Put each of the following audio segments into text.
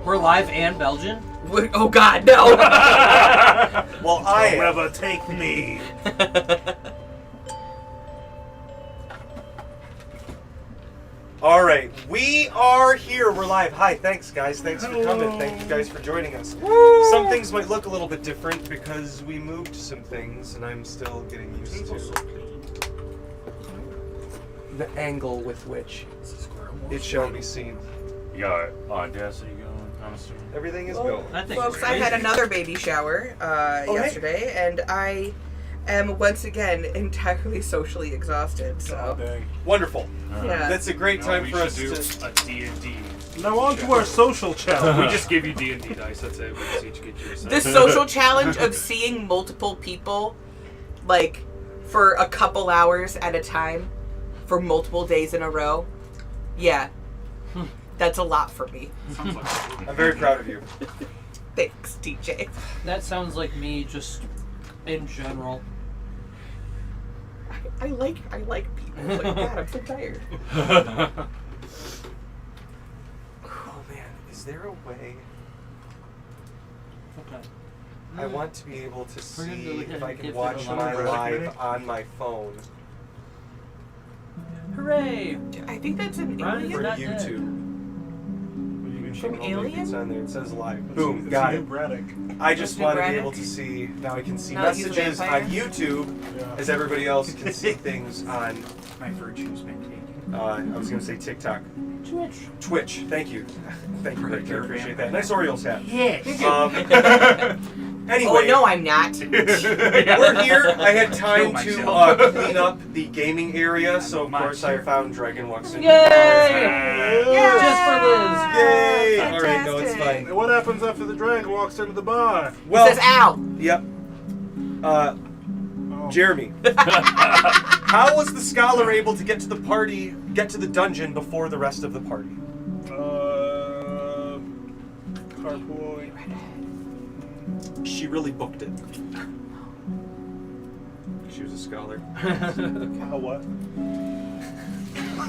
We're live and Belgian? Oh God, no! Well, I am. Never take me. All right, we are here. We're live. Hi, thanks guys. Thanks for coming. Thank you guys for joining us. Some things might look a little bit different because we moved some things, and I'm still getting used to the angle with which it shall be seen. You got Audacity going, I'm assuming. Everything is going. Folks, I had another baby shower yesterday, and I am once again entirely socially exhausted. So Wonderful. yeah, That's a great time we for us should to. do a D&D. Now on to our social challenge. We just give you D&D dice, that's it. We just each get you a set. the social challenge of seeing multiple people, like for a couple hours at a time, for multiple days in a row. Yeah, that's a lot for me. Sounds like I'm very proud of you. Thanks, DJ. That sounds like me just in general. I like people, but God, I'm so tired. Oh man, is there a way? Okay. I want to be able to We're gonna see look if at I it, can give watch it a my lot. live on my phone Hooray! I think that's an Ryan is for alien. not dead. YouTube. From Alien? It's on there. It says live. Boom, got it. Braddock. I just New want to be Braddock? able to see. Now I can see Now he's a messages on vampire? YouTube Yeah. as everybody else can see things on. my virtues maintained. I was going to say TikTok. Twitch. Thank you. Thank you, Victor. Appreciate that. Nice Orioles hat. Yes. Anyway. Oh no, I'm not. We're here. I had time Kill to myself. clean up the gaming area, so of course I found Dragon Walks in. Yay! Just for Liz. Yay! All right, no, it's Fantastic. fine. And what happens after the dragon walks into the bar? Well, It says ow. yep. Oh. Jeremy, how was the scholar able to get to the dungeon before the rest of the party? Carpooling. She really booked it. She was a scholar.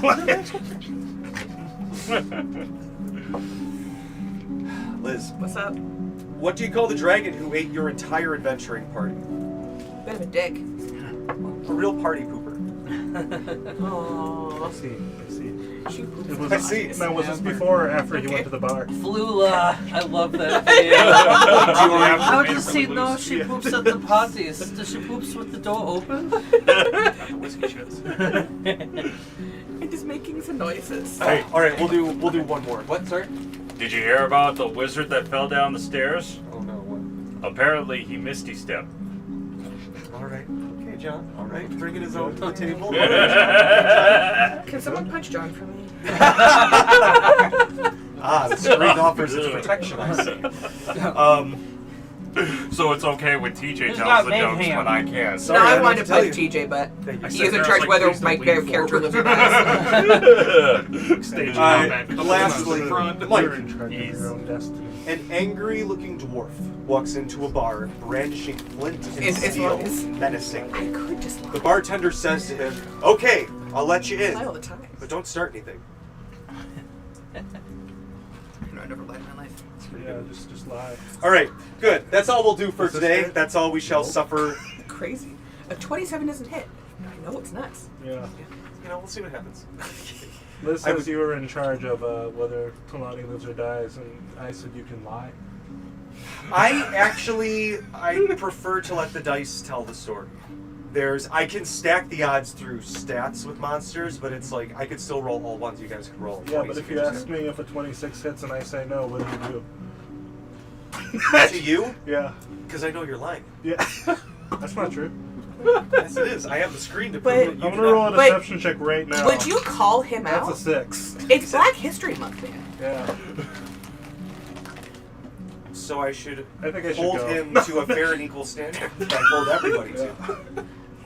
What? Liz, What's up? what do you call the dragon who ate your entire adventuring party? Bit of a dick. A real party pooper. Oh. I see. She poops It was I see. Now, was this before or after he went to the bar? Flula. I love that video. How does she know she poops at the parties? Does she poops with the door open? Whiskey shits. It is making some noises. Hey, all right, we'll do one more. What? Sorry. Did you hear about the wizard that fell down the stairs? Oh no. What? Apparently he misty stepped. All right. Okay, John. All right. Bringing his own to the table. Can someone punch John for me? The screen offers its protection. I see. So it's okay when TJ Who's tells got the jokes mayhem? when I can't. Sorry, no, I I didn't wanted to tell punch you. TJ, but Thank you. he said is in there charge was, of like, whether please my don't lean character forward. lives or dies. Stage Alright, combat. Put the lastly, lizards in front. Mike. You're in charge of Yes. your own destiny. An angry-looking dwarf walks into a bar, brandishing flint and As steel, long as- menacing. I could just The lie. bartender says to him, "Okay, I'll let you I lie all in, the time. but don't start anything." I never lied in my life. Yeah, just lie. All right, good. That's all we'll do for Is this today. it? That's all we shall suffer. Crazy. A 27 doesn't hit. I know it's nuts. Yeah. You know, we'll see what happens. Liz I says would- you were in charge of whether Kalani lives or dies, and I said you can lie. I prefer to let the dice tell the story. I can stack the odds through stats with monsters, but it's like I could still roll all ones. You guys could roll. Yeah, 20s but if you just ask me if a 26 hits and I say no, what do you do? to you, Yeah. because I know you're lying. Yeah. That's not true. Yes, it is. I have the screen to But- prove it. You I'm do gonna roll not. a But- deception check right now. Would you call him That's out? a 6. It's Black History Month, man. Yeah. So I should I think I should hold go. him to a fair and equal standard. I hold everybody to.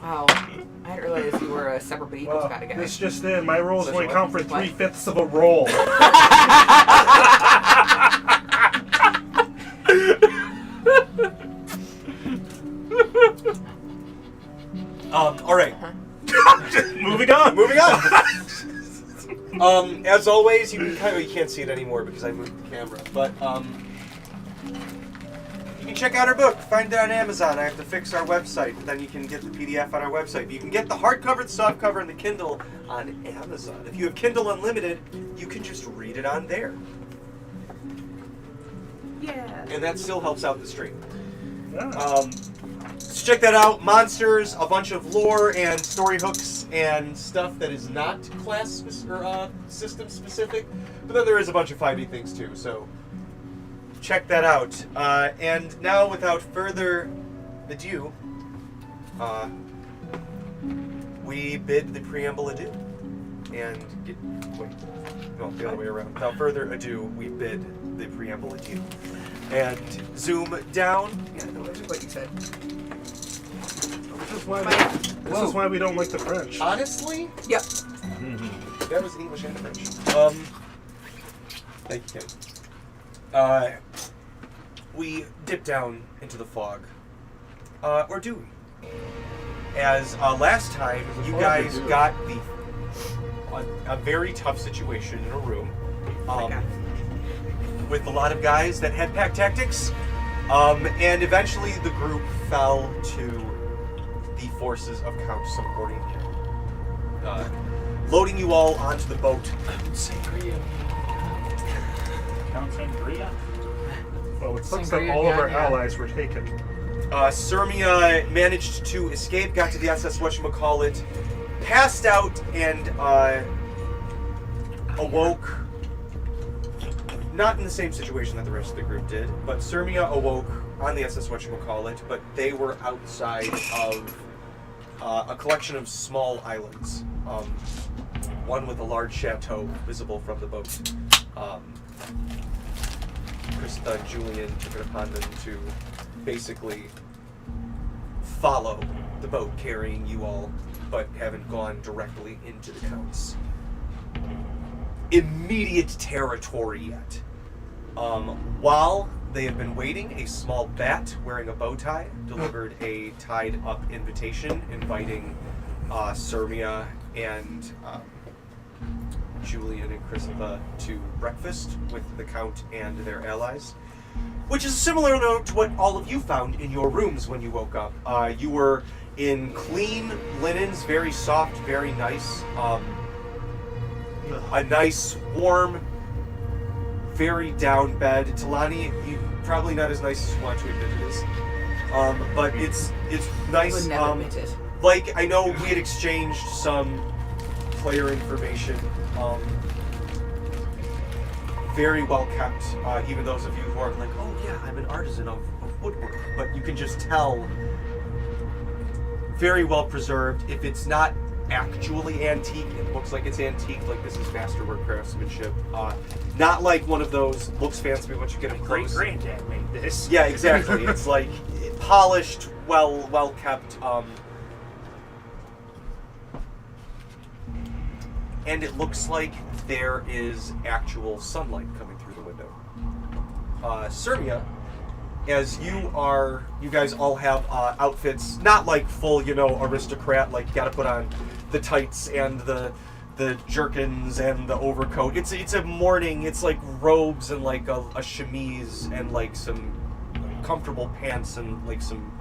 Wow. I didn't realize you were a separate but equals Well, kind of guy. this just in. My rolls Such only a count for what? 3/5 of a roll. All right. Moving on. Moving on. as always, you can't see it anymore because I moved the camera, but you can check out our book. Find it on Amazon. I have to fix our website, but then you can get the PDF on our website. You can get the hardcover, the softcover, and the Kindle on Amazon. If you have Kindle Unlimited, you can just read it on there. Yeah. And that still helps out the stream. Yeah. So check that out. Monsters, a bunch of lore and story hooks and stuff that is not class or system specific. But then there is a bunch of 5e things too. So check that out. And now, without further ado, we bid the preamble adieu. And the other way around. Without further ado, we bid the preamble adieu. And zoom down. Yeah, no, that's what you said. This is why we don't like the French. Honestly, Yep. that was English and French. Thank you, Kim. We dip down into the fog. Or do we? As last time, you guys got a very tough situation in a room. With a lot of guys that had pack tactics. And eventually the group fell to the forces of Count Songoryne, loading you all onto the boat. Count Songoryne? Well, it looks like all of our allies were taken. Cermia managed to escape, got to the SS Whatchamacallit, passed out, and awoke. Not in the same situation that the rest of the group did, but Cermia awoke on the SS Whatchamacallit, but they were outside of a collection of small islands. One with a large chateau visible from the boat. Krista and Julian took it upon them to basically follow the boat carrying you all, but haven't gone directly into the Count's immediate territory yet. While they have been waiting, a small bat wearing a bow tie delivered a tied-up invitation inviting Cermia and Julian and Krista to breakfast with the Count and their allies, which is a similar note to what all of you found in your rooms when you woke up. You were in clean linens, very soft, very nice. A nice, warm, very down bed. Talani, you probably not as nice as you want to admit it is. But it's nice. I would never admit it. Like, I know we had exchanged some player information. Very well kept. Even those of you who are like, oh yeah, I'm an artisan of woodwork. But you can just tell, very well preserved. If it's not actually antique, it looks like it's antique, like this is masterwork craftsmanship. Not like one of those looks fancy once you get them close. Great granddad made this. Yeah, exactly. It's like polished, well kept. And it looks like there is actual sunlight coming through the window. Cermia, as you guys all have outfits, not like full, aristocrat, like you gotta put on the tights and the jerkins and the overcoat. It's a morning, it's like robes and like a chemise and like some comfortable pants and like some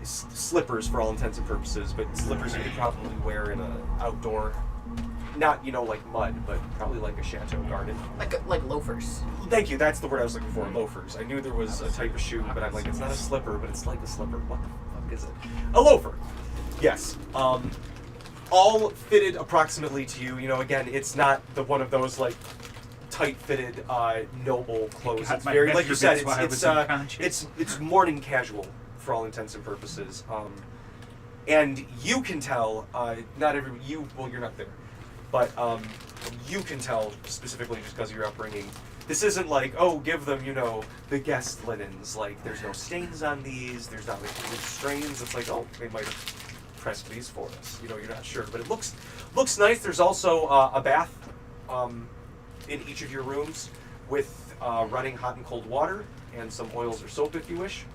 slippers for all intents and purposes, but slippers you could probably wear in a outdoor, not like mud, but probably like a chateau garden. Like loafers. Thank you, that's the word I was looking for, loafers. I knew there was a type of shoe, but I'm like, it's not a slipper, but it's like a slipper. What the fuck is it? A loafer. Yes. All fitted approximately to you. Again, it's not one of those like tight-fitted noble clothes. It's very, like you said, it's morning casual for all intents and purposes. And you can tell, you're not there, but you can tell specifically just because of your upbringing. This isn't like, oh, give them, the guest linens. Like, there's no stains on these. There's not like strains. It's like, oh, they might have pressed these for us. You're not sure, but it looks nice. There's also a bath in each of your rooms with running hot and cold water and some oils or soap if you wish.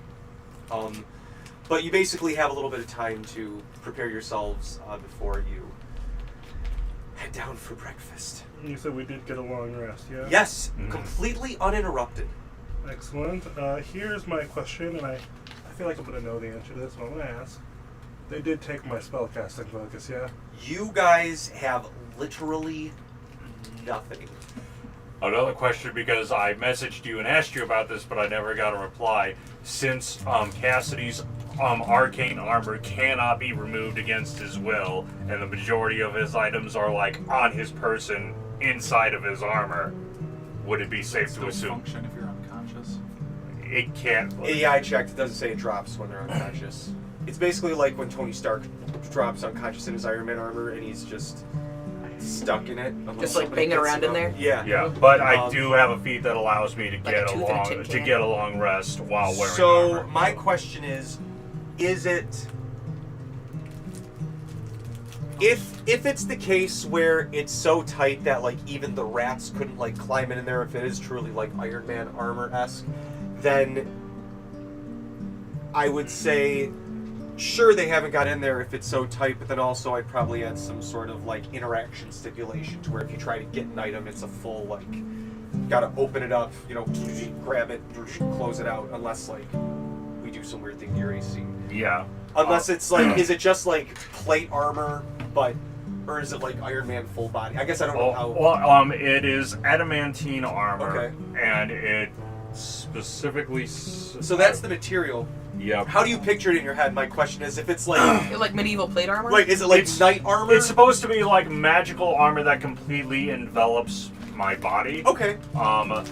But you basically have a little bit of time to prepare yourselves before you head down for breakfast. You said we did get a long rest, yeah? Yes, completely uninterrupted. Excellent. Here's my question, and I feel like I'm going to know the answer to this, but I'm going to ask. They did take my spellcasting focus, yeah? You guys have literally nothing. Another question, because I messaged you and asked you about this, but I never got a reply. Since Cassidy's arcane armor cannot be removed against his will, and the majority of his items are like on his person inside of his armor, would it be safe to assume function if you're unconscious? it can't? AI checked, it doesn't say it drops when they're unconscious. It's basically like when Tony Stark drops unconscious in his Iron Man armor and he's just stuck in it. Just like banging around in there? Yeah. Yeah, but I do have a feat that allows me to Like a tooth in a tin can. get a long rest while wearing So armor. my question is it if it's the case where it's so tight that like even the rats couldn't like climb in there, if it is truly like Iron Man armor-esque, then I would say sure they haven't got in there if it's so tight, but then also I'd probably add some sort of like interaction stipulation to where if you try to get an item, it's a full like gotta open it up, you know, grab it, close it out, unless like we do some weird thing to your AC. Yeah. Unless it's like, is it just like plate armor, but, or is it like Iron Man full body? I guess I don't know how. Well, it is adamantine armor, Okay. and it specifically. So that's the material. Yep. How do you picture it in your head? My question is, if it's like, Like medieval plate armor? right, is it like knight armor? It's supposed to be like magical armor that completely envelops my body. Okay. I'm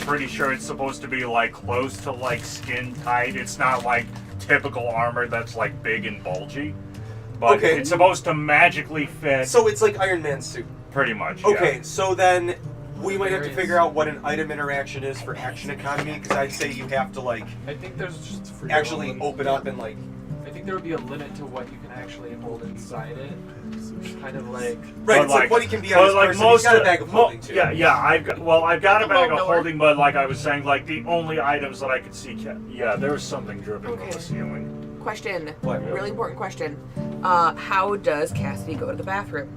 pretty sure it's supposed to be like close to like skin tight. It's not like typical armor that's like big and bulgy. But Okay. it's supposed to magically fit. So it's like Iron Man suit. Pretty much. Okay, Yeah. so then we might have to figure out what an item interaction is for action economy, because I'd say you have to like I think there's just for actually your own- open up and like. I think there would be a limit to what you can actually hold inside it. Kind of like Right, But it's like what he can be on his person. He's got a bag of holding too. Yeah. I've got a bag Hold of nowhere. holding, but like I was saying, like the only items that I could see. Yeah, there was something dripping from Okay. the ceiling. Question. What? Really important question. How does Cassidy go to the bathroom?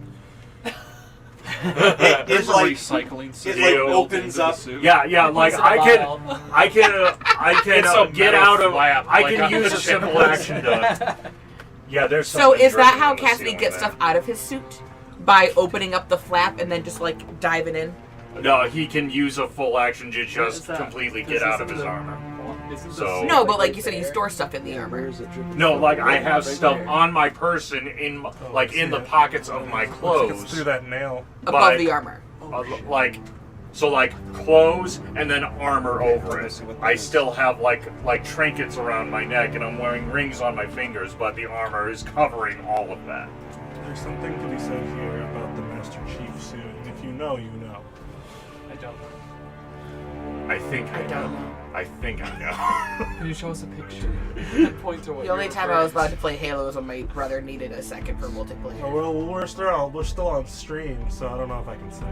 It there's a like recycling it system like built opens into the up. suit. Yeah, like Once in a I while. can It's a get metal out of. flap, I like can on use the a simple ship. action to. Yeah, there's. So something is that dripping how on the Cassidy ceiling gets there. stuff out of his suit? By opening up the flap and then just like diving in? No, he can use a full action to What just is that? completely Is get out this of his the- armor. Isn't So- this No, but like you right said, you there? store stuff in the armor. No, like I have Right stuff there. on my person in my, Oh, like I see in the it. pockets of my It's clothes. through that nail. Above But- the armor. Like so like clothes and then armor over it. I still have like trinkets around my neck and I'm wearing rings on my fingers, but the armor is covering all of that. There's something to be said here about the Master Chief suit. And if you know, you know. I don't. I think I I don't know. know. I think I know. Can you show us a picture? Point to what The only you're time I was referring allowed to play Halo was when my brother needed a second for multiplayer. Oh, well, we're still on stream, so I don't know if I can say.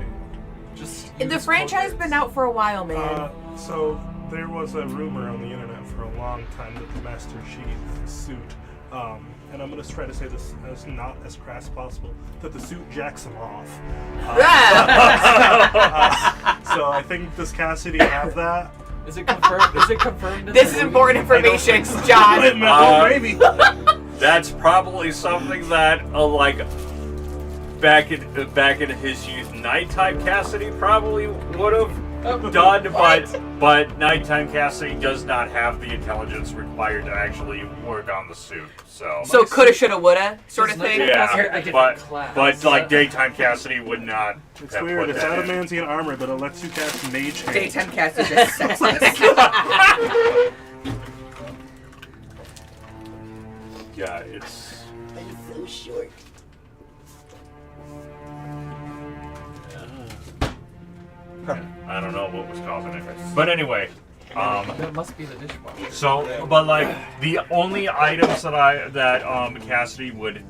Just The use franchise code been words. out for a while, man. So there was a rumor on the internet for a long time that the Master Chief suit, and I'm going to try to say this as not as crass as possible, that the suit jacks him off. So I think, does Cassidy have that? Is it confirmed? Is it confirmed? in This the is movie? important information, John. Maybe. That's probably something that like back in his youth, nighttime Cassidy probably would have done, but nighttime Cassidy does not have the intelligence required to actually work on the suit. So coulda, shoulda, woulda sort of It's thing. like- Yeah, Cassidy a different but class. like daytime Cassidy would not. It's have weird. put It's that in. adamantine armor, but it lets you cast Mage Hand. Daytime cast is just sexless. Yeah, it's. so short. I don't know what was causing it, but anyway. That must be the dishwasher. So, but like the only items that Cassidy would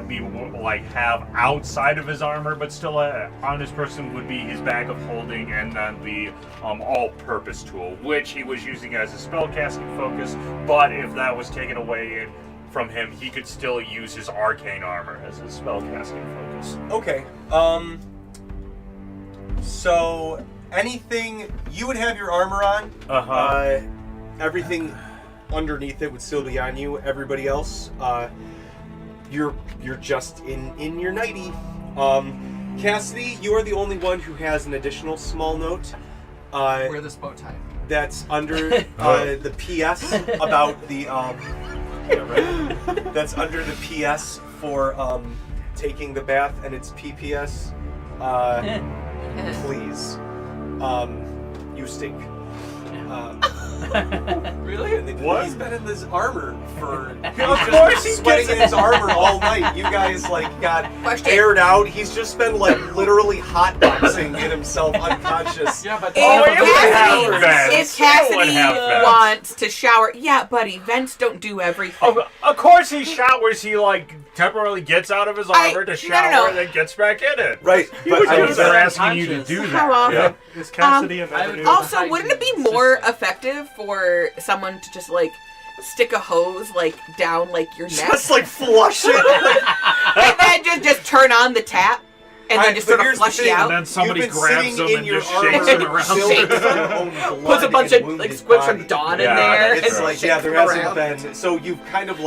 be like have outside of his armor, but still on his person, would be his bag of holding and then the all-purpose tool, which he was using as a spellcasting focus. But if that was taken away from him, he could still use his arcane armor as his spellcasting focus. Okay. So anything you would have your armor on. Everything underneath it would still be on you. Everybody else, you're just in your nightie. Cassidy, you are the only one who has an additional small note. Wear this bow tie. That's under the PS about the that's under the PS for taking the bath, and it's PPS. Please, you stink. Really? What? He's been in this armor for. Of course he's sweating in his armor all night. You guys got aired out. He's just been literally hotboxing in himself, unconscious. Yeah, but if Cassidy wants to shower, yeah, buddy, vents don't do everything. Of course he showers. He temporarily gets out of his armor to shower and then gets back in it. Right, but they're asking you to do that. How often? Yeah. Is Cassidy in that? Also, wouldn't it be more effective for someone to just stick a hose down your neck, just flush it, and then just turn on the tap, and then just sort of flush you out? And then somebody grabs him and just shakes him around. Puts a bunch of squibs from Dawn in there. It's there hasn't been. So you've kind of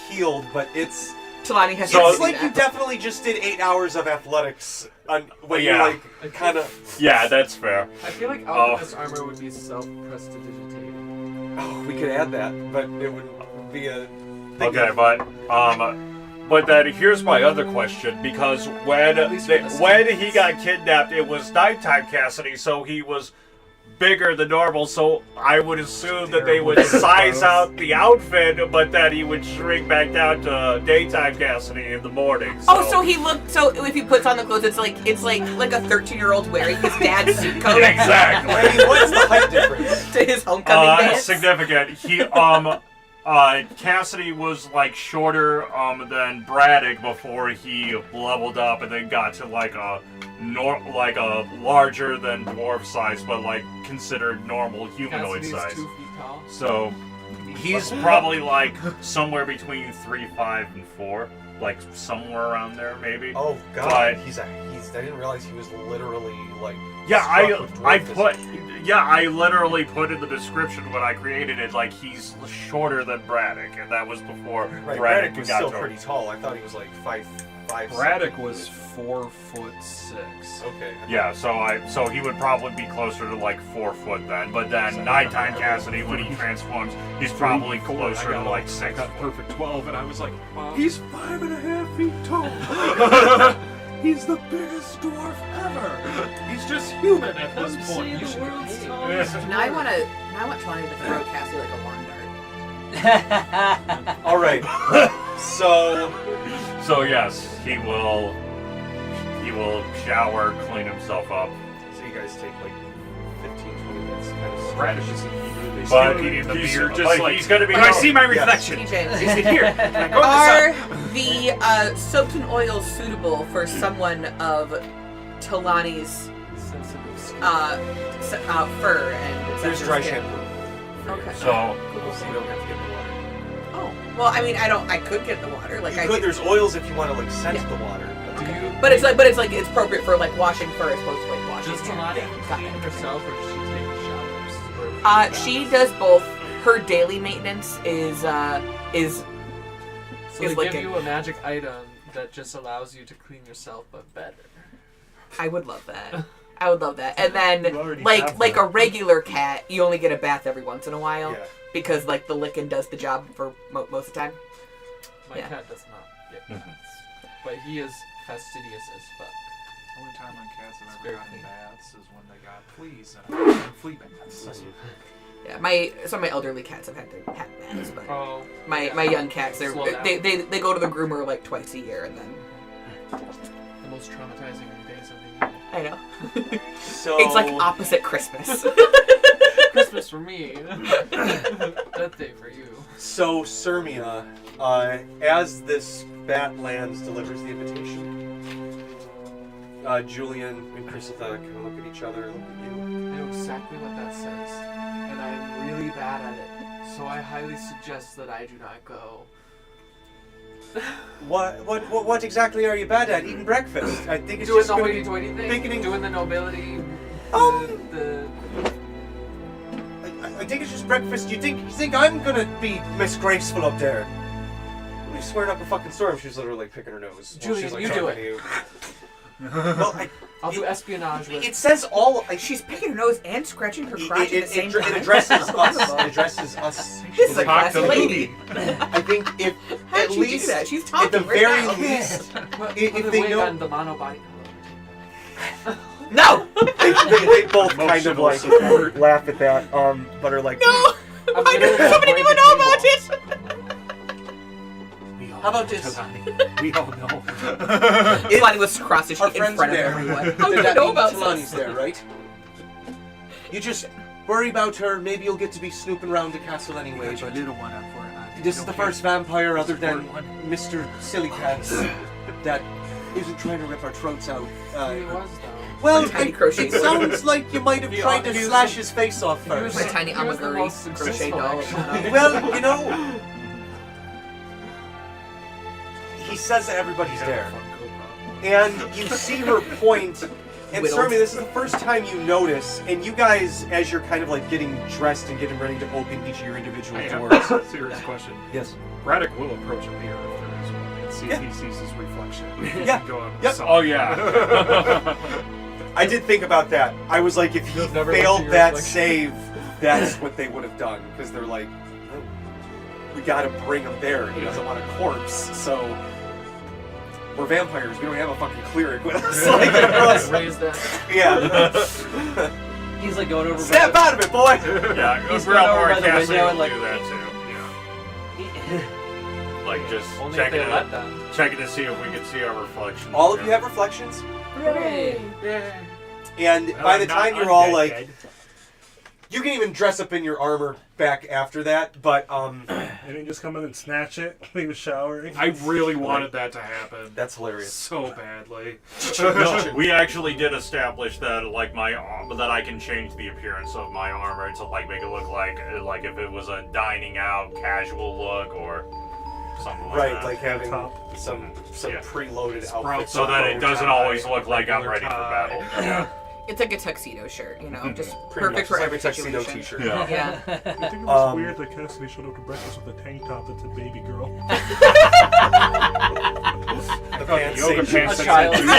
healed, but it's. Talani has it's you definitely just did 8 hours of athletics. When you're kind of. Yeah, that's fair. I feel like Alchemist's armor would be self-prestidigitating. Oh, we could add that, but it would be a. Okay, but then here's my other question, because when he got kidnapped, it was nighttime, Cassidy, so he was bigger than normal, so I would assume that they would size out the outfit, but that he would shrink back down to daytime Cassidy in the morning. So if he puts on the clothes, it's like a 13-year-old wearing his dad's suit coat. Exactly. I mean, what's the height difference to his homecoming dance? Significant. He Cassidy was shorter than Braddock before he leveled up, and then got to a larger than dwarf size, but considered normal humanoid Cassidy's size. 2 feet tall. So he's probably somewhere between 3'5" and 4, somewhere around there maybe. Oh God, but, I didn't realize he was literally I literally put in the description when I created it he's shorter than Braddock, and that was before Braddock was got still to pretty tall. I thought he was 5'5". Braddock was 4'6". Okay. Yeah, so he would probably be closer to 4 foot then. But then nighttime Cassidy, when he transforms, he's probably closer to 6 I got foot. perfect 12, and I was like, wow. He's 5.5 feet tall. He's the biggest dwarf ever. He's just human at this point. You should Now I want Talani to throw Cassie like a lawn dart. All right. So yes, he will shower, clean himself up. So you guys take 15-20 minutes kind of Radish stretch. is But he's gonna be. When I see my reflection, TJ, is it here? Can I go are this the soaps and oils suitable for someone of Talani's fur and There's dry skin? shampoo. Okay. So So you don't have to get the water. Oh, well, I mean, I could get the water. There's oils if you want to scent the water. But it's it's appropriate for washing fur as opposed to washing. Does Talani clean herself, or does she take showers? She does both. Her daily maintenance is So they like give you a magic item that just allows you to clean yourself, but better. I would love that. I would love that. And then You already like have a that. regular cat, you only get a bath every once in a while Yeah. because the licking does the job for most of the time. My Yeah. cat does not get baths, but he is fastidious as fuck. Only time my cats have very ever gotten clean. baths is when they got fleas and flea baths. Yeah, some of my elderly cats have had their cat baths, but Oh, my young cats Slow down. they go to the groomer twice a year, and then the most traumatizing days of the year. I know So it's opposite Christmas. Christmas for me, Death Day for you. So Cermia, as this Batlands delivers the invitation, Julian and Christopher kind of look at each other, look at you. I know exactly what that says, and I'm really bad at it, so I highly suggest that I do not go. What exactly are you bad at? Eating breakfast. I think it's Doing just the gonna be hoity-toity thing? picketing. Doing the nobility? The I think it's just breakfast. You think I'm gonna be misgraceful up there? You're swearing up a fucking storm. She's literally like picking her nose. while Julian, she's, like, you talking do to it. you. Well, I'll do espionage with... it says all. She's picking her nose and scratching her crotch at the same time. It addresses us. It addresses us. This is a Talk classy to lady. I think if How'd at she least do that? She's at talking the right very now. least, Put if a they wig know- on the mono body color. No! they both kind of Emotional like support. laugh at that, but are like, No! I'm Why literally does somebody gonna even break know the about table. it? We all How about know, this? Talani. We all know. Talani was across the Our street in friends front of there. everyone. Did How do you that know mean about Talani's this? there, right? You just worry about her. Maybe you'll get to be snooping around the castle anyway. Got your But little one up for it. this is the first vampire other than Support one. Mr. Sillypants that isn't trying to rip our throats out. He was, though. Well, Tiny crochet it sword. sounds like you might have He tried to was- slash his face off He was first. My tiny he was the amaguri most crochet successful doll. action. Well, you know, he says that everybody's there. And you see her point, and Whittled. Cermia, this is the first time you notice, and you guys, as you're kind of like getting dressed and getting ready to open each of your individual I have doors. a serious question. Yes. Braddock will approach a mirror if there is one and see Yeah. if he sees his reflection. Yeah. Go on. Yep. Oh yeah. I did think about that. I was like, if he You've never looked at failed your that reflection. save, that's what they would have done. Because they're like, oh, we gotta bring him there. He doesn't want a corpse, so we're vampires. We don't have a fucking cleric with us. Like, us. Raised that. Yeah. He's like going over. Snap by out of it, boy! Yeah. He's Real going over more by the Cassidy window will and, like- do that too. Yeah. Like just Only if checking they it, let them. checking to see if we can see our reflection. All of you have reflections, Hooray! and Well, by I'm the not time you're all undead, like, dead. you can even dress up in your armor back after that. But And then just come in and snatch it. He was showering. I really wanted that to happen. that's hilarious. So badly. No, we actually did establish that like that I can change the appearance of my armor to like make it look like if it was a dining out casual look or something like Right, that. like having Top. some Yeah. preloaded Sprout outfits. so that it bow doesn't tie, always look like I'm regular ready for tie. battle. Yeah. It's like a tuxedo shirt, you know, just Pretty perfect much for just like every a tuxedo situation. t-shirt. Yeah. Yeah. I think it was Um, weird that Cassidy showed up to breakfast with a tank top that said baby girl. The pants Yoga say pants A that child. say- I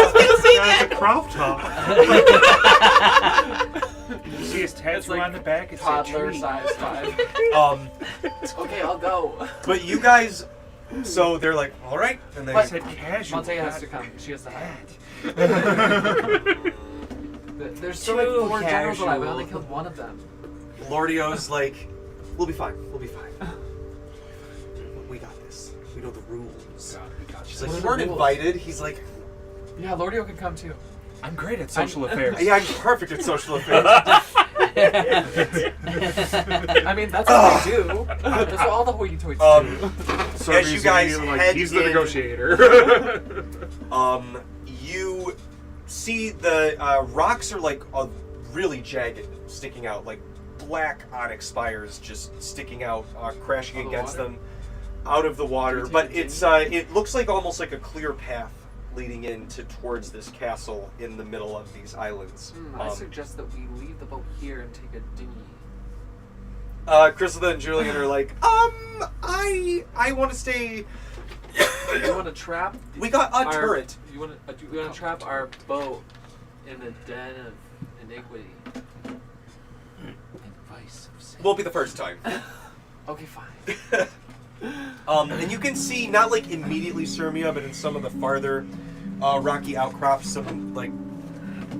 was gonna say Yeah, that. it's a crop top. You see his tattoo It's like on the back? It's a Toddler tree. size 5. Okay, I'll go. But you guys, so they're like, all right, and they I said casual. Montega has not to come. She has to hide. hat. There's still like Too 4 generals alive. We casual. only killed one of them. Lordio's like, we'll be fine, we'll be fine. We got this. We know the rules. She's like, What are you the weren't rules? invited. He's like, Yeah, Lordio can come too. I'm great at social affairs. yeah, I'm perfect at social affairs. I mean, that's what they do. That's what all the hoity-toits do. So As you he's guys like, head he's the in- negotiator. You see the rocks are like really jagged, sticking out, like black onyx spires just sticking out, crashing Out of the against water? them out of the water. But it's it looks like almost like a clear path leading into towards this castle in the middle of these islands. I suggest that we leave the boat here and take a dinghy. Chrysalitha and Julian are like, I want to stay. You want to trap? We got a our- turret. You want to trap our boat in the den of iniquity? Advice of sin. Won't be the first time. Okay, fine. And you can see not like immediately Cermia, but in some of the farther rocky outcrops, some like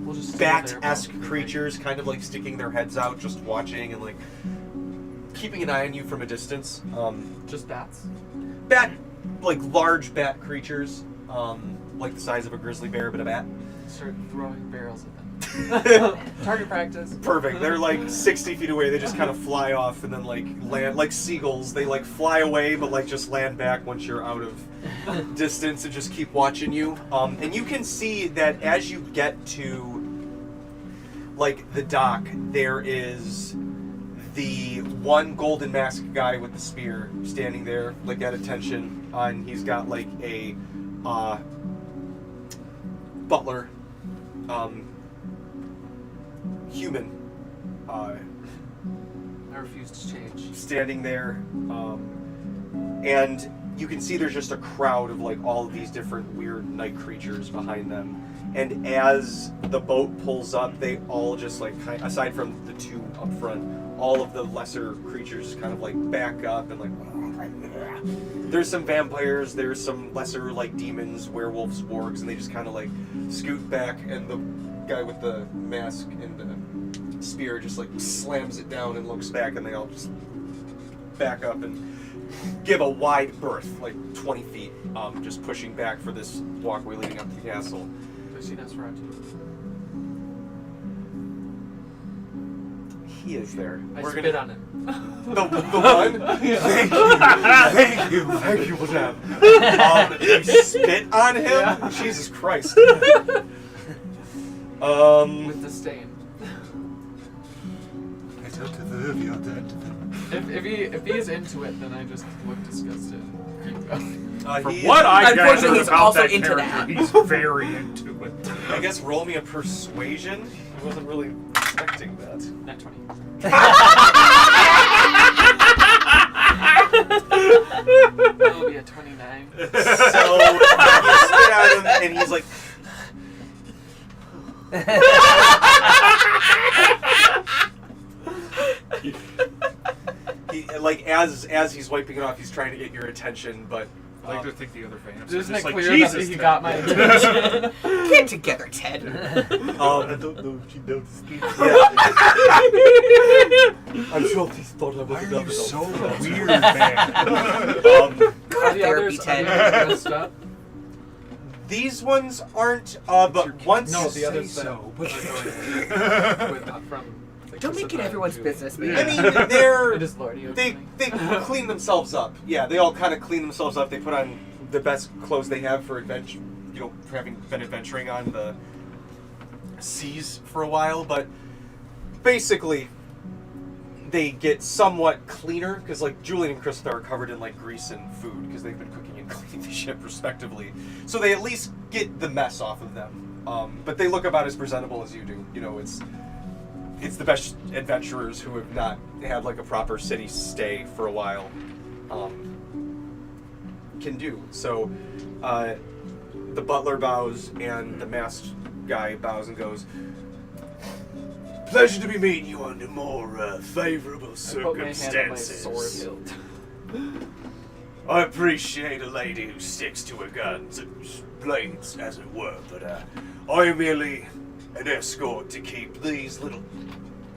We'll just stay there, bat-esque probably. creatures kind of like sticking their heads out, just watching and like keeping an eye on you from a distance. Just bats. Bat, like large bat creatures, like the size of a grizzly bear, but a bat. Start throwing barrels at them. Target practice. Perfect. They're like 60 feet away. They just kind of fly off and then like land like seagulls. They like fly away, but like just land back once you're out of distance and just keep watching you. And you can see that as you get to like the dock, there is the one golden masked guy with the spear standing there, like at attention, and he's got like a butler, human, I refuse to change. standing there, and you can see there's just a crowd of like all of these different weird night creatures behind them. And as the boat pulls up, they all just like, aside from the two up front, all of the lesser creatures kind of like back up and like. There's some vampires, there's some lesser like demons, werewolves, wargs, and they just kind of like scoot back. And the guy with the mask and the spear just like slams it down and looks back, and they all just back up and give a wide berth, like 20 feet, just pushing back for this walkway leading up to the castle. Do I see Nosferatu? He is there. I spit on him. The one? Thank you, madame. You spit on him? Yeah. Jesus Christ. With disdain. I don't deserve your debt. If he is into it, then I just look disgusted. Keep going. From what I Unfortunately, gathered he's about also that into character, that. he's very into it. I guess roll me a persuasion. I wasn't really expecting that. Nat 20. That'll be a 29. So you spit at him, and he's like. He, like as he's wiping it off, he's trying to get your attention, but I like to think the other vamps Isn't are it just like, clear Jesus, that he Ted." got my attention? Get together, Ted. I don't know if she noticed me. I'm sure he thought I Why was are you so weird, man? Go Are to the therapy, others Ted. messed up? These ones aren't, but once No, you the say others so. Don't make it everyone's business, man. I mean, they're It is Lordy. they clean themselves up. Yeah, they all kind of clean themselves up. They put on the best clothes they have for adventure, you know, for having been adventuring on the seas for a while. But basically, they get somewhat cleaner because, like, Julian and Krista are covered in like grease and food because they've been cooking and cleaning the ship respectively. So they at least get the mess off of them. But they look about as presentable as you do. You know, it's the best adventurers who have not had like a proper city stay for a while can do. So the butler bows and the masked guy bows and goes, "Pleasure to be meeting you under more favourable I put my hand on my circumstances. sword hilt. I appreciate a lady who sticks to her guns and blades, as it were, but I am merely an escort to keep these little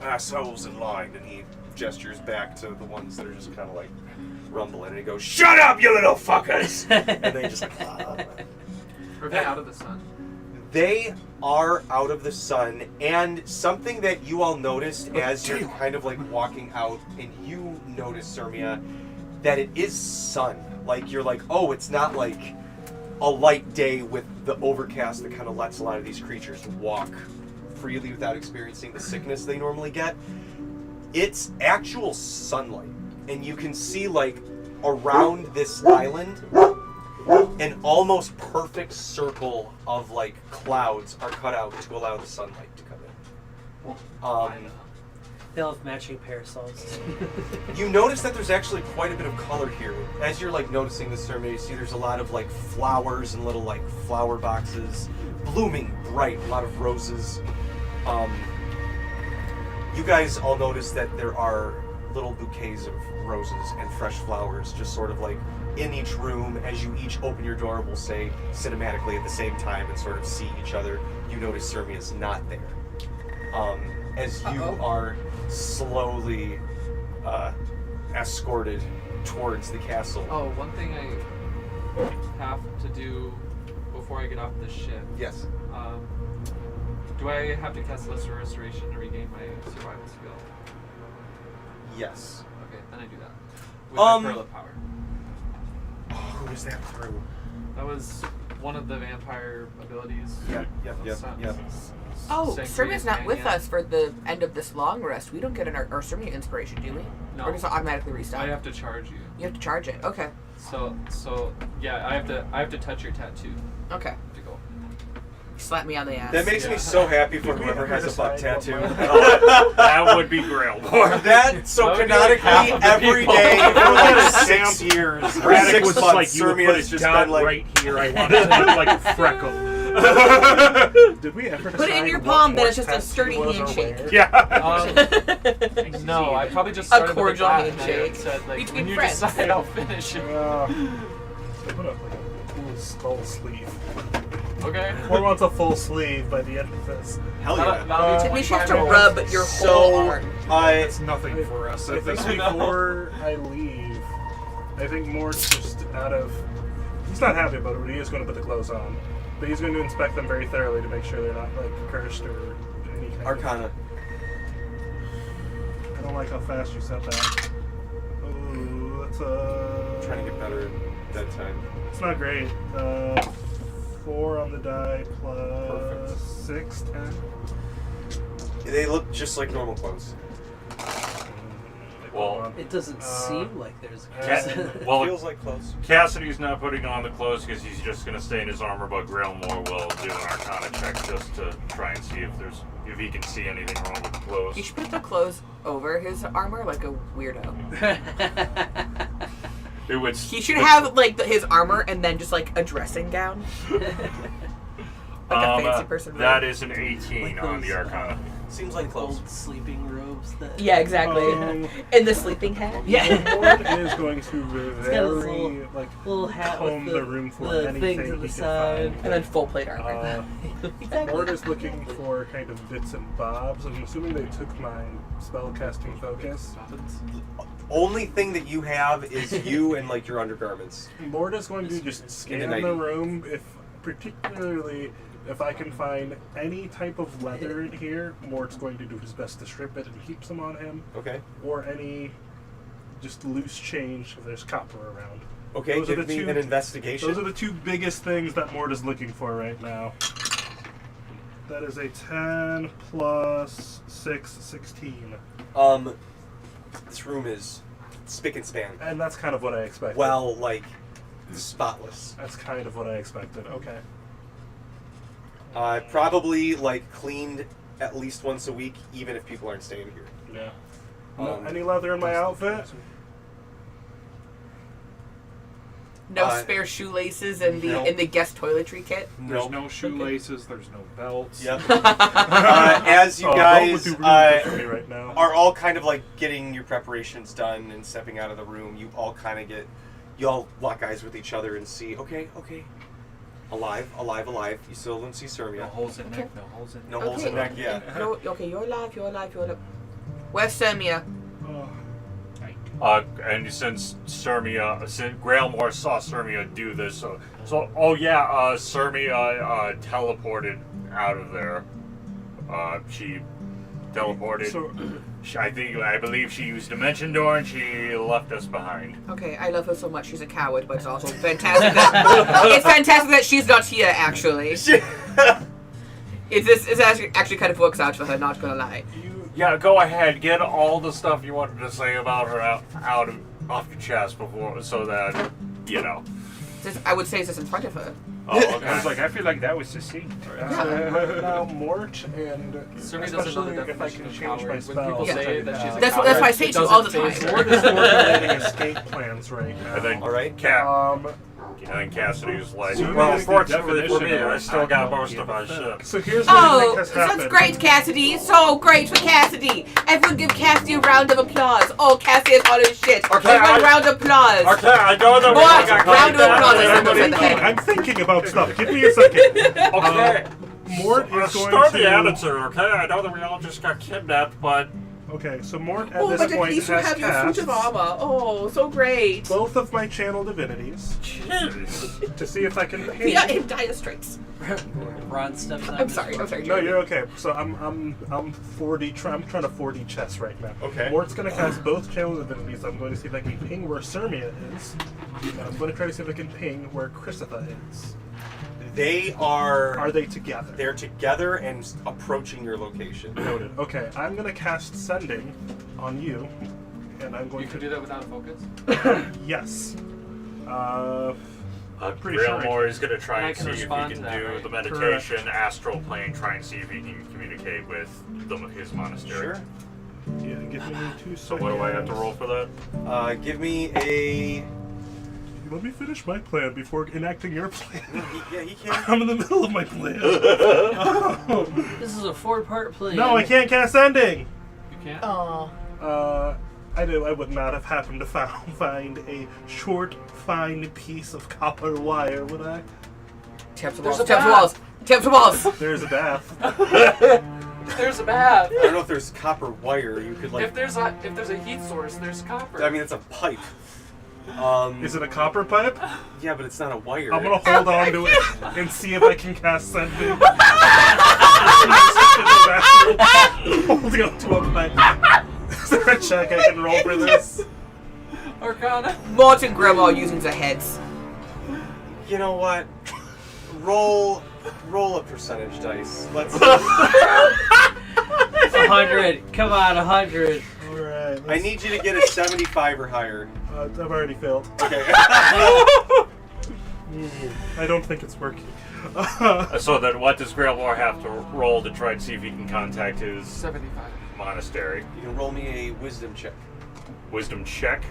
assholes in line." And he gestures back to the ones that are just kind of like rumbling, and he goes, "Shut up, you little fuckers!" And they just like, Are they out of the sun? They are out of the sun, and something that you all noticed as you're kind of like walking out, and you notice, Cermia, that it is sun. Like, you're like, oh, it's not like a light day with the overcast that kind of lets a lot of these creatures walk freely without experiencing the sickness they normally get. It's actual sunlight, and you can see, like, around this island, an almost perfect circle of like clouds are cut out to allow the sunlight to come in. They'll have matching parasols. You notice that there's actually quite a bit of color here. As you're like noticing this, Cermia, you see there's a lot of like flowers and little like flower boxes, blooming bright, a lot of roses. You guys all notice that there are little bouquets of roses and fresh flowers just sort of like in each room. As you each open your door, we'll say cinematically at the same time and sort of see each other, you notice Cermia's not there. As you are slowly escorted towards the castle. Oh, one thing I have to do before I get off the ship. Yes. Do I have to cast Lesser Restoration to regain my survival skill? Yes. Okay, then I do that. With my Pearl of Power. Who was that through? That was one of the vampire abilities. Yep. Oh, Sanctuary Cermia's not with Companion. us for the end of this long rest. We don't get our Cermia inspiration, do we? No. Or does it automatically restart? I have to charge you. You have to charge it. Okay. So yeah, I have to touch your tattoo Okay. to go. Slap me on the ass. That makes me so happy for whoever has a butt tattoo. That would be Grailmore. That so That would be like half canonically of the every people. day for like Samp. 6 years, or Braddock 6 was just months, like, you would put Cermia's a just dot been like, right here. I want it to look like a freckle. Did we ever Put it in decide your what palm, then Mort's it's just a tattoo sturdy was or handshake. where? Yeah. No, I probably just A started cordial with the bat and handshake then said like between when you friends. decide, I'll finish it. I put up like a cool skull sleeve. Okay. Or wants a full sleeve by the end of this. hell That'll- yeah. that'll be That means you have to 25 rub your whole So, arm. It's nothing for us. I think before I leave, I think Mort's just out of... He's not happy about it, but he is going to put the clothes on. But he's going to inspect them very thoroughly to make sure they're not, like, cursed or any kind Arcana. I don't like how fast you said that. Oh, that's Trying to get better at that time. It's not great. 4 on the die plus Perfect. 6, 10. They look just like normal clothes. Well, It doesn't seem like there's a uh, Well, Feels like clothes. Cassidy's not putting on the clothes because he's just going to stay in his armor, but Grailmore will do an Arcana check just to try and see if he can see anything wrong with the clothes. You should put the clothes over his armor like a weirdo. It would. He should have like his armor and then just like a dressing gown. Like a fancy person would. That is an 18 Like on the those, Arcana. Seems like clothes. old sleeping robes that. Yeah, exactly. And the sleeping hat. Yeah. Mort is going to got his very, little- like, Little hat comb with the room for the anything thing to he the can side. And then full plate armor. find. Mort is looking for kind of bits and bobs. I'm assuming they took my spellcasting focus. Only thing that you have is you and like your undergarments. Mort is going to just scan In the the night. room, particularly if I can find any type of leather in here. Mort's going to do his best to strip it and keep some on him, Okay. or any just loose change if there's copper around. Okay, Those are give the me two- an investigation. Those are the two biggest things that Mort is looking for right now. That is a 10 plus 6, 16. This room is spick and span. And that's kind of what I expected. Well, like, spotless. That's kind of what I expected. Okay. Probably like cleaned at least once a week, even if people aren't staying here. Yeah. No, Um, any leather in my outfit? No spare shoelaces in the no. in the guest toiletry kit. There's no shoelaces, there's no belts. Yep. As you Oh, that would guys do really good for me right now. are all kind of like getting your preparations done and stepping out of the room, you all kind of you all lock eyes with each other and see, okay. Alive. You still don't see No Cermia. holes in neck, no holes in No holes in neck, yeah. No, okay, you're alive. Where's Cermia? Oh, And since Grailmore saw Cermia do this, Cermia teleported out of there. She teleported. so, I believe she used Dimension Door and she left us behind. Okay, I love her so much. She's a coward, but it's also fantastic that she's not here. Actually, it's actually kind of works out for her. Not gonna lie. Yeah, go ahead. Get all the stuff you wanted to say about her off your chest before, so that you know. I would say this in front of her. Oh, okay. I was like, I feel like that was succinct. now Mort and Cermia doesn't know the especially if I definition can of change coward. my When spells. people Yeah. say that she's a That's coward, why I say it to you all the doesn't phase time. her. Mort is formulating escape plans right now. And then, All right. And then Cassidy's like, So well, that's the fortunately for me, definition of I still got I most don't of our give a shit. So here's what I Oh, think has that's happened. great, Cassidy. So great for Cassidy. Everyone give Cassidy a round of applause. Oh, Cassidy is all his shit. Okay, Everyone round of applause. Okay, I know that What? we got Round of applause. everybody. I'm thinking about stuff. Give me a second. Okay. Mort is going Start to... the attitude, okay? I know that we all just got kidnapped, but Okay, so Mort at Oh, this but at point least you has have your cast suit of armor. Oh, so great. both of my channel divinities jeez. to see if I can ping. Yeah, in dire straits. Ron steps out. I'm sorry. No, Jeremy. you're okay. So I'm 4D. I'm trying to 4D chess right now. Okay. Mort's gonna cast both channel divinities. I'm going to see if I can ping where Cermia is, and I'm going to try to see if I can ping where Chrysitha is. They are. Are they together? They're together and approaching your location. Noted. Okay, I'm gonna cast Sending on you, and I'm going You to can do that without a focus? Yes. Pretty sure Realmore is going to try I and can see if he respond can to that, do right? the meditation, astral plane, try and see if he can communicate with his monastery. Sure. Yeah, give me 2 seconds. So what do I have to roll for that? Give me a. Let me finish my plan before enacting your plan. Yeah, he can. I'm in the middle of my plan. This is a 4-part plan. No, I can't cast Sending. You can't? Oh. I would not have happened to find a short, fine piece of copper wire, would I? Taps the There's walls. a Taps the bath. walls. Taps the walls. There's a bath. There's a bath. I don't know if there's copper wire. You could like. If there's a heat source, there's copper. I mean, it's a pipe. Is it a copper pipe? Yeah, but it's not a wire. I'm gonna hold on to it and see if I can cast Sending. Holding on to a pipe. Is there a check I can roll for this? Arcana. Martin Grandma using the heads. You know what? Roll a percentage dice. Let's. 100. Come on, 100. Alright. I need you to get a 75 or higher. I've already failed. Okay. I don't think it's working. So then what does Grailmore have to roll to try and see if he can contact his 75. monastery? You can roll me a wisdom check. Wisdom check.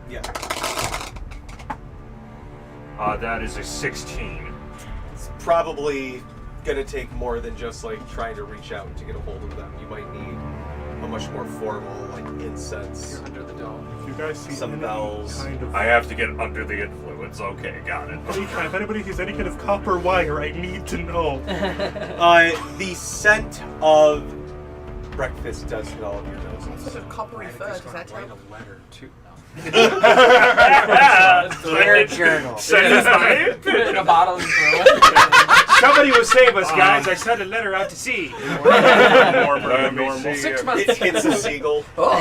Yeah. That is a 16. It's probably gonna take more than just like trying to reach out to get a hold of them. You might need a much more formal like incense. You're under the dome. If you guys see Some any bells. kind of I have to get under the influence. Okay, got it. if anybody sees any kind of copper wire, I need to know. The scent of breakfast does hit all of your noses. Such a coppery fuzz. Is that Write terrible? a letter too. Dear journal. Put it in a bottle and throw it. Somebody will save us, guys. I sent a letter out to sea. Normal. 6 months. It hits a seagull. Oh.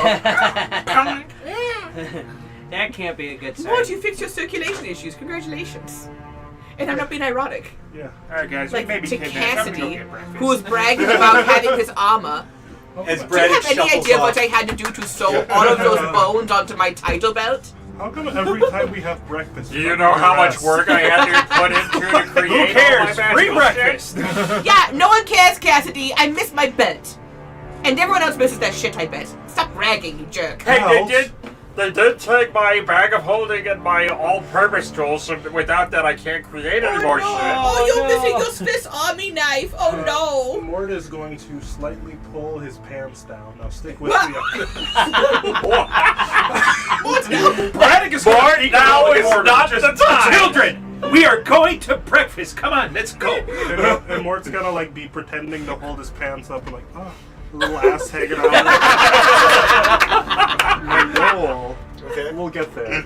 That can't be a good sign. Lord, you fixed your circulation issues. Congratulations. And I'm not being ironic. Yeah. All right, guys. Like we may be to kidnapped. I'm gonna go Cassidy, get breakfast. who was bragging about having his armor. As Do you Braddock have any shuffles idea off. what I had to do to sew all of those bones onto my title belt? How come every time we have breakfast? Do you know how much work I had to put into to create Who all cares? my Free magical breakfast. Yeah, no one cares, Cassidy. I missed my belt. And everyone else misses that shit, I bet. Stop bragging, you jerk. Hey, House. they did take my bag of holding and my all-purpose tool, so without that I can't create any more shit. Oh, you're no. missing your Swiss Army knife. Oh, no. Mort is going to slightly pull his pants down. Now stick with me. Braddock is Bart, going to now is not the time. Children, we are going to breakfast. Come on, let's go. And Mort's gonna like be pretending to hold his pants up and like, oh, little ass hanging out. Like, whoa. Okay. We'll get there.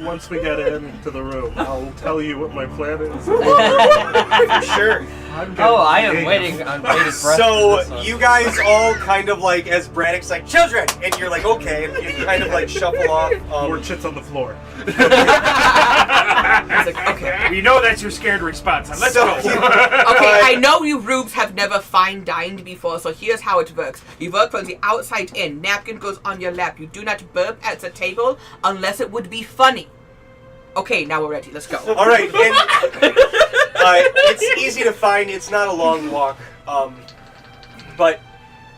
Once we get into the room, I'll tell you what my plan is. Sure. I am waiting on bated breath. So you guys all kind of like, as Braddock's like, children, and you're like, okay, and you kind of like shuffle off. Mort shits on the floor. I was like, okay. We know that's your scared response. Now let's So- go. Okay, I know you rubes have never fine dined before, so here's how it works. You work from the outside in. Napkin goes on your lap. You do not burp at the table unless it would be funny. Okay, now we're ready. Let's go. All right, and it's easy to find. It's not a long walk, but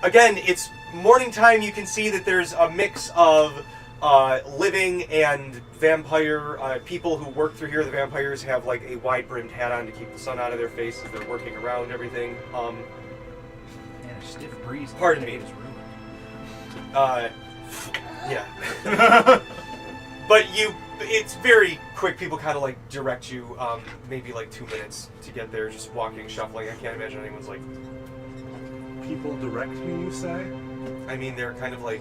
again, it's morning time. You can see that there's a mix of living and vampire people who work through here. The vampires have like a wide-brimmed hat on to keep the sun out of their faces. They're working around everything. Man, a stiff breeze. Pardon me. Is ruined. Yeah. But it's very quick. People kind of like direct you, maybe like 2 minutes to get there, just walking, shuffling. I can't imagine anyone's like, People direct me, you say? I mean, they're kind of like,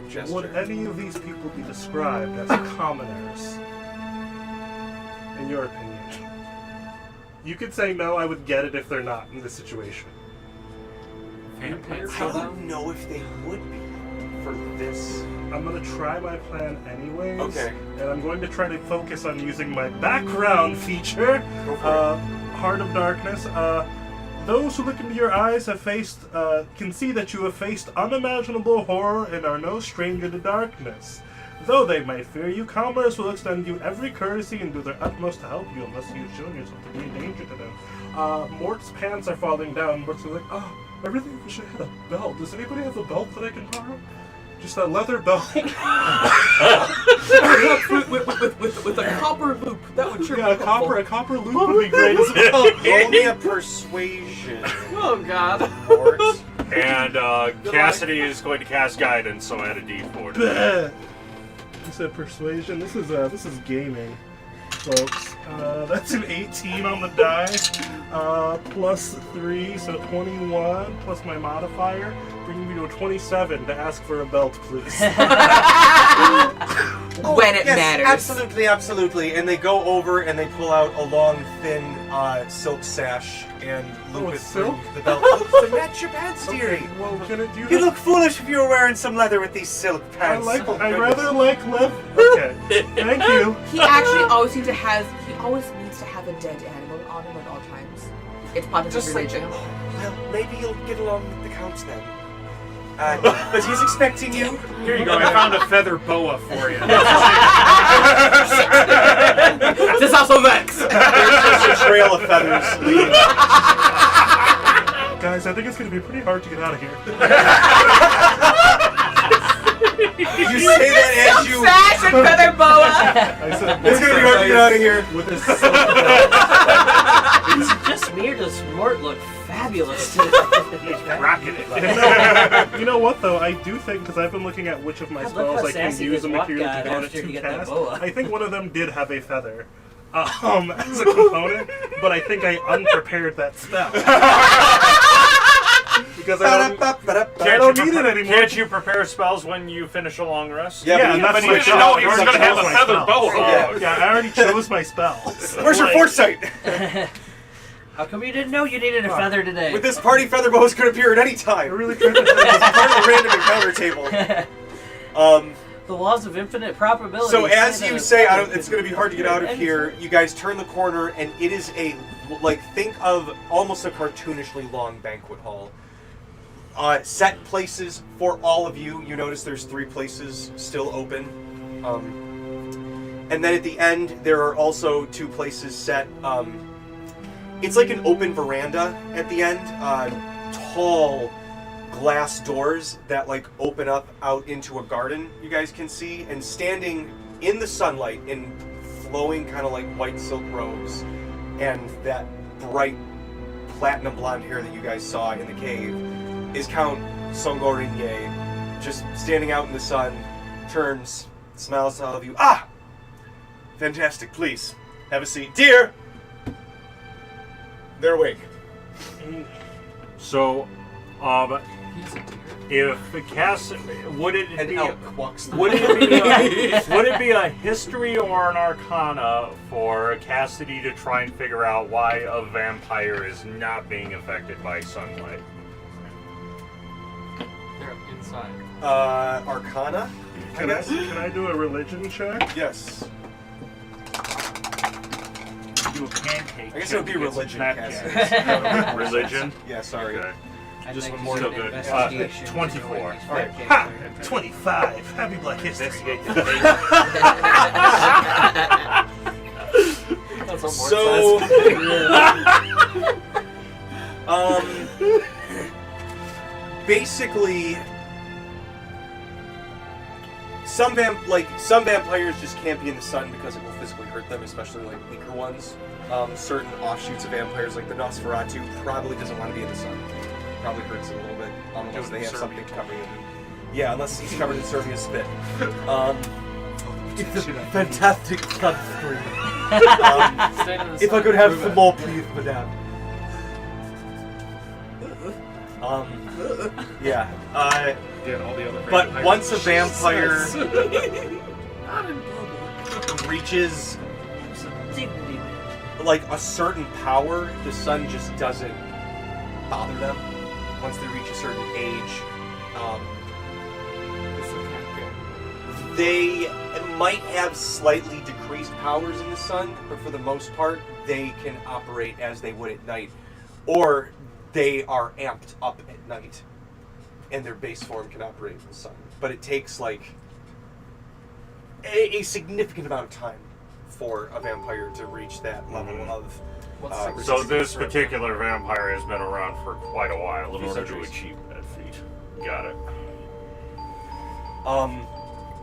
gesture. Would any of these people be described as commoners? In your opinion? You could say no, I would get it if they're not in this situation. Vampire I don't know if they would be for this I'm gonna try my plan anyways. Okay. And I'm going to try to focus on using my background feature, Go for Heart of Darkness. Those who look into your eyes can see that you have faced unimaginable horror and are no stranger to darkness. Though they might fear you, commoners will extend you every courtesy and do their utmost to help you unless you've shown yourself to be a danger to them. Mort's pants are falling down. Mort's like, oh, I really wish I had a belt. Does anybody have a belt that I can borrow? Just a leather belt. with a copper loop. That would sure be Yeah, a helpful. copper loop would be great as well. Roll me a persuasion. Oh God. Mort. And Cassidy is going to cast guidance, so add a D4 to that. Bet. You said persuasion. This is gaming, folks. That's an 18 on the die, plus 3, so 21 plus my modifier, bringing me to a 27 to ask for a belt, please. When it Yes, matters. absolutely. And they go over and they pull out a long, thin silk sash and loop it it's through silk? the belt. To match your pants, dearie. Well, can it do You that? look foolish if you were wearing some leather with these silk I pants. like. Oh, I goodness. rather like leather. Okay, thank you. He actually always needs to have a dead animal on him at all times. It's part of his Just like, religion. well, maybe you'll get along with the Count then. But he's expecting you. Here you go. I found a feather boa for you. This also Vex. There's just a trail of feathers leading. Guys, I think it's going to be pretty hard to get out of here. You say that as you. Fashion feather boa. I said It's gonna be hard to get out of here. with this. It's just me or does Mort look fabulous? Rocking it. You know what though? I do think, because I've been looking at which of my God, look spells how I can sassy use this a material walk got component after to he got that cast. boa. I think one of them did have a feather as a component, but I think I unprepared that spell. Because I don't need it anymore. Can't you prepare spells when you finish a long rest? Yeah, and but that's But he my didn't spell. know he was I going to have a chose my feather spell. boa. Yeah, I already chose my spells. Where's your foresight? How come you didn't know you needed a feather today? With this party, feather boas could appear at any I time. really tried to It's part of the random encounter table. The laws of infinite probability. So as that you a say, feather it's could going to be hard to get out of appear here. You guys turn the corner, and it is think of almost a cartoonishly long banquet hall. Set places for all of you. You notice there's 3 places still open. And then at the end, there are also 2 places set. It's like an open veranda at the end. Tall glass doors that open up out into a garden you guys can see, and standing in the sunlight in flowing kind of white silk robes and that bright platinum blonde hair that you guys saw in the cave is Count Songoryne, just standing out in the sun, turns, smiles to all of you. Ah! Fantastic, please. Have a seat. Dear! They're awake. So, He's a deer. if Cass, would it An be elk walks through. would it be a history or an arcana for Cassidy to try and figure out why a vampire is not being affected by sunlight? They're inside. Arcana? I Can guess? I do a religion check? Yes. Do a pancake. I guess it would be chip, get some religion, Snapchat. Cassidy. Religion. Yeah, sorry. Okay. I'd Just like one to more. see Still an good. investigation 24. into what Alright. these Ha! pancakes are. 25. Happy Black History. Investigate the That's what Mort So, basically, some vampires just can't be in the sun because it will physically hurt them, especially weaker ones. Certain offshoots of vampires, like the Nosferatu, probably doesn't want to be in the sun. Probably hurts it a little bit, unless they have something covering it. Yeah, unless he's covered in Cermia's spit. It's a fantastic sunscreen. Stand in the If I sun. could have some more, please, madame. Yeah. Yeah, all the other But vampires. once a vampire reaches Some dignity, man. a certain power, the sun just doesn't bother them. Once they reach a certain age, They might have slightly decreased powers in the sun, but for the most part, they can operate as they would at night. Or they are amped up at night, and their base form can operate in the sun. But it takes, like, a significant amount of time for a vampire to reach that level of... so this particular vampire has been around for quite a while in order to achieve that feat. Got it.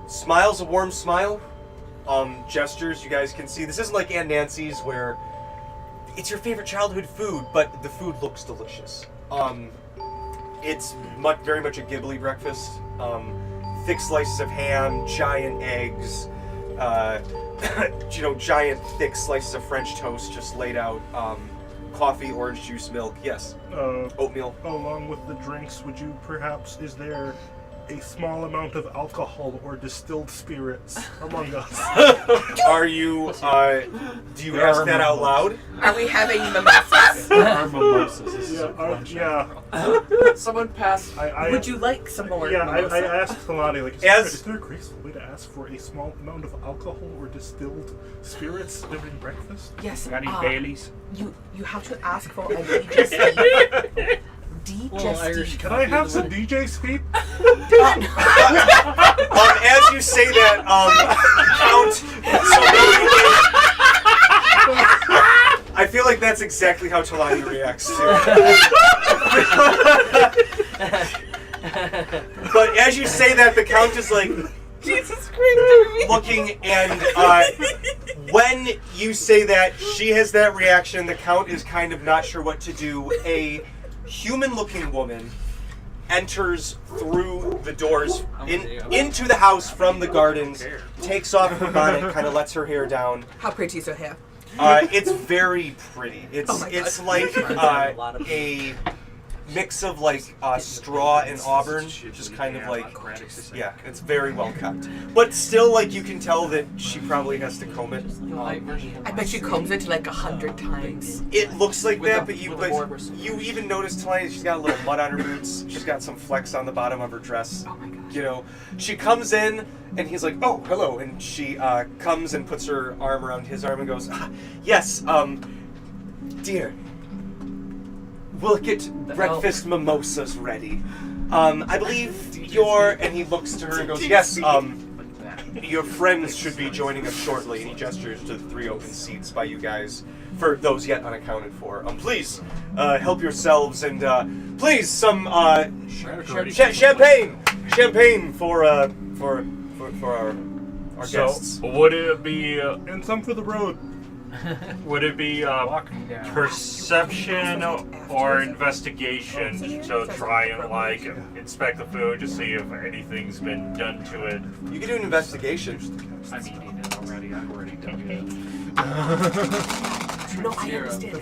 Smile's a warm smile. Gestures, you guys can see. This isn't like Aunt Nancy's where it's your favorite childhood food, but the food looks delicious. It's very much a Ghibli breakfast. Thick slices of ham, giant eggs, giant thick slices of French toast just laid out. Coffee, orange juice, milk. Yes. Oatmeal. Along with the drinks, would you perhaps, is there a small amount of alcohol or distilled spirits among us? Are you, do you ask that out loud? Are we having mimosas? Our mimosas. Yeah. Someone pass. Would you like some more Yeah, I mimosa? asked Kalani, like, is there a graceful way to ask for a small amount of alcohol or distilled spirits during breakfast? Yes. Got any Baileys? You have to ask for a digestive. Can I have some DJ speak? As you say that, Count Songoryne, I feel like that's exactly how Talani reacts to. But as you say that, the Count is like, Jesus Christ! looking, and when you say that, she has that reaction. The Count is kind of not sure what to do. A human-looking woman enters through the doors into the house from the gardens, takes off her bonnet, kind of lets her hair down. How pretty is her hair? It's very pretty. It's like a mix of like straw and auburn, just kind of like, yeah, it's very well kept. But still, like, you can tell that she probably has to comb it. I bet she combs it like 100 times. It looks like that, but you even notice tonight she's got a little mud on her boots. She's got some flecks on the bottom of her dress. Oh my god. You know, she comes in and he's like, "Oh, hello," and she comes and puts her arm around his arm and goes, "Yes, dear. We'll get breakfast mimosas ready. I believe and he looks to her and goes, "Yes, your friends should be joining us shortly," and he gestures to the 3 open seats by you guys, for those yet unaccounted for. Please, help yourselves, and please, some champagne! Champagne for our guests. So, would it be... and some for the road. Would it be perception or investigation to try and like inspect the food to see if anything's been done to it? You can do an investigation. I'm eating it already. I've already done No, I understand.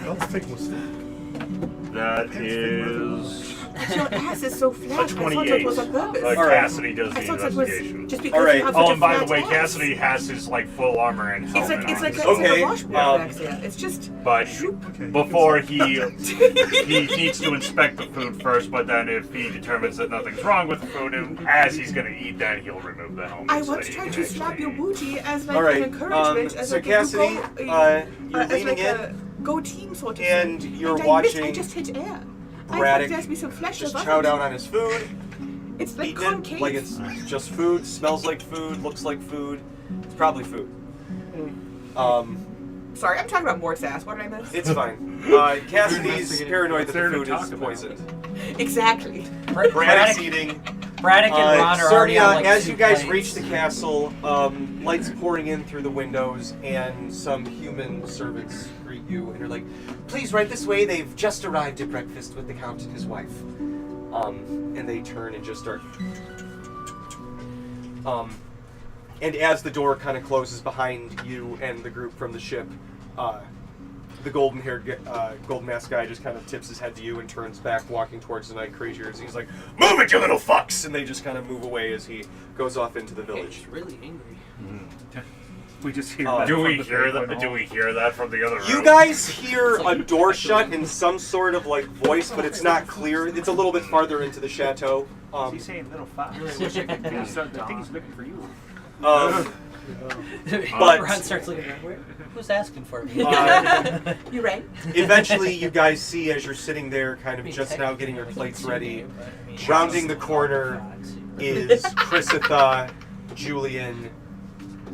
That is... Your ass is so flat. a I thought 28. it was on purpose. Cassidy does the I thought that investigation. was just because All right. you have such Oh, a and by the flat way, ass. Cassidy has his like full armor and It's helmet like it's on. like a, Okay, it's like a washboard back there. It's just. But before he needs to inspect the food first, but then if he determines that nothing's wrong with the food, and as he's going to eat that, he'll remove the helmet. I so was that he trying can to slap your actually- booty as like All right, an encouragement, as so like Cassidy, you go, you're as leaning like in, a go team sort of and thing. you're and I watching missed, I just hit air. Braddock I thought there'd be some flesh just above chow it. down on his food. It's like Eating concave. it like it's just food, smells like food, looks like food. It's probably food. Sorry, I'm talking about Mort's ass. What did I miss? It's fine. Cassidy's paranoid that the food is poisoned. Exactly. Braddock's eating. Braddock and Ron are already on Cermia, like as 2 you guys plates. reach the castle, lights pouring in through the windows, and some human servants greet you, and are like, "Please, right this way. They've just arrived at breakfast with the Count and his wife." And they turn and just start. And as the door kind of closes behind you and the group from the ship, the golden-haired, golden-masked guy just kind of tips his head to you and turns back, walking towards the night craziers. He's like, "Move it, you little fucks!" And they just kind of move away as he goes off into the village. He's really angry. We just hear Oh. that. Do from we the hear thing that? Do we hear that from the other room? You guys hear a door shut in some sort of like voice, but it's not clear. It's a little bit farther into the chateau. He's saying little fox. I really wish I could be. The thing he's looking for you. But- Ron starts looking around. Who's asking for me? You right? Eventually, you guys see as you're sitting there, kind of just now getting your plates ready. Rounding the corner is Chrysitha, Julian,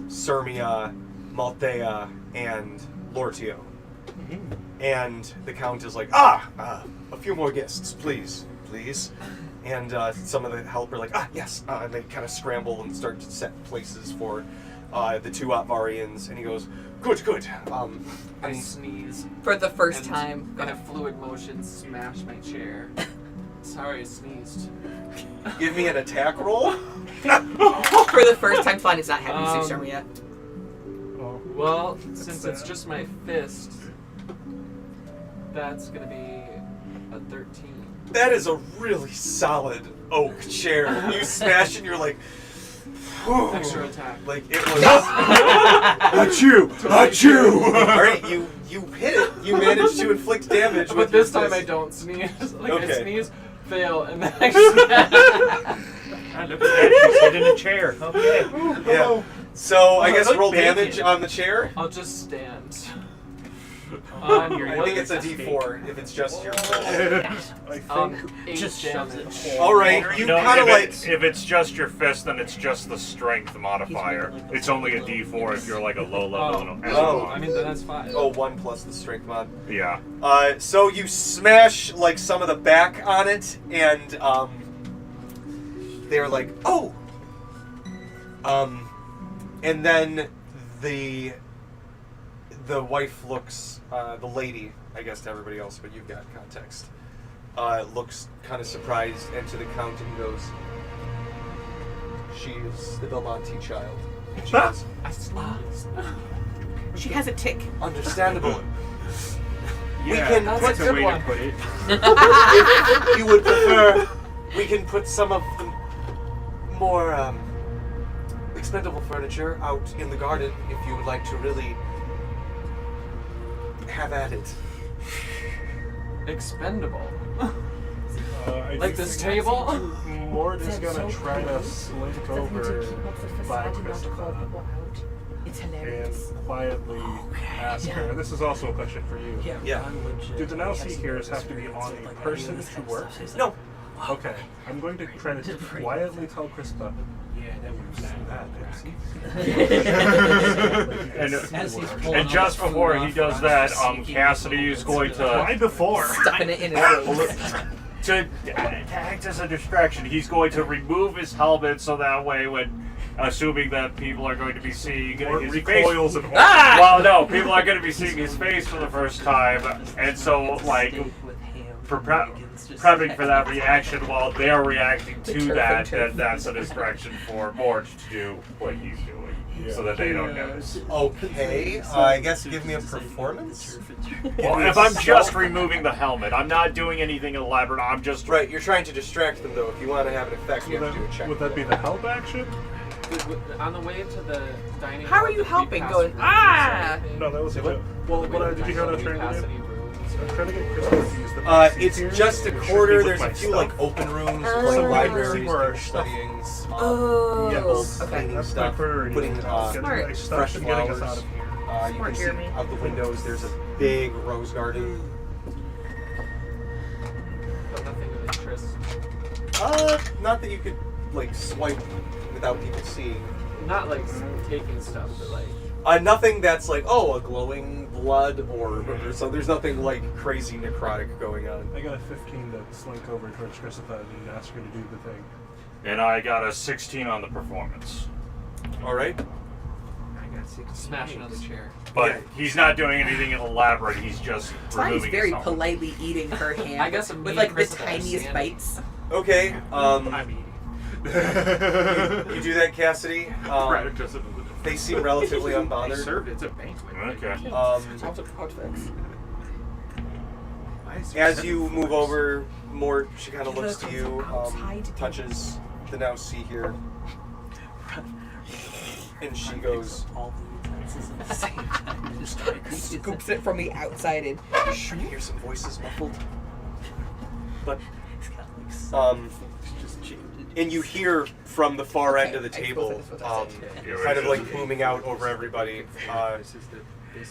Cermia, Malthea, and Lortio. And the Count is like, a few more guests, please. And some of the help are like, yes. And they kind of scramble and start to set places for the two Atvarians. And he goes, good. I sneeze. For the first and time. in a fluid motion, smash my chair. Sorry, I sneezed. Give me an attack roll. For the first time, Flan is not happy to see Cermia. Well, since it's just my fist, that's gonna be a 13. That is a really solid oak chair. You smash and you're like, whew. Extra attack. Like it was. Achoo! Alright, you hit it. You managed to inflict damage. But with this your time I fist. don't sneeze. Like Okay. I sneeze, fail, and then I Look at that, she's sitting in a chair. Okay. Yeah. So I guess Good roll bacon. damage on the chair. I'll just stand. I think it's a D4 if it's just your fist. I think 8 Just shoves it. damage. Alright, you kind of like. if it's just your fist, then it's just the strength modifier. It's only a D4 if you're like a low level. Oh. I mean, then that's 5. Oh, 1 plus the strength mod. Yeah. So you smash like some of the back on it, and they're like, oh. And then the wife looks, the lady, I guess to everybody else, but you've got context, looks kind of surprised, and to the Count and goes, she is the Belmonte child. And she goes, I sneezed. She has a tick. understandable. Yeah, can That's put a a good way one. to put it. If you would prefer, we can put some of the more expendable furniture out in the garden if you would like to really have at it. Expendable. I Like think this table? Mort is gonna try to slink over by Krista It's and hilarious. quietly ask her. This is also a question for you. Yeah. Do the now seekers have to be on a person to work? No. Okay, I'm going to try to quietly tell Krista. Yeah, that And just before he does that, Cassidy is going Why to before? Stuffing it in his face. to act as a distraction. He's going to remove his helmet so that way, when assuming that people are going to be seeing Mort his recoils face. and Well, no, people are going to be seeing his face for the first time, and so like prepping for that reaction while they're reacting to that, then that's a distraction for Mort to do what he's doing, so that they don't notice. Okay. I guess give me a performance. Well, if I'm just removing the helmet, I'm not doing anything elaborate. I'm just Right. You're trying to distract them, though. If you want to have an effect, you have to do a check. Would that be the help action? On the way to the dining How hall, are you did we helping? pass Going, through ah! anything? No, that was a joke. Well, Did what we did you hear what I was trying pass to do? any rooms? I'm trying to get Krista to use the It's here, just a and it should quarter. be with There's my a few stuff. like open rooms, Oh. like So libraries, where our people stuff- studying, Oh. yes, Okay. cleaning That's my stuff, priority. putting Getting Smart. my stuff fresh and getting us flowers. out of here. You Smart, can see Jeremy. out the windows. There's a big rose garden. But nothing of interest. Not that you could like swipe without people seeing. Not like taking stuff, but like. Nothing that's like, oh, a glowing blood or so. There's nothing like crazy necrotic going on. I got a 15 to slink over towards Krista and ask her to do the thing. and I got a 16 on the performance. All right. Smash another chair. But Yeah. he's not doing anything elaborate. He's just Fly's removing very his helmet. politely eating her hand. I guess with like the tiniest bites. Okay. I'm eating. You do that, Cassidy. They seem relatively unbothered. Served it's a banquet. Okay. As you move over, Mort, she kind of looks to you, touches the now see here, and she goes, Scoops it from the outside and "Shh, you hear some voices muffled." But And you hear from the far end of the I table, suppose that's what I kind of like booming out over everybody.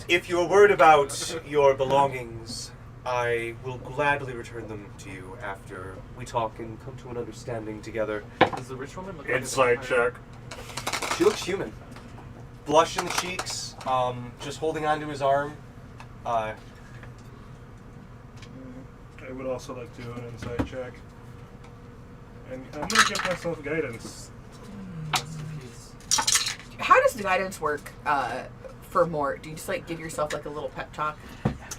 If you are worried about your belongings, I will gladly return them to you after we talk and come to an understanding together. Does the rich woman look like Insight check. She looks human. Blush in the cheeks, just holding onto his arm. I would also like to do an insight check. And I'm going to give myself guidance. How does the guidance work for Mort? Do you just like give yourself like a little pep talk?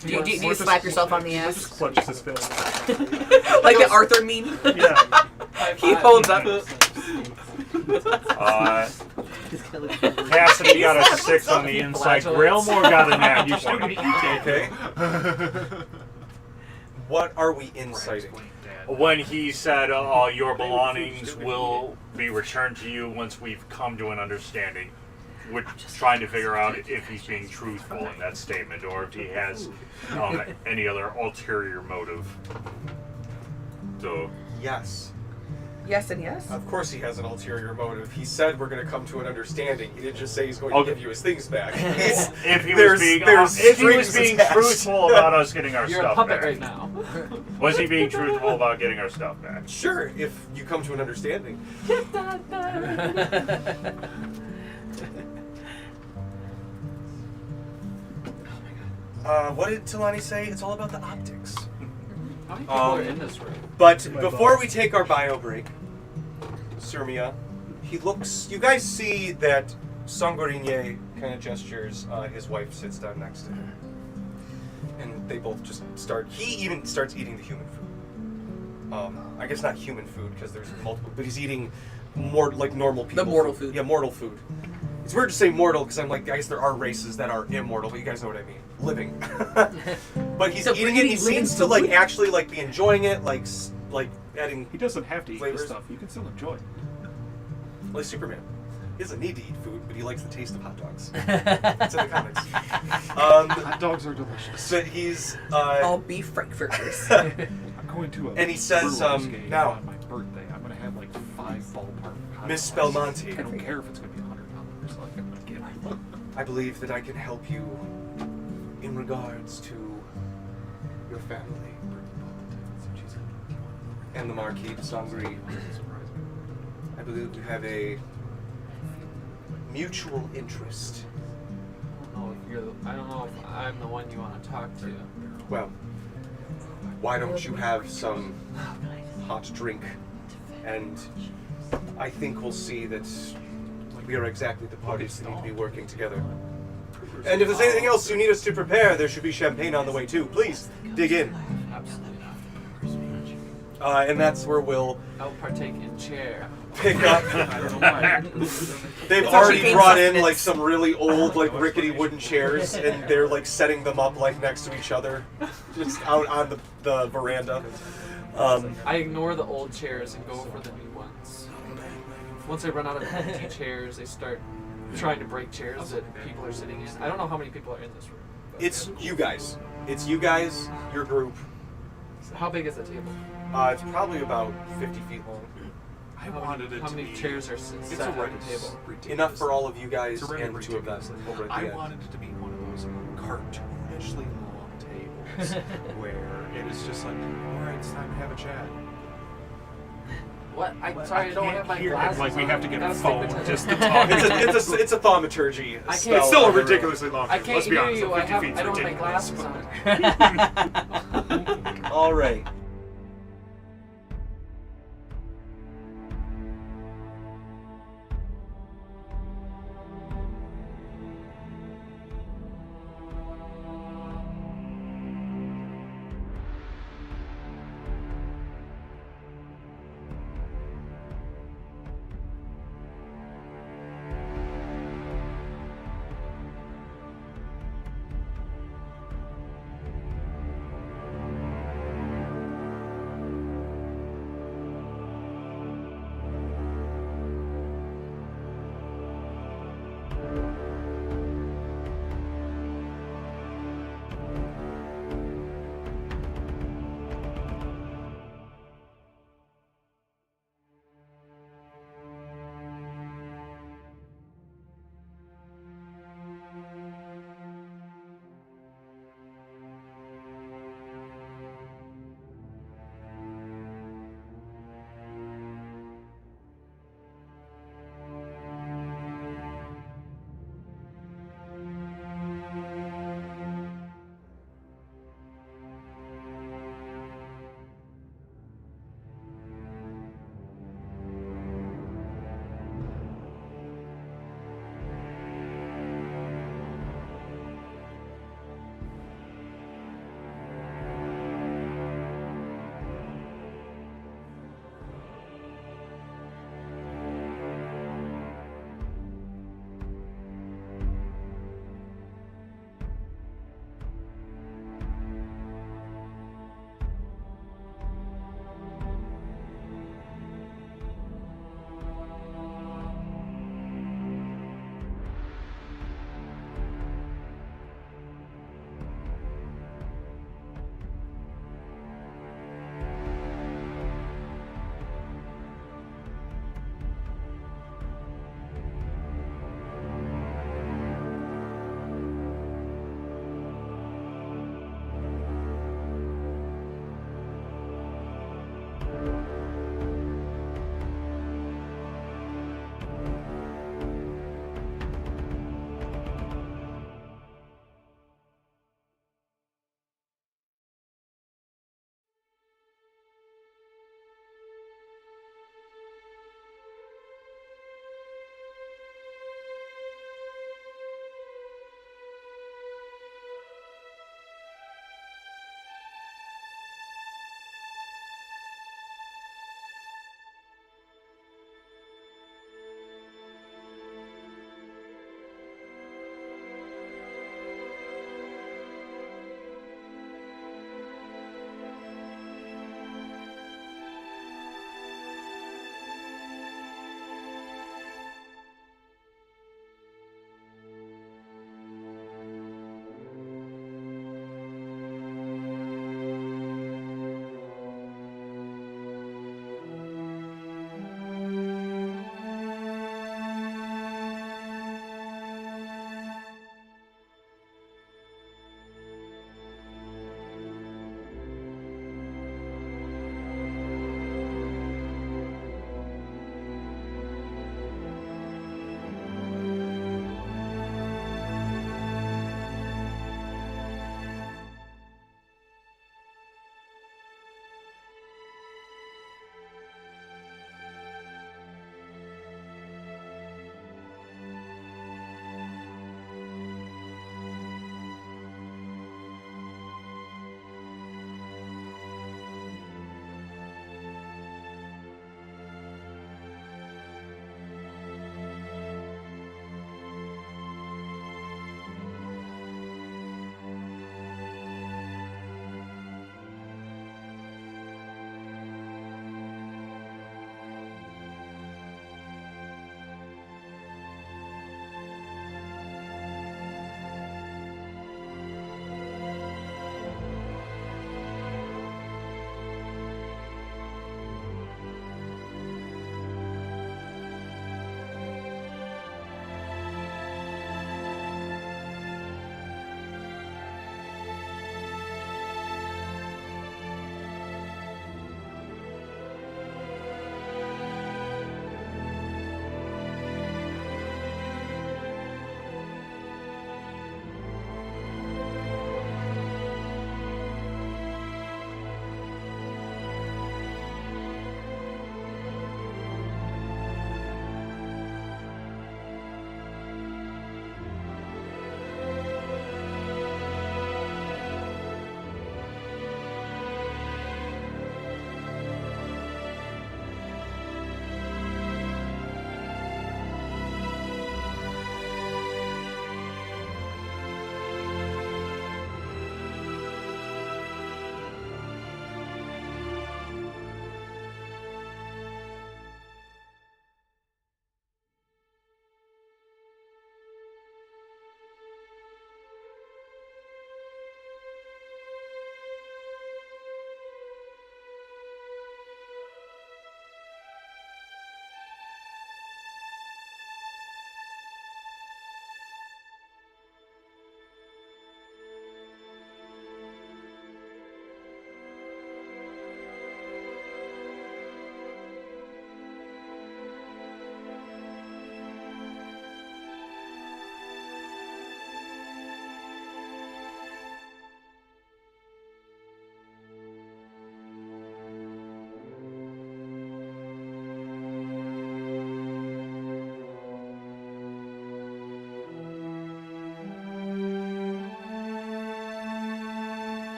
Do you slap yourself on the He ass? just clutches his face. Like the Arthur meme? Yeah. He holds up. Cassidy got a 6 on the inside. Grailmore got a nat. You still Okay. What are we inciting? When he said, all your belongings will be returned to you once we've come to an understanding. We're trying to figure out if he's being truthful in that statement or if he has any other ulterior motive. So, Yes. Yes and yes? Of course he has an ulterior motive. He said we're going to come to an understanding. He didn't just say he's going to give you his things back. if he There's- was being, there's if he was strings being attached. truthful about us getting our You're a stuff puppet back. right now. Was he being truthful about getting our stuff back? Sure, if you come to an understanding. What did Talani say? It's all about the optics. How many people are in this room? But before we take our bio break, Cermia, he looks. You guys see that Songoryne kind of gestures. His wife sits down next to him, and they both just start. He even starts eating the human food. I guess not human food because there's multiple, but he's eating more like normal people. The mortal food. Yeah, mortal food. It's weird to say mortal because I'm like, I guess there are races that are immortal, but you guys know what I mean. Living. But he's So eating we're it. He eating living seems to like food? actually like be enjoying it, like adding. He doesn't have to eat Flavors. this stuff. You can still enjoy it. Like Superman. He doesn't need to eat food, but he likes the taste of hot dogs. It's in the comics. Hot dogs are delicious. So he's All beef frankfurters. I'm going to a And he says, Brewers game now- on my birthday. I'm going to have like 5 ballpark hot Miss dogs. Belmonte. I don't care if it's going to be $100. Like, I'm going to get it. I believe that I can help you in regards to your family and the Marquis de Songoryne. I believe we have a mutual interest. I don't know if I'm the one you want to talk to. Well, why don't you have some hot drink? And I think we'll see that we are exactly the parties that need to be working together. And if there's anything else you need us to prepare, there should be champagne on the way too. Please, dig in. Absolutely. And that's where we'll I'll partake in chair. pick up. I don't know why. They've It's actually already game brought in sustenance. like some really old, like rickety wooden chairs, and they're like setting them up like next to each other, just out on the veranda. I ignore the old chairs and go for the new ones. Once I run out of empty chairs, they start trying to break chairs that people are sitting in. I don't know how many people are in this room. but- It's you guys. It's you guys, your group. How big is the table? It's probably about 50 feet long. I wanted it How to many be... chairs are It's set at already the table? ridiculous. Enough for all of you guys It's already and 2 of them ridiculous. over at the I end. wanted it to be one of those cartoonishly long tables where it is just like, all right, it's time to have a chat. What? I'm sorry, I don't have my Here, glasses like we on. have to get Gotta a stay phone pretend. just to talk. It's a thaumaturgy. I can't- spell It's still a on the room. ridiculously long I table. can't Let's be hear honest, you. 50 I feet's don't have my ridiculous. glasses on. All right.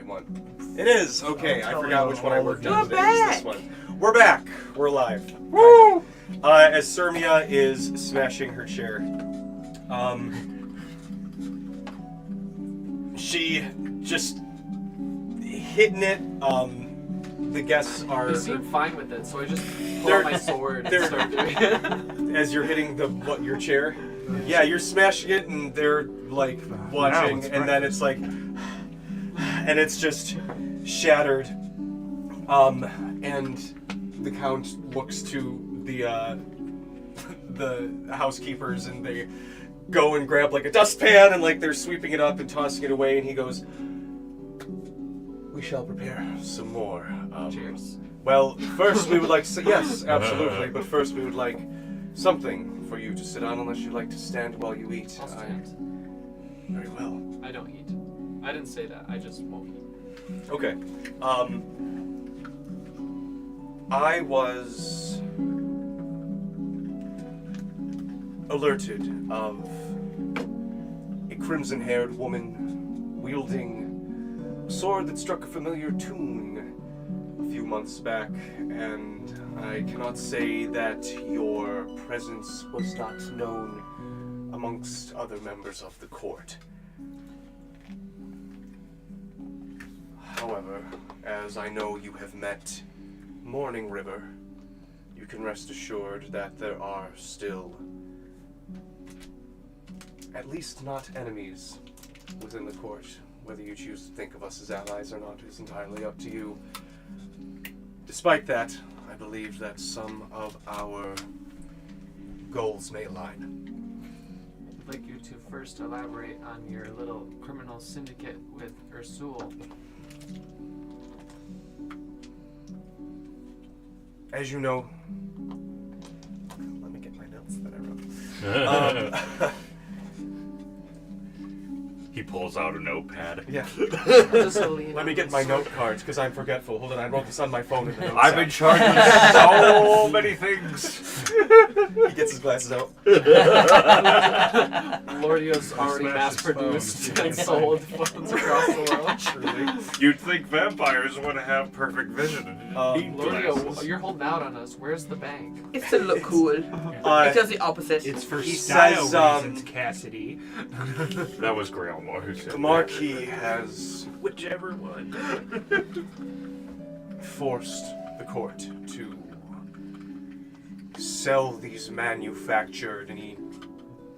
right one? It is. Okay, I forgot which one I worked on We're today. It was this back. one. We're back. We're live. Woo! As Cermia is smashing her chair, she just hitting it. The guests are. They seem fine with it, so I just pull They're- out my sword they're- and start doing it. As you're hitting your chair. Yeah, you're smashing it, and they're like watching, it's and then it's like, and it's just shattered. And the Count looks to the housekeepers, and they go and grab like a dustpan, and like they're sweeping it up and tossing it away, and he goes, "We shall prepare some more." Cheers. Well, first we would like to say, yes, absolutely, but first we would like something for you to sit on, unless you like to stand while you eat. I'll stand. Very well. I don't eat. I didn't say that. I just won't eat. Okay. I was alerted of a crimson-haired woman wielding a sword that struck a familiar tune a few months back, and I cannot say that your presence was not known amongst other members of the court. However, as I know you have met Morning River, you can rest assured that there are still at least not enemies within the court. Whether you choose to think of us as allies or not is entirely up to you. Despite that, I believe that some of our goals may align. I'd like you to first elaborate on your little criminal syndicate with Ursul. As you know, let me get my notes that I wrote. He pulls out a notepad. Yeah. Just a lean Let me on get the my sword. note cards because I'm forgetful. Hold on, I wrote this on my phone in the notes I've been app. charged with so many things. He gets his glasses out. Lordio's already Smash his phone. mass-produced and sold phones across the world. Truly. You'd think vampires would have perfect vision and need Lordio, glasses. you're holding out on us. Where's the bank? It's to look cool. It does the opposite. It's for He style says, reasons, Cassidy. That was Grandma who said The that. Marquis has Whichever one. forced the court to sell these manufactured, and he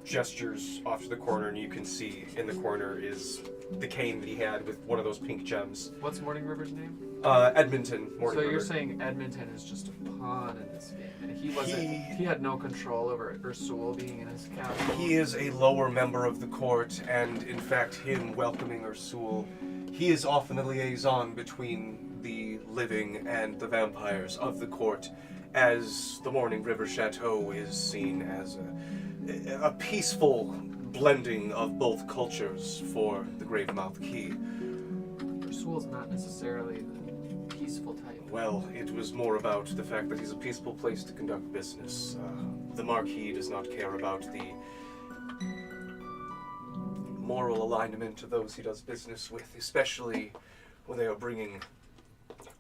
gestures off to the corner, and you can see in the corner is the cane that he had with one of those pink gems. What's Morning River's name? Edmonton. Morning So you're River. saying Edmonton is just a pawn in this game, and he wasn't. He had no control over Ursul being in his castle. He is a lower member of the court, and in fact, him welcoming Ursul, he is often the liaison between the living and the vampires of the court, as the Morning River Chateau is seen as a peaceful blending of both cultures for the Gravemouth Key. Ursul's not necessarily the peaceful type. Well, it was more about the fact that he's a peaceful place to conduct business. The Marquis does not care about the moral alignment of those he does business with, especially when they are bringing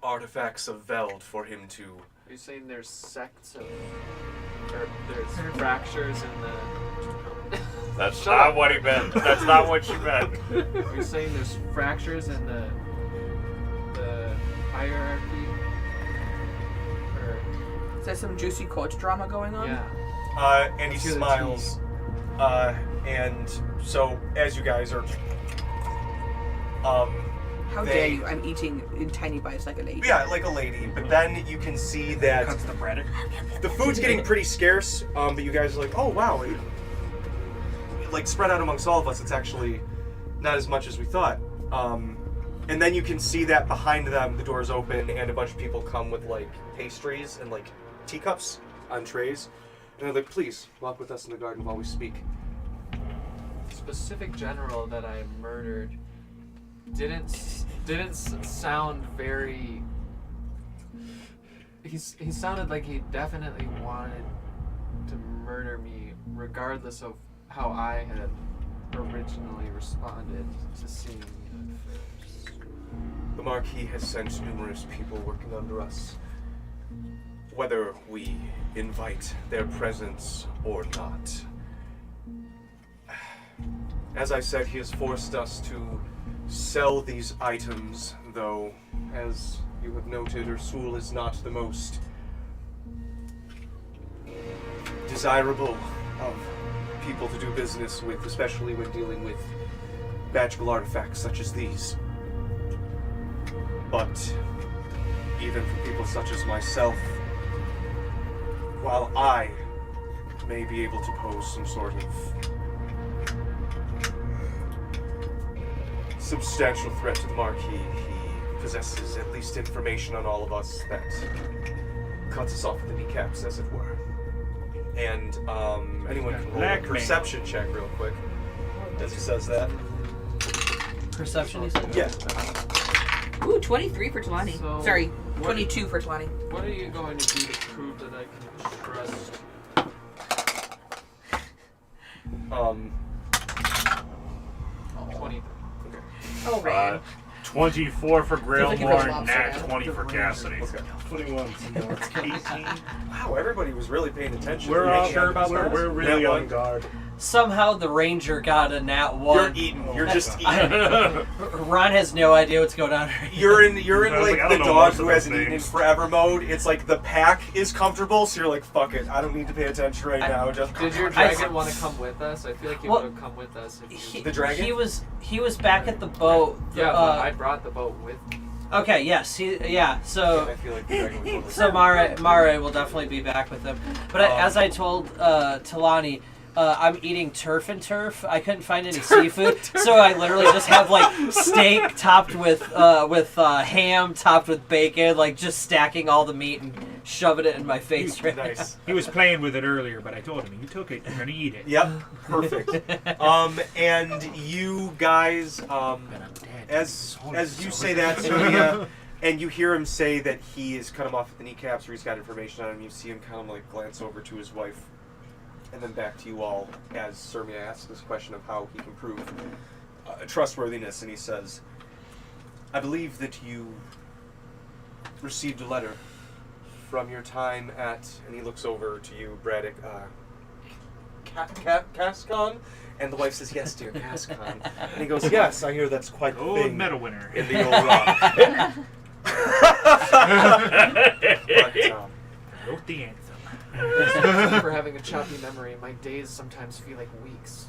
artifacts of Veld for him to... Are you saying there's sects of, or there's fractures in the? That's Shut not up. what he meant. That's not what she meant. Are you saying there's fractures in the hierarchy? Or Is there some juicy court drama going on? yeah. and he Let's hear the smiles. And so, as you guys are... How They- dare you? I'm eating in tiny bites like a lady. Yeah, like a lady, but then you can see that Cuts the bread. the food's getting pretty scarce, but you guys are like, oh wow, like spread out amongst all of us, it's actually not as much as we thought. And then you can see that behind them, the doors open, and a bunch of people come with like pastries and like teacups on trays. And they're like, please, walk with us in the garden while we speak. Specific general that I murdered didn't sound very. He sounded like he definitely wanted to murder me, regardless of how I had originally responded to seeing me at first. The Marquis has sent numerous people working under us. Whether we invite their presence or not. As I said, he has forced us to sell these items, though, as you have noted, Ursul is not the most desirable of people to do business with, especially when dealing with magical artifacts such as these. But even for people such as myself, while I may be able to pose some sort of substantial threat to the Marquis, he possesses at least information on all of us that cuts us off at the kneecaps, as it were. And anyone can roll a perception check real quick as he says that. Perception, you said? Yeah. Ooh, 23 for Talani. So, Sorry, what- 22 for Talani. What are you going to do to prove that I can trust? 20. Oh, man. 24 for Feels like you Grailmore, rolled nat lobster. 20 for Cassidy. Okay. 21. So more. 18. Wow, everybody was really paying attention. We're Making all sure about we're, that. we're really Nat on one. guard. Somehow the ranger got a nat 1. You're eating. You're just eating. Ron has no idea what's going on right You're in I was like like, I the don't know dog most who of hasn't those eaten in things. forever mode. It's like the pack is comfortable, so you're like, fuck it, I don't need to pay attention right now. Just Did your dragon want to come with us? I feel like he Well, would have come with us if you... The dragon? He was back at the boat. Yeah, but I brought the boat with me. Okay, yes, so I feel like the dragon would so Mare will definitely be back with them. But as I told Talani, I'm eating turf and turf. I couldn't find any seafood, so I literally just have like steak topped with ham, topped with bacon, like just stacking all the meat and shoving it in my face right Nice. He was playing with it earlier, but I told him, you took it, you're gonna eat it. Yep, perfect. And you guys, as you say that, Cermia, and you hear him say that he is cut him off at the kneecaps, or he's got information on him, you see him kind of like glance over to his wife, and then back to you all as Cermia asks this question of how he can prove trustworthiness, and he says, I believe that you received a letter from your time at, and he looks over to you, Braddock, Cascon? And the wife says, yes, dear, Cascon. And he goes, yes, I hear that's quite a Oh, thing medal winner. in the old rock. But, Wrote the anthem. For having a choppy memory, my days sometimes feel like weeks.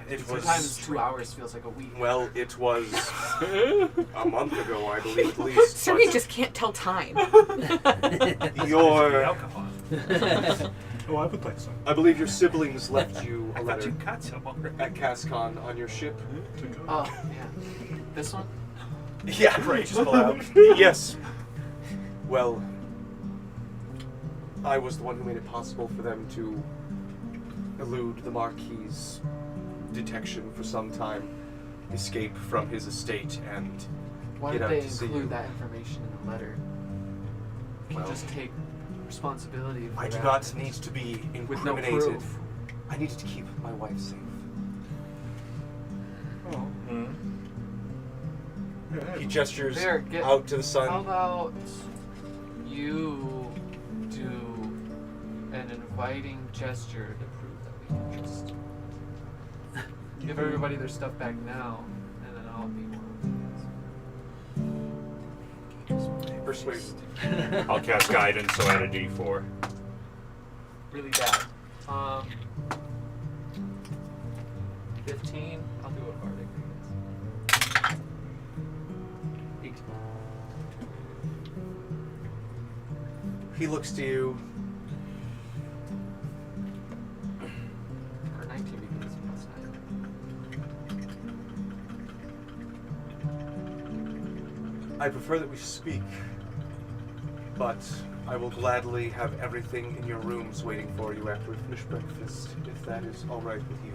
it was... Sometimes 2 hours feels like a week. Well, it was a month ago, I believe, at least. Cermia but just can't tell time. your... Alcohol. Oh, I would like some. I believe your siblings left you a I thought letter you got some already. at Cascon on your ship. To go. Oh, yeah. This one? Yeah, right. Just pull out. Yes. Well, I was the one who made it possible for them to elude the Marquis' detection for some time, escape from his estate, and Why get did out they to sea. include that information in the letter? You can Well, just take responsibility for I do that not need to be with no incriminated. proof. I needed to keep my wife safe. Oh. He gestures There, out to the sun. How about you do an inviting gesture to prove that we can trust? Give everybody their stuff back now, and then I'll be one. Persuasion. I'll cast guidance, so add a d4. Really bad. 15. I'll do a bardic. I guess. 18. He looks to you. Or 19 because plus 9. I prefer that we speak, but I will gladly have everything in your rooms waiting for you after we finish breakfast, if that is all right with you.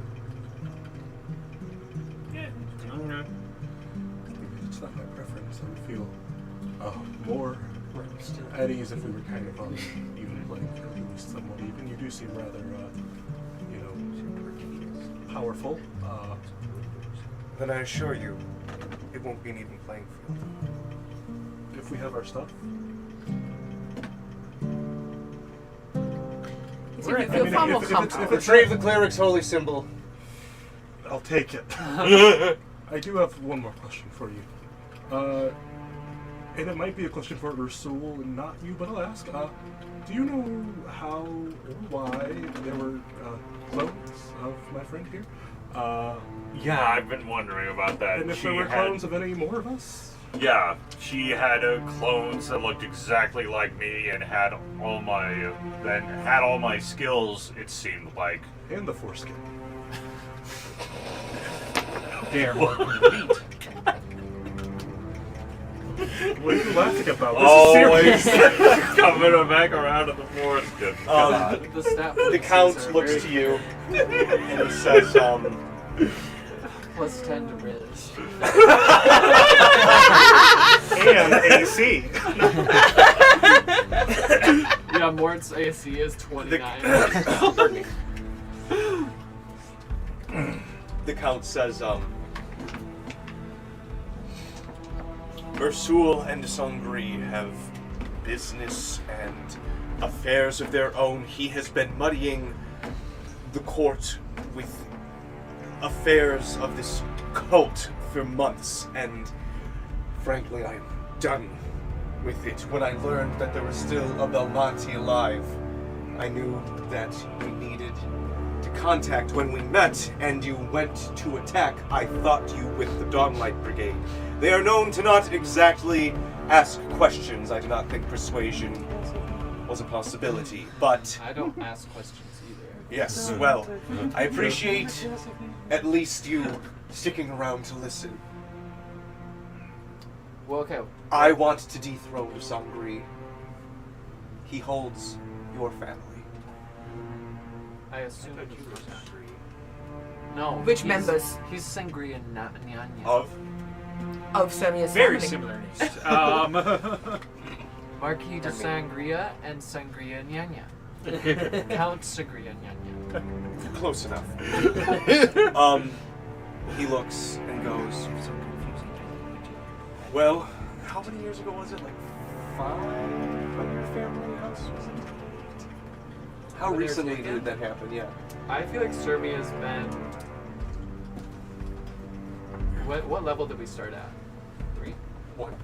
It's not my preference. I would feel more at ease if we were kind of on even playing field, at least somewhat even. You do seem rather, powerful. Then I assure you, it won't be an even playing field. if we have our stuff. If you feel far more comfortable. Retrieve the cleric's holy symbol. I'll take it. I do have one more question for you. And it might be a question for Ursul and not you, but I'll ask. Do you know how or why there were clones of my friend here? Yeah, I've been wondering about that. And if there were clones of any more of us? Yeah, she had clones that looked exactly like me and had all my skills. It seemed like. And the foreskin. Dare. What are you laughing about? Always This is serious. coming back around to the foreskin. The stat The points Count are looks very to you and he says, Plus 10 to Riz. And AC. Yeah, Mort's AC is 29. the Count says, Ursul and Songoryne have business and affairs of their own. He has been muddying the court with affairs of this cult for months, and frankly, I'm done with it. When I learned that there was still a Belmonte alive, I knew that we needed to contact when we met, and you went to attack. I thought you with the Dawnlight Brigade. They are known to not exactly ask questions. I do not think persuasion was a possibility, but I don't ask questions either. yes, well, I appreciate at least you sticking around to listen. Well, okay. I want to dethrone Songoryne. He holds your family. I assume you were No. Which he's- members? He's Sangria Nyanya. Of Cermia's Very family. similar names. Marquis de Sangria and Sangria Nyanya. Count Sangria Nyanya. close enough. He looks and goes, well, how many years ago was it? Like 5 on your family house, was it? How When they were recently taken? did that happen? Yeah. I feel like Cermia's been. What level did we start at? 3? 1.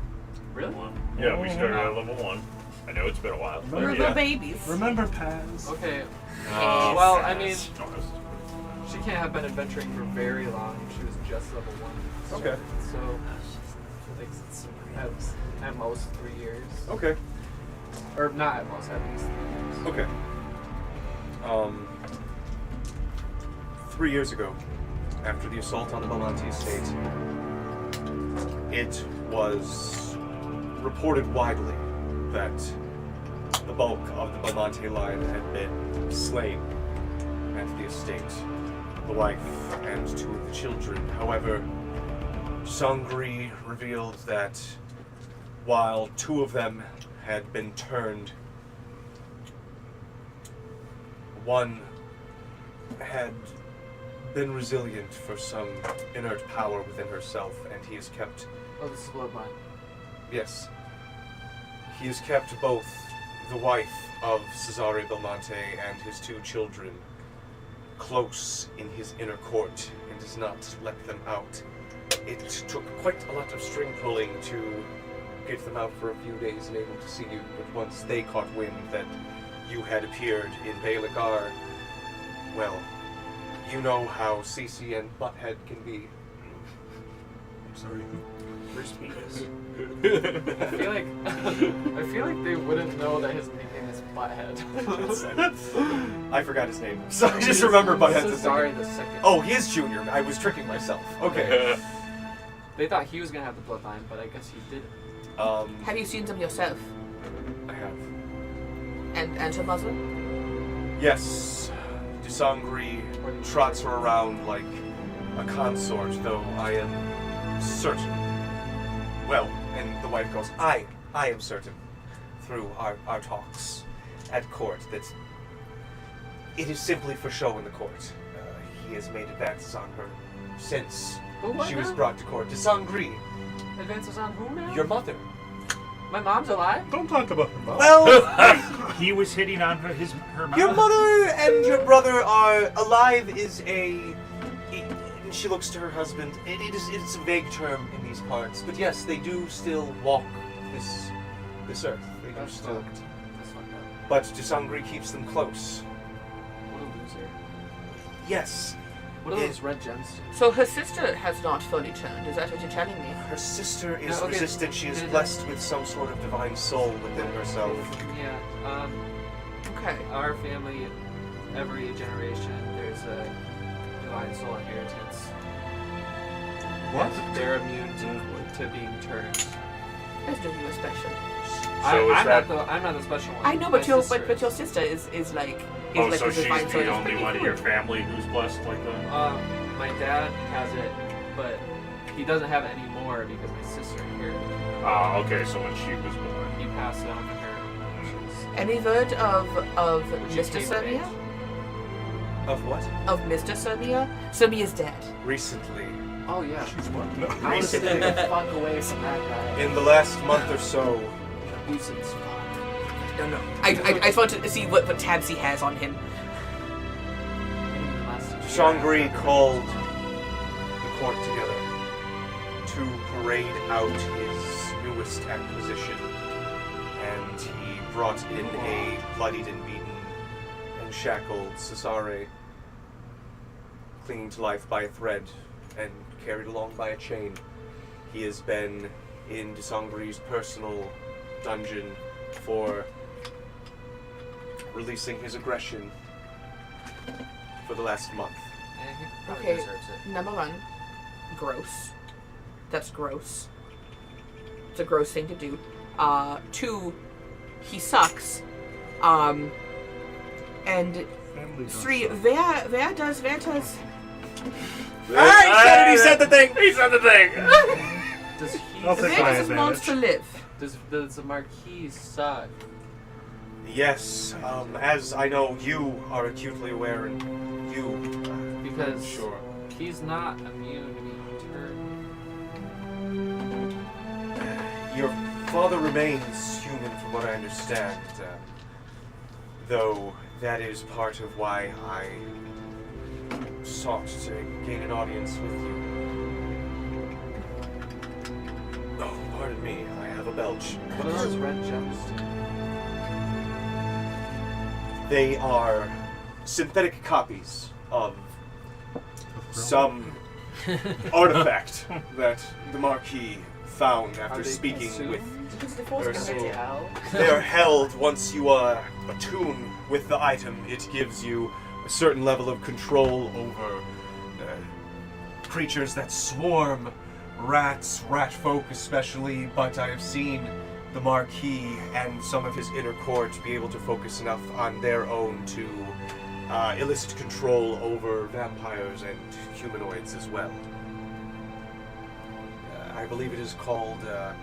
Really? Yeah, we started at level 1. I know it's been a while. but We're yeah. the babies. Remember Paz? Okay. Oh, Well, I mean, fast. she can't have been adventuring for very long. She was just level 1. Okay. So, I think it's at most 3 years. Okay. Or not at most, at least 3 years. Okay. 3 years ago, after the assault on the Belmonte estate, it was reported widely that the bulk of the Belmonte line had been slain at the estate, the wife and 2 of the children. However, Songoryne revealed that while 2 of them had been turned, one had been resilient for some inert power within herself, and he has kept, Oh, this is Bloodline. yes, he has kept both the wife of Cesare Belmonte and his 2 children close in his inner court and does not let them out. It took quite a lot of string pulling to get them out for a few days and able to see you, but once they caught wind that you had appeared in Bailagar, well, you know how Cece and Butthead can be. I'm sorry. I feel like they wouldn't know that his nickname is Butthead. I forgot his name, so I just remember Butthead's Cesare the second. Oh, he is Junior. I was tricking myself. Okay. They thought he was gonna have the bloodline, but I guess he didn't. Have you seen them yourself? I have. And her mother? Yes, Songoryne trots her around like a consort, though I am certain. Well, and the wife goes, I am certain, through our talks at court, that it is simply for show in the court. He has made advances on her since But what she was now? brought to court. Songoryne, Advances on who now? your mother. My mom's alive? Don't talk about her mom. Well, He was hitting on her mom. your mother and your brother are alive. She looks to her husband. It's a vague term in these parts, but yes, they do still walk this earth. They do That's still. fucked. That's fucked up. But Dusangri keeps them close. What a loser. Yes, What are those red gems do? So her sister has not fully turned. Is that what you're telling me? her sister is No, okay. resistant. She is It is- blessed with some sort of divine soul within herself. Yeah. Okay. Our family, every generation, there's a divine soul inheritance. What? They're immune to being turned. Let's do you a special. I'm not the special one. I know, My but your sister but your sister is like Oh, like so a she's divine soul. the It's only pretty one in cool. your family who's blessed like that? My dad has it, but he doesn't have it anymore because my sister inherited it. Oh, okay, so when she was born. He passed it on to her. Which Any word of Would you Mr. take the Cermia? bait? Of what? Of Mr. Cermia? Cermia's dead. Recently. is, oh yeah. She's what? No. I was Recently. staying the fuck away from that guy. In the last month or so, Abusive as fuck. No. I just want to see what tabs he has on him. Shangri called the court together to parade out his newest acquisition, and he brought in a bloodied and beaten and shackled Cesare, clinging to life by a thread and carried along by a chain. He has been in Dusangri's personal dungeon for releasing his aggression for the last month. Yeah, he probably Okay. deserves it. Number one, gross. That's gross. It's a gross thing to do. Two, he sucks. And Family does three, suck. where does He said the thing! He said the thing! Does he? I'll take where my does this monster live? Does the Marquis suck? Yes, as I know you are acutely aware, and you. Because Sure. he's not immune to being turned. Your father remains human, from what I understand, though that is part of why I sought to gain an audience with you. Oh, pardon me, I have a belch. What are those red gems do? They are synthetic copies of some artifact that the Marquis found Are after they speaking consumed? with Is the force Ursula. connected? They are held once you are attuned with the item. It gives you a certain level of control over creatures that swarm, rats, rat folk especially, but I have seen the Marquis and some of his inner court be able to focus enough on their own to elicit control over vampires and humanoids as well. I believe it is called the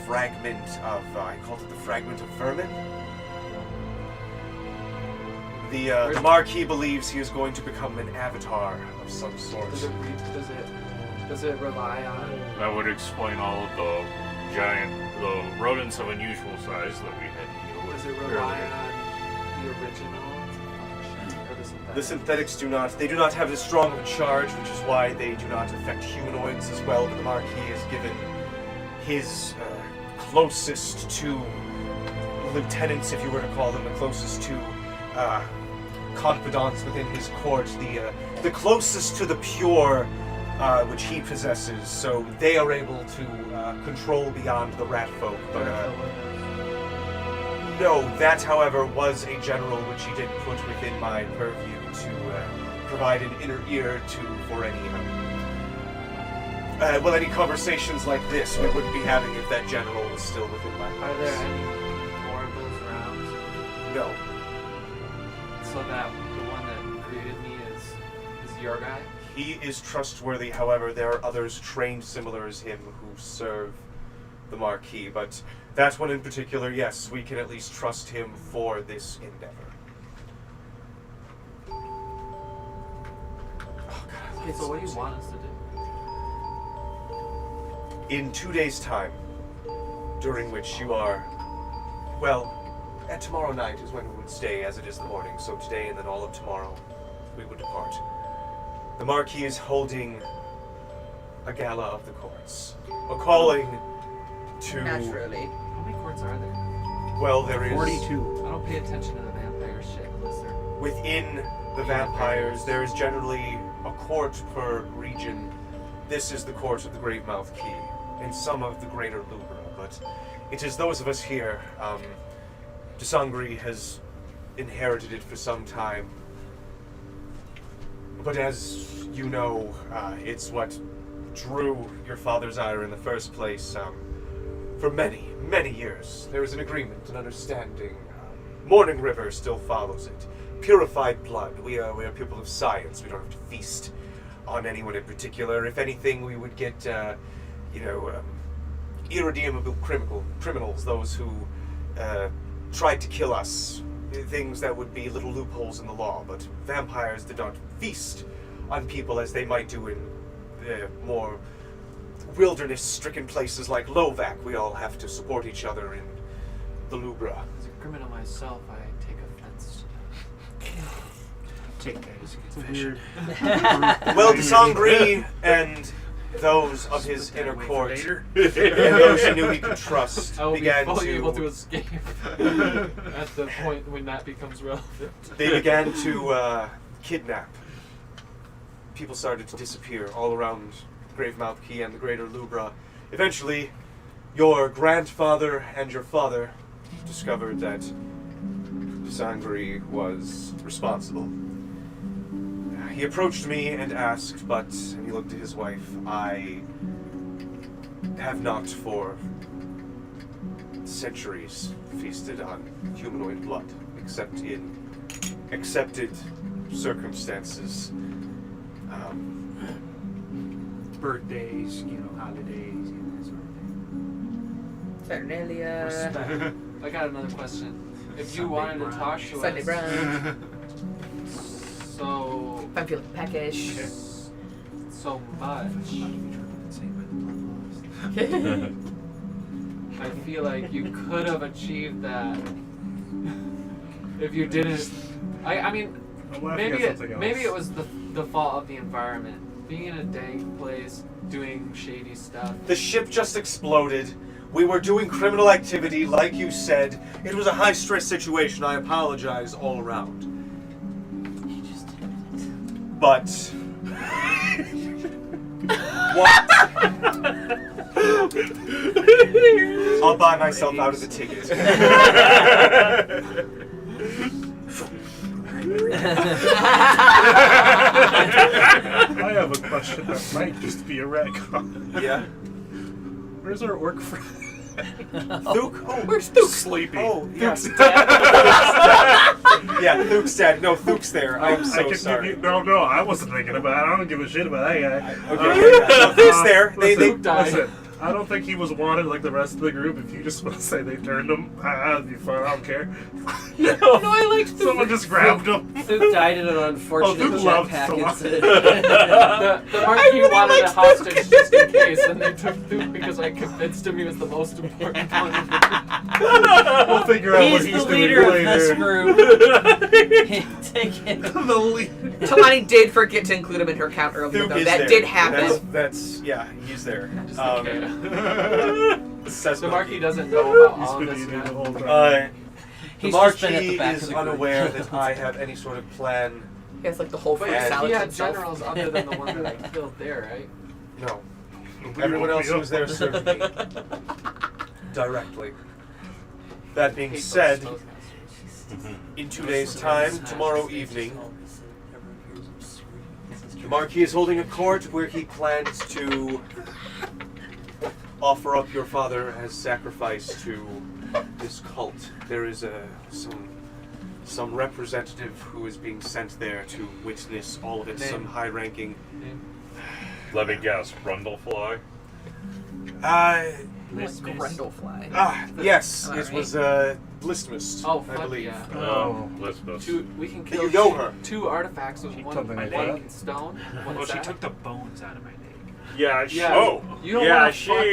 fragment of, I called it the fragment of vermin. The Marquis believes he is going to become an avatar of some sort. Does it rely on? That would explain all of the rodents of unusual size that we had to deal with. Does it rely on the original? Or the synthetic? The synthetics do not. They do not have as strong of a charge, which is why they do not affect humanoids as well. But the Marquis has given his closest to lieutenants, if you were to call them, the closest to confidants within his court, the closest to the pure, which he possesses. So they are able to control beyond the rat folk. But no, that, however, was a general which he did put within my purview to provide an inner ear to for any any conversations like this we wouldn't be having if that general was still within my house. Are there any more of those rounds? No. So that the one that created me is your guy? He is trustworthy, however, there are others trained similar as him who serve the Marquis, but that one in particular, yes, we can at least trust him for this endeavor. Oh, God, Okay, so what do you want us to do? In 2 days' time, during which you are, well, and tomorrow night is when we would stay, as it is the morning. So today and then all of tomorrow, we would depart. The Marquis is holding a gala of the courts, a calling to. Naturally. How many courts are there? Well, there is 42. I don't pay attention to the vampire shit unless they're. within the vampires. There is generally a court per region. This is the court of the Gravemouth Key, and some of the Greater Lubra. But it is those of us here. Songoryne has inherited it for some time. But as you know, it's what drew your father's ire in the first place. For many, many years, there is an agreement, an understanding. Morning River still follows it. Purified blood. We are people of science. We don't have to feast on anyone in particular. If anything, we would get, irredeemable criminals, those who tried to kill us. Things that would be little loopholes in the law, but vampires did not feast on people as they might do in more wilderness-stricken places like Lovac. We all have to support each other in the Lubra. As a criminal myself, I take offense to Take that as a It's confession. weird. Well, Songoryne and those of his inner court, and those he knew he could trust, I will be began fully able to to. escape at the point when that becomes relevant. They began to kidnap. People started to disappear all around Gravemouth Key and the Greater Lubra. Eventually, your grandfather and your father discovered that Songoryne was responsible. He approached me and asked, and he looked at his wife, I have not for centuries feasted on humanoid blood, except in accepted circumstances. Birthdays, holidays, that sort of thing. Saturnalia. I got another question. If you Sunday wanted to brunch. talk to Sunday us, brunch. so I'm feeling peckish. so much, I feel like you could have achieved that if you didn't. I mean, I'm laughing at something else. maybe it was the fault of the environment. Being in a dank place, doing shady stuff. The ship just exploded. We were doing criminal activity, like you said. It was a high-stress situation. I apologize all around. But what? I'll buy myself out of the ticket. I have a question that might just be a retcon. Yeah. Where's our orc friend? Thuk? Oh, Where's Thuk? Sleepy. oh, yes. Yeah, Thuk's dead. No, Thuk's there. I'm I so can sorry. give you. No, I wasn't thinking about it. I don't give a shit about that guy. Okay, no, Thuk's there. They Listen, died. listen, I don't think he was wanted like the rest of the group. If you just want to say they turned him, that'd be fine. I don't care. No, I like Thuk. Someone just grabbed him. Thuk died in an unfortunate Thuk loved jetpack Solana. incident. The Marquis really wanted a liked hostage just in case, and they took Thuk because I convinced him he was the most important one. We'll figure out what He's he's the doing leader of later. this group. Take him. The leader. Talani did forget to include him in her count earlier, Thuk though. is That there. did happen. That's yeah, he's there. Says The Monkey. Marquis doesn't know about He's all been this eating yet. the whole time. The He's just been at the Marquis back of is the group. unaware that I have any sort of plan. He has like the whole fruit But salad he to had himself. generals other than the one that I killed there, right? No. Nobody Everyone woke else me who was up. there served me directly. That being Hate said, those masters. in 2 days' time, tomorrow evening, the Marquis is holding a court where he plans to offer up your father as sacrifice to this cult. There is some representative who is being sent there to witness all of it. Name. Some high-ranking. Let me guess, Brundlefly? Grendelfly. Yes, Am I it right? was Blistmas, Oh, I fuck believe. yeah. Oh. Lisbeth. We can Do kill you know her? two artifacts with She one took my one leg. stone. One Well, she attack. took the bones out of my leg. Yeah, Yeah. oh, You don't yeah, want to fuck with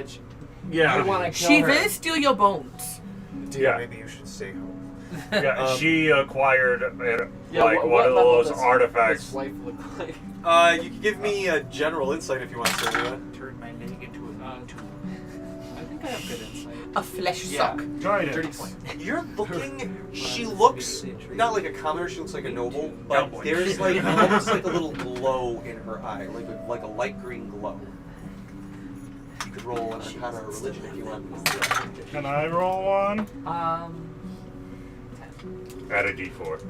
this bitch. Yeah, You want to kill She her. will steal your bones. Dear, Yeah. maybe you should stay home. yeah. She acquired Yeah, like what one of level those does artifacts. His wife look like? You can give me a general insight if you want, Cermia. Turn my leg into a tool. I think I have good insight. A flesh Yeah. suck. Guidance. 30 points. You're looking. She looks not like a commoner. She looks like a noble, but Cowboy. there's like almost like a little glow in her eye, like a light green glow. You could roll an Arcana or religion if you want. Can I roll one? 10. Add a D4.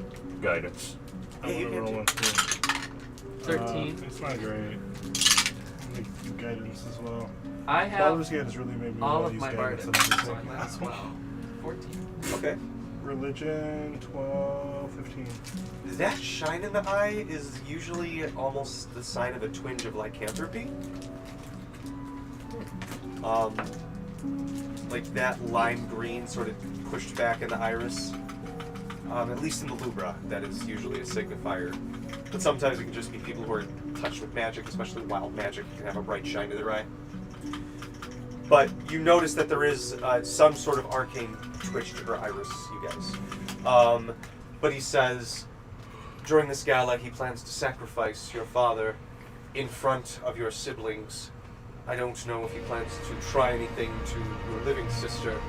Guidance. I'm Yeah, you gonna can roll do. one too. 13. It's not great. Like guidance as well. I have Baldur's Gate has really made me all want of to use my guidance bardic, and so I everything. might as well. 14. Okay. Religion, 12, 15. That shine in the eye is usually almost the sign of a twinge of lycanthropy. Like that lime green sort of pushed back in the iris. At least in the Lubra, that is usually a signifier. But sometimes it can just be people who are in touch with magic, especially wild magic, can have a bright shine to their eye. But you notice that there is some sort of arcane twitch to her iris, you guys. But he says, during this gala, he plans to sacrifice your father in front of your siblings. I don't know if he plans to try anything to your living sister,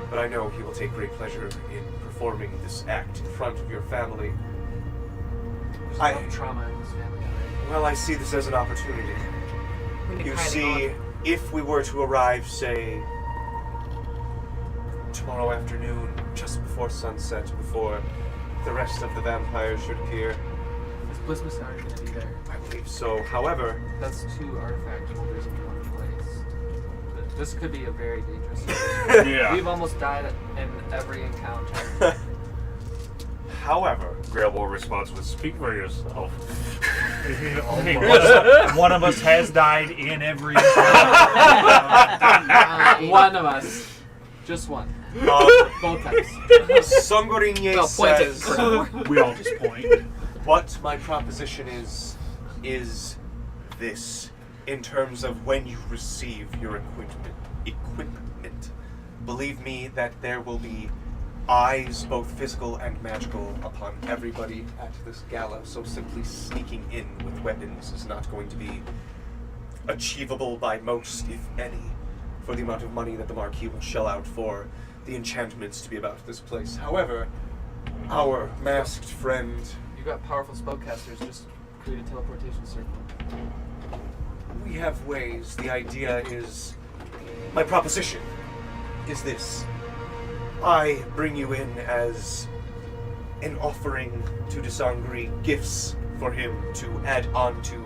but I know he will take great pleasure in performing this act in front of your family. There's I- enough trauma in this family already. Well, I see this as an opportunity. Really You piling see, on. if we were to arrive, say, tomorrow afternoon, just before sunset, before the rest of the vampires should appear, Is Blissmus Hour going to be there? I believe so. However, That's 2 artifact holders in one place. This could be a very dangerous situation. Yeah. We've almost died in every encounter. Gravel response was, speak for yourself. Hey, one of us has died in every. One of us. Just one. Both times. Songoryne Well, pointing. says, We all just point. what my proposition is this, in terms of when you receive your equipment. Believe me that there will be eyes, both physical and magical, upon everybody at this gala, so simply sneaking in with weapons is not going to be achievable by most, if any, for the amount of money that the Marquis will shell out for the enchantments to be about this place. However, our masked friend, You got powerful spellcasters. Just create a teleportation circle. we have ways. The idea is, my proposition is this. I bring you in as an offering to Songoryne, gifts for him to add on to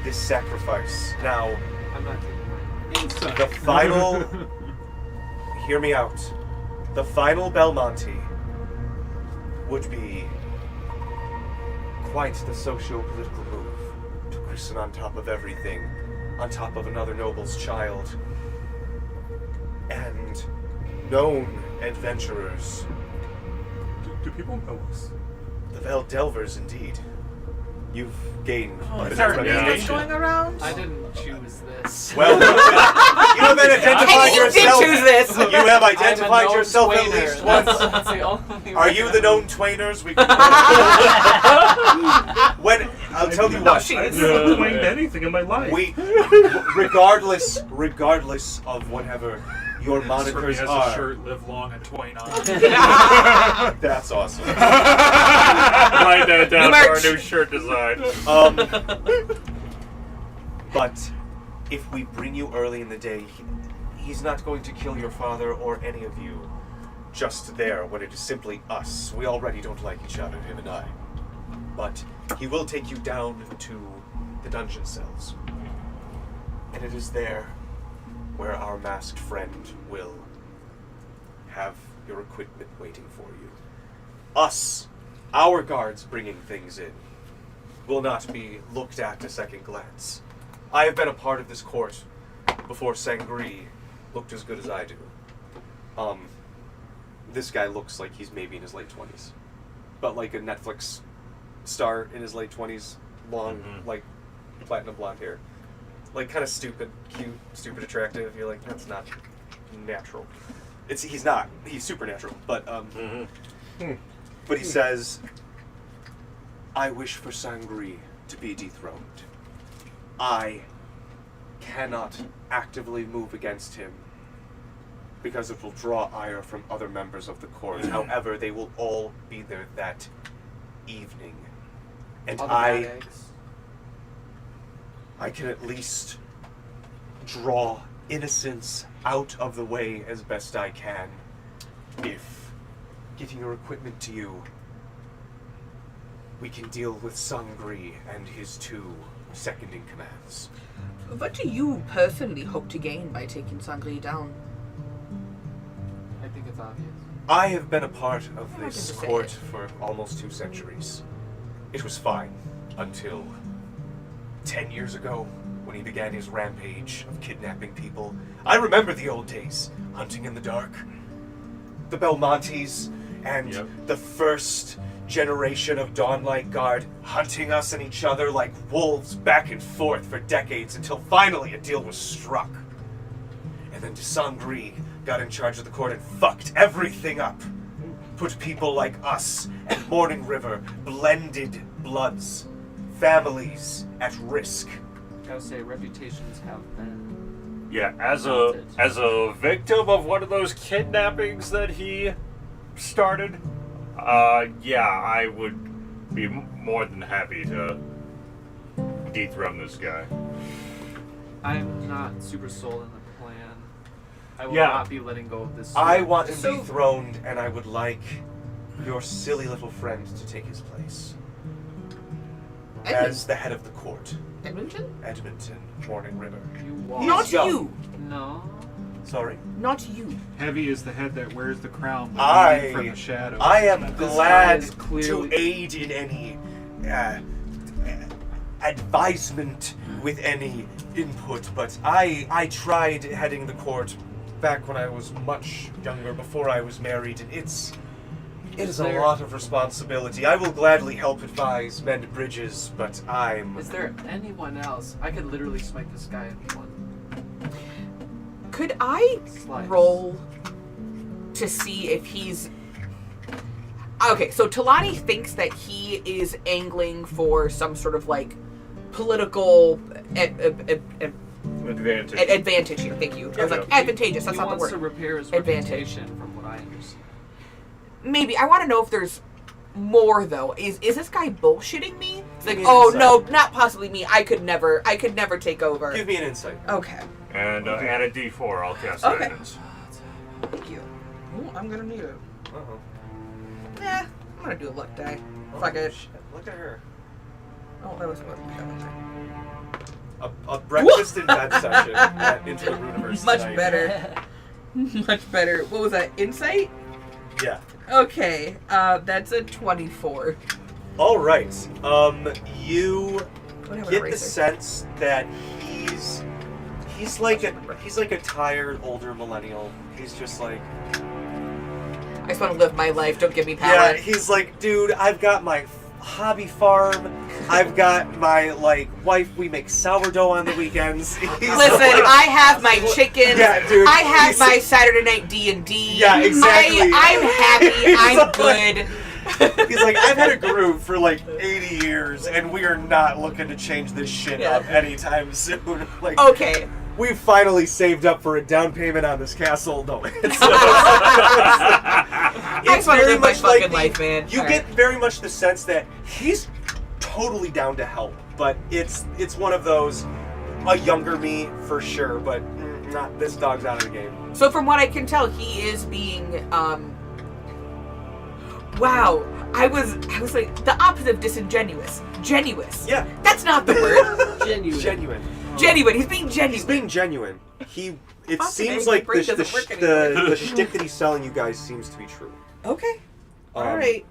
this sacrifice. Now, I'm not taking mine. the final... hear me out. The final Belmonte would be quite the socio-political move to christen on top of everything, on top of another noble's child. And known adventurers, Do people know us? the Delvers indeed. You've gained a bit Is there of a Yeah. news that's reputation. going around? I didn't choose this. Well, you have been identified And you did yourself. choose this! You have I'm a identified known yourself at twainer. least once. That's the only Are way you I the know. known twainers? We can when I'll tell you No, what. she I've is. never claimed anything in my life. We, regardless of whatever your monikers has are. a shirt, live long and twain on. That's awesome. Write that down New for our merch. new shirt design. But if we bring you early in the day, he's not going to kill your father or any of you just there when it is simply us. We already don't like each other, him and I. But he will take you down to the dungeon cells. And it is there where our masked friend will have your equipment waiting for you. Us, our guards bringing things in, will not be looked at a second glance. I have been a part of this court before Sangri looked as good as I do. This guy looks like he's maybe in his late 20s. But like a Netflix star in his late 20s, long, like platinum blonde hair. like kind of stupid, cute, stupid, attractive. You're like, that's not natural. He's not. He's supernatural. But but he says, I wish for Songoryne to be dethroned. I cannot actively move against him because it will draw ire from other members of the court. However, they will all be there that evening. And All the bad eggs. I can at least draw innocence out of the way as best I can if, getting your equipment to you, we can deal with Songoryne and his 2 second-in-commands. What do you personally hope to gain by taking Songoryne down? I think it's obvious. I have been a part of I this can say court it. for almost 2 centuries. It was fine until 10 years ago when he began his rampage of kidnapping people. I remember the old days, hunting in the dark. The Belmontes and the first generation of Dawnlight Guard hunting us and each other like wolves back and forth for decades until finally a deal was struck. And then Songoryne got in charge of the court and fucked everything up. Put people like us and Morning River, blended bloods, families at risk. Gotta say, reputations have been. Yeah, as a victim of one of those kidnappings that he started, yeah, I would be more than happy to dethrone this guy. I'm not super sold on the plan. I will Yeah. not be letting go of this. I want him So- dethroned, and I would like your silly little friend to take his place as the head of the court. Edmonton? Edmonton, Morning River. You won't. Not young. you. No. Sorry. Not you. Heavy is the head that wears the crown, but I- leading from the shadows. I am This guy glad is clearly- to aid in any advisement with any input, but I tried heading the court back when I was much younger, before I was married, and it is a there- lot of responsibility. I will gladly help advise, mend bridges, but I'm... Is there anyone else? I could literally smite this guy in one Could I slice. roll to see if he's... Okay, so Talani thinks that he is angling for some sort of, like, political Advantage. advantage here. Thank you. I was like, Yeah. advantageous. That's He not the wants to word. repair his Advantage. reputation, from what I understand. Maybe. I want to know if there's more, though. Is this guy bullshitting me? It's like, Give me an oh, insight. no, not possibly me. I could never take over. Give me an insight. Okay. And add a D4, I'll cast Okay. guidance. Thank you. Ooh, I'm gonna need it. Uh-huh. Yeah, I'm gonna do a luck die. Fuck it. Shit, look at her. Oh, that was what A breakfast in bed session at Into the Runaverse Much tonight. better. Much better. What was that? Insight? Yeah. Okay. That's a 24. All right. You What have an get the eraser? sense that he's like a tired older millennial. He's just like, I just want to live my life. Don't give me power. yeah. He's like, dude, I've got my hobby farm. I've got my wife. We make sourdough on the weekends. He's Listen, like- I have my chickens. Yeah, dude, I have he's- my Saturday night D&D. Yeah, exactly. I'm happy. I'm like- good. He's like, I've had a group for 80 years, and we are not looking to change this shit Yeah. up anytime soon. Okay. We've finally saved up for a down payment on this castle. No, it's just wanna live my fucking life, man. You All get very much the sense that he's totally down to help, but it's one of those, a younger me for sure, but not this dog's out of the game. So from what I can tell, he is being, wow. I was like, the opposite of disingenuous. Genuous. Yeah. That's not the word. Genuine. Genuine. He's being He's genuine. being genuine. It Fucking seems A, like brain the doesn't work anymore. the shtick that he's selling you guys seems to be true. Okay. Um, Alright.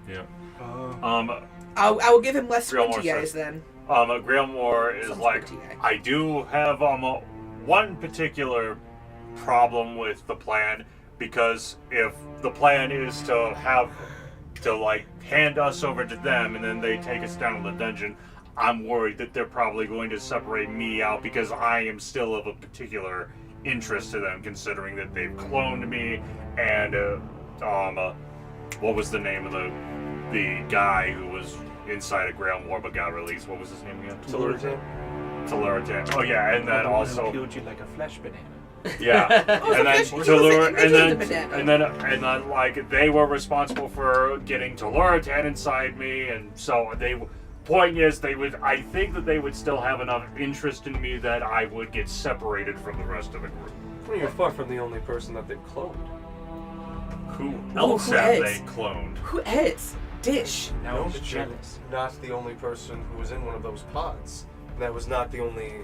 Yeah. Uh, I will give him less Real more squinty eyes sense. then. Grillmore is Some like, squinty eye. I do have one particular problem with the plan, because if the plan is to hand us over to them and then they take us down to the dungeon, I'm worried that they're probably going to separate me out because I am still of a particular interest to them, considering that they've cloned me and what was the name of the guy who was inside a Ground War but got released? What was his name again? Teluritan. Oh yeah, and then also peeled you like a flesh banana. yeah, and then Telur, and then like they were responsible for getting Teluritan inside me, and so they. Point is, I think that they would still have enough interest in me that I would get separated from the rest of the group. Well, you're far from the only person that they've cloned. Who else who have is? they cloned? Who is? Dish. Now but he's you're jealous. not the only person who was in one of those pods. That was not the only.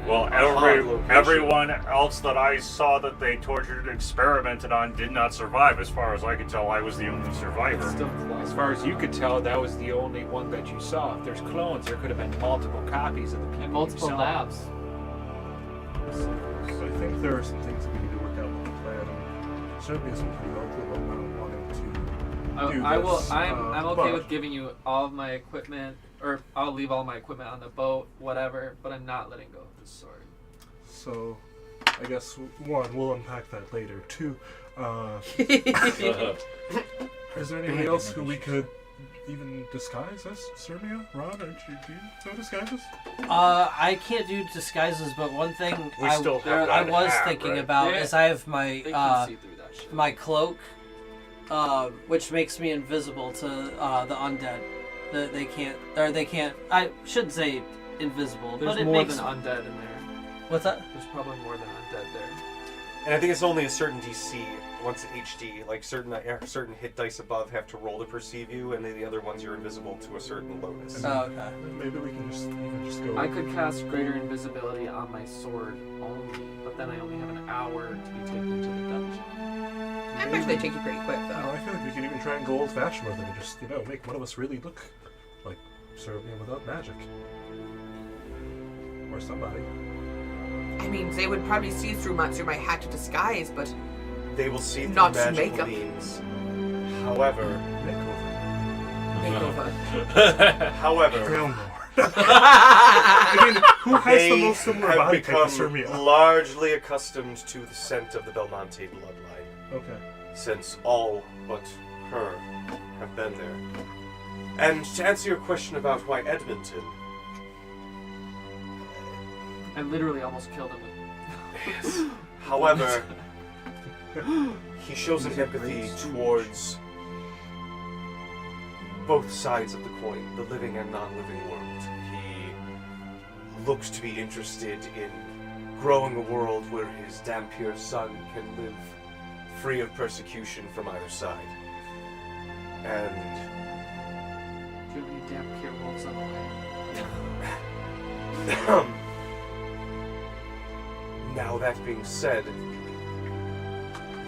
Well, location. everyone else that I saw that they tortured and experimented on did not survive. As far as I could tell, I was the only survivor. Still As far as you could tell, that was the only one that you saw. If there's clones, there could have been multiple copies of the people and multiple you saw. labs. So I think there are some things that we need to work out with the plan. Certainly isn't pretty vocal about not wanting to do I will. this, I'm okay but- with giving you all of my equipment, or I'll leave all my equipment on the boat, whatever. But I'm not letting go of this sword. So, I guess one, we'll unpack that later. Two, is there anybody else who we could even disguise as Cermia? Ron, do you know disguises? I can't do disguises, but one thing We still have I that was hat, thinking right? about Yeah. is I have They my can see through that shit. my cloak, which makes me invisible to the undead. They can't. I shouldn't say invisible, There's but it more makes. than undead in there. What's that? There's probably more than undead there. And I think it's only a certain DC. Once HD, like certain hit dice above have to roll to perceive you, and then the other ones you're invisible to a certain bonus. Oh, okay. Maybe we can just go. I could cast greater invisibility on my sword only, but then I only have an hour to be taken to the dungeon. I imagine they take you pretty quick I though. feel like we can even try and go old fashioned with it and just, make one of us really look like Cermia without magic. Or somebody. I mean, they would probably see through my hat to disguise, but They will see through Not magical makeup. means. However, makeover. however, Gilmore. I mean, who has they the most similar have body type become to Cermia? largely accustomed to the scent of the Belmonte bloodline, Okay. since all but her have been there. And to answer your question about why Edmonton, I literally almost killed him with. however, he shows an empathy towards both sides of the coin, the living and non-living world. He looks to be interested in growing a world where his Dampier son can live free of persecution from either side. And Do you have any damn pure wolves on the way? now that being said,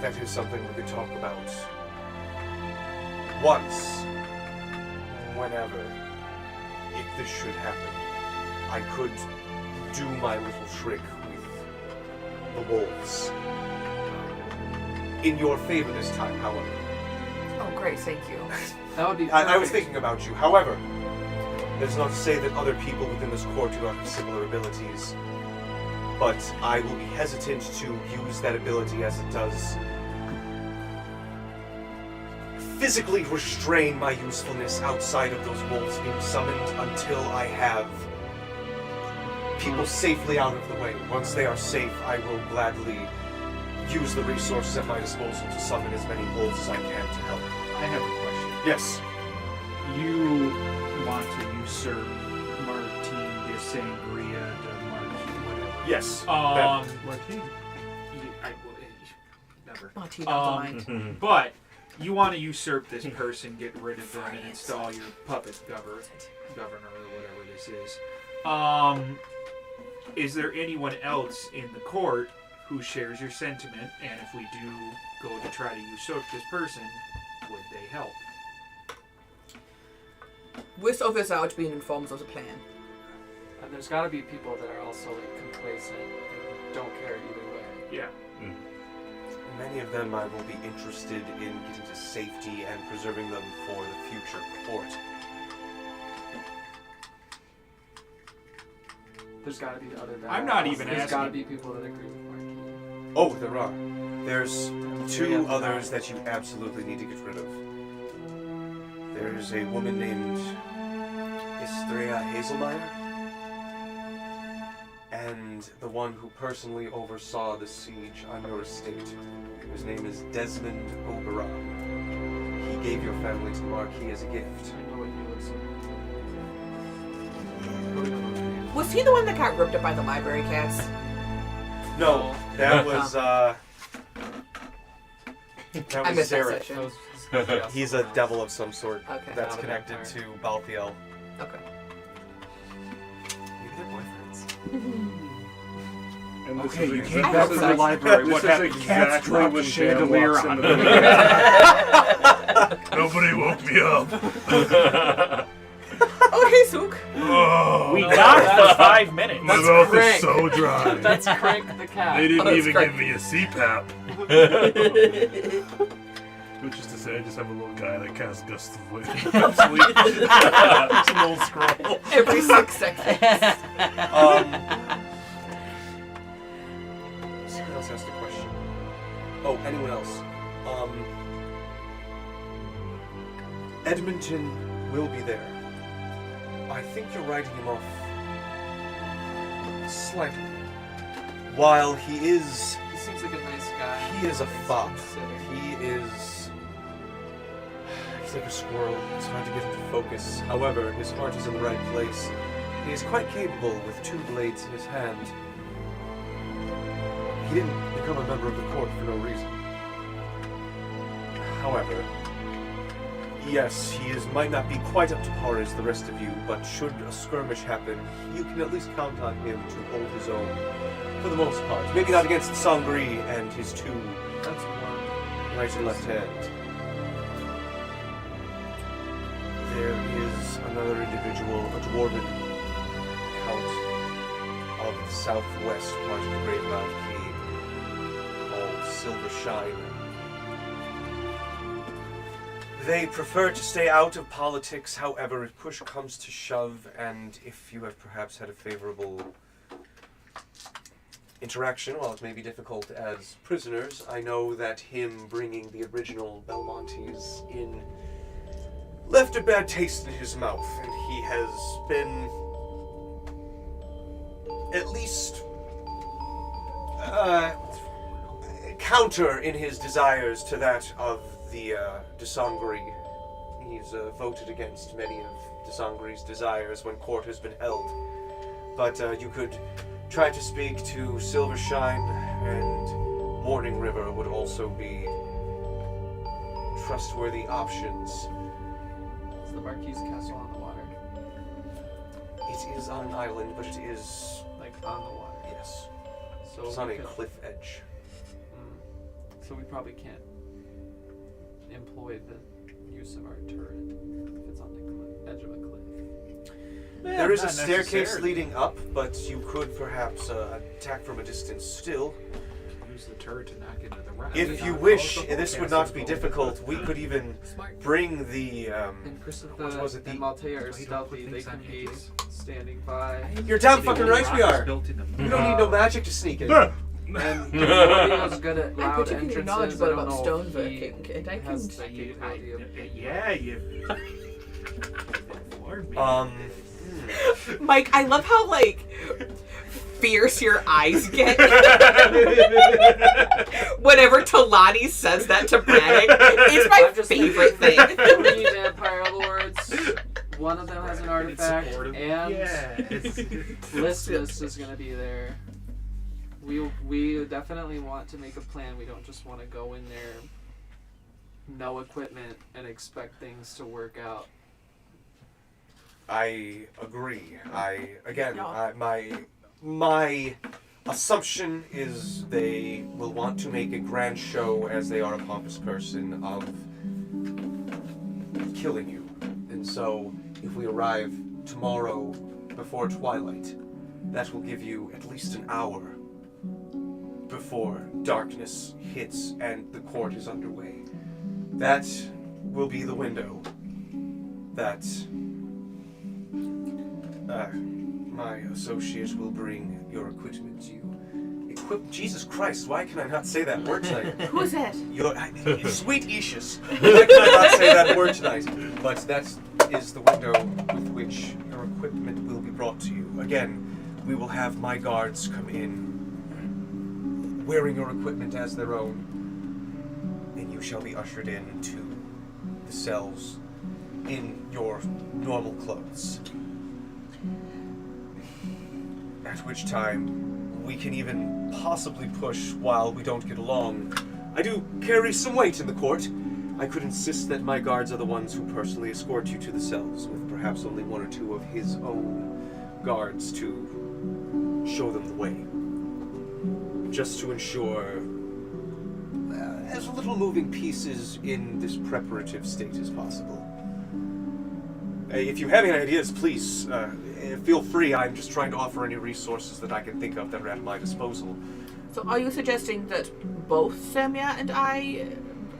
that is something we could talk about once, whenever, if this should happen. I could do my little trick with the wolves. In your favor this time, however. Oh, great, thank you. That would be. I was perfect. thinking about you. However, that's not to say that other people within this court do not have similar abilities. But I will be hesitant to use that ability as it does physically restrain my usefulness outside of those wolves being summoned until I have people safely out of the way. Once they are safe, I will gladly use the resources at my disposal to summon as many wolves as I can to help. I have a question. Yes. You want to usurp Martine de Sangria de Martine, whatever. Yes. Martine. Never. Monty, don't mind. But you want to usurp this person, get rid of them, and install your puppet governor or whatever this is. Is there anyone else in the court who shares your sentiment? And if we do go to try to usurp this person, would they help? With or without being informed of the plan. And there's got to be people that are also like complacent and don't care either way. Yeah. Many of them I will be interested in getting to safety and preserving them for the future court. There's got to be other guys. I'm not even There's got to asking. be people that agree with Marquis. Oh, there are. There's 2 others that you absolutely need to get rid of. There's a woman named Estrella Hazelmeyer, and the one who personally oversaw the siege on your estate. His name is Desmond Oberon. He gave your family to the Marquis as a gift. I know what he looks like. Was he the one that got ripped up by the library cats? No, that was that I was missed that Zarek. section. He's a devil of some sort Okay. that's Not a connected vampire. to Balthiel. Okay. Maybe they're boyfriends. And this Okay, is you exa- came I back hope from so. the library. This What is happened? Cats exactly dropped when the Jan chandelier walks on into me. the Nobody woke me up. Oh, hey, Sook. Oh, We knocked for 5 minutes. my mouth Crank. is so dry. That's Crank the cat. They didn't Oh, that's even great. give me a CPAP. Which is to say, I just have a little guy that casts Gust of Wind. Sleep. It's an old scroll. Every 6 seconds. Someone else asked a question. Oh, anyone else? Edmonton will be there. I think you're writing him off slightly. While he is He seems like a nice guy. He is a Things to fop. consider. He's like a squirrel. It's hard to get him to focus. However, his heart is in the right place. He is quite capable with 2 blades in his hand. He didn't become a member of the court for no reason. However, yes, might not be quite up to par as the rest of you, but should a skirmish happen, you can at least count on him to hold his own for the most part. Maybe not against Songoryne and his 2 That's one. right and left hand. There is another individual, a dwarven count of the southwest part of the Great Mount Cave, called Silvershine. They prefer to stay out of politics, however, if push comes to shove, and if you have perhaps had a favorable interaction, while it may be difficult as prisoners, I know that him bringing the original Belmontes in left a bad taste in his mouth, and he has been at least counter in his desires to that of the Songoryne. He's voted against many of Songoryne's desires when court has been held. But you could try to speak to Silvershine, and Morning River would also be trustworthy options. Is the Marquis Castle on the water? It is on an island, but it is, Like on the water. yes, So it's we on a could- cliff edge. So we probably can't employ the use of our turret if it's on the edge of a cliff. There is a not staircase necessarily. leading up, but you could perhaps attack from a distance still. Use the turret to knock into the rock. If you wish, this would not be difficult. We could even Smart. bring the, And Christopher what was it, and the- Maltea are Why you don't stealthy. put They things can on be edges? standing by. You're damn fucking right we are. Built in We don't need no magic to sneak in. And Radio's good at I'm loud particularly entrances. knowledgeable I don't about know stone if he working, and I can has the capability of. Yeah, you. informed me. Mike, I love how, like, fierce your eyes get whenever Talani says that to Braddock. It's my I'm just favorite thinking thing. 3 vampire lords. One of them has an artifact, supportive. and Yes. Listless is gonna be there. We definitely want to make a plan. We don't just want to go in there, no equipment, and expect things to work out. I agree. Yeah. My assumption is they will want to make a grand show, as they are a pompous person, of killing you. And so, if we arrive tomorrow before twilight, that will give you at least an hour before darkness hits and the court is underway. That will be the window that my associate will bring your equipment to you. Jesus Christ, why can I not say that word tonight? Who is that? Your sweet Ishus. Why can I not say that word tonight? But that is the window with which your equipment will be brought to you. Again, we will have my guards come in wearing your equipment as their own, and you shall be ushered into the cells in your normal clothes. At which time we can even possibly push while we don't get along. I do carry some weight in the court. I could insist that my guards are the ones who personally escort you to the cells, with perhaps only one or two of his own guards to show them the way. Just to ensure as little moving pieces in this preparative state as possible. If you have any ideas, please feel free. I'm just trying to offer any resources that I can think of that are at my disposal. So are you suggesting that both Cermia and I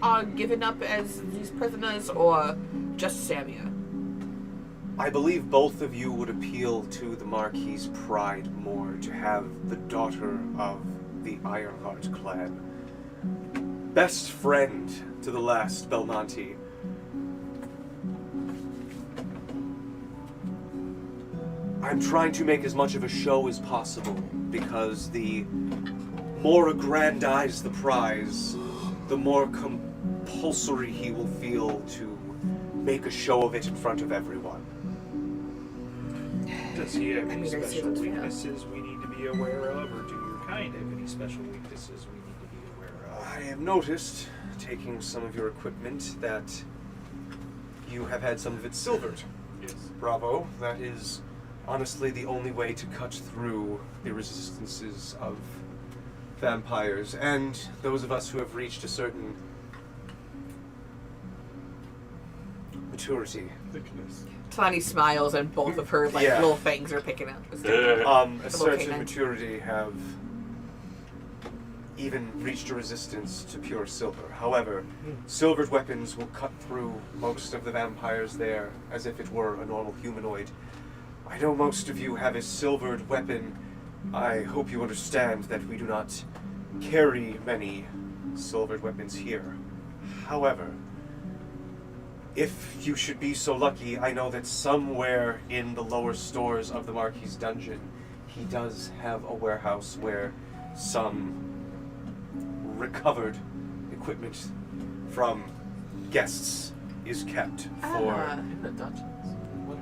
are given up as these prisoners, or just Cermia? I believe both of you would appeal to the Marquis's pride more, to have the daughter of the Ironheart clan, best friend to the last Belmonte. I'm trying to make as much of a show as possible, because the more aggrandized the prize, the more compulsory he will feel to make a show of it in front of everyone. Does he have any I see special that's fair. weaknesses we need to be aware of, or do your kind have any special weaknesses we need to be aware of? I have noticed, taking some of your equipment, that you have had some of it silvered. Yes. Bravo. That is honestly the only way to cut through the resistances of vampires, and those of us who have reached a certain maturity. Tani smiles, and both of her Yeah. little fangs are picking up. A Little certain canine. maturity have even reached a resistance to pure silver. However, silvered weapons will cut through most of the vampires there as if it were a normal humanoid. I know most of you have a silvered weapon. I hope you understand that we do not carry many silvered weapons here. However, if you should be so lucky, I know that somewhere in the lower stores of the Marquis' dungeon, he does have a warehouse where some recovered equipment from guests is kept for... In the dungeons. What?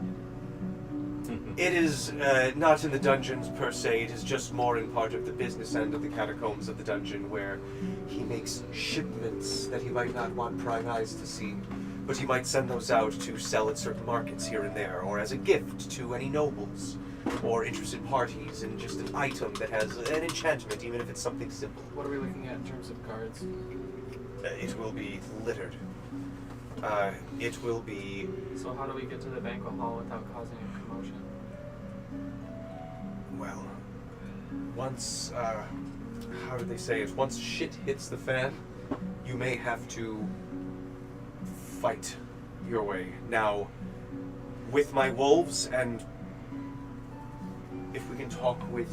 It is not in the dungeons per se, it is just more in part of the business end of the catacombs of the dungeon, where he makes shipments that he might not want prying eyes to see, but he might send those out to sell at certain markets here and there, or as a gift to any nobles or interested parties, and just an item that has an enchantment, even if it's something simple. What are we looking at in terms of guards? It will be littered. It will be... So how do we get to the banquet hall without causing a commotion? Well, once, how do they say it? Once shit hits the fan, you may have to fight your way. Now, with my wolves, and if we can talk with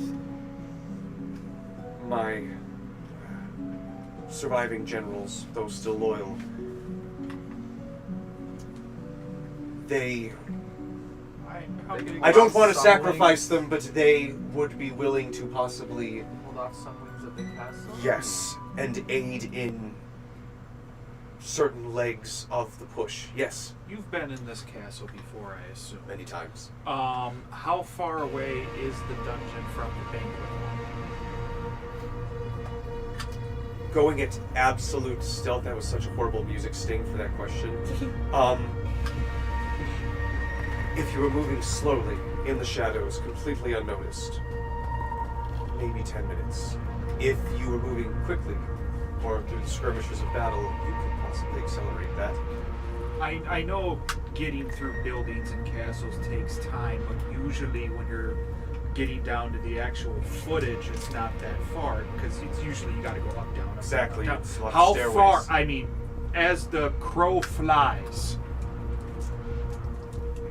my surviving generals, those still loyal, I don't want to sacrifice them, but they would be willing to possibly... Hold off some wings of the castle? Yes, and aid in certain legs of the push. Yes, You've been in this castle before, I assume. many times. How far away is the dungeon from the banquet hall? Going at absolute stealth, that was such a horrible music sting for that question. If you were moving slowly in the shadows, completely unnoticed, maybe 10 minutes. If you were moving quickly, or through the skirmishes of battle, you could possibly accelerate that. I know getting through buildings and castles takes time, but usually when you're getting down to the actual footage, it's not that far, because it's usually you got to go up, down, up, Exactly. down, up, It's a down. lot of How stairways. far? I mean, as the crow flies,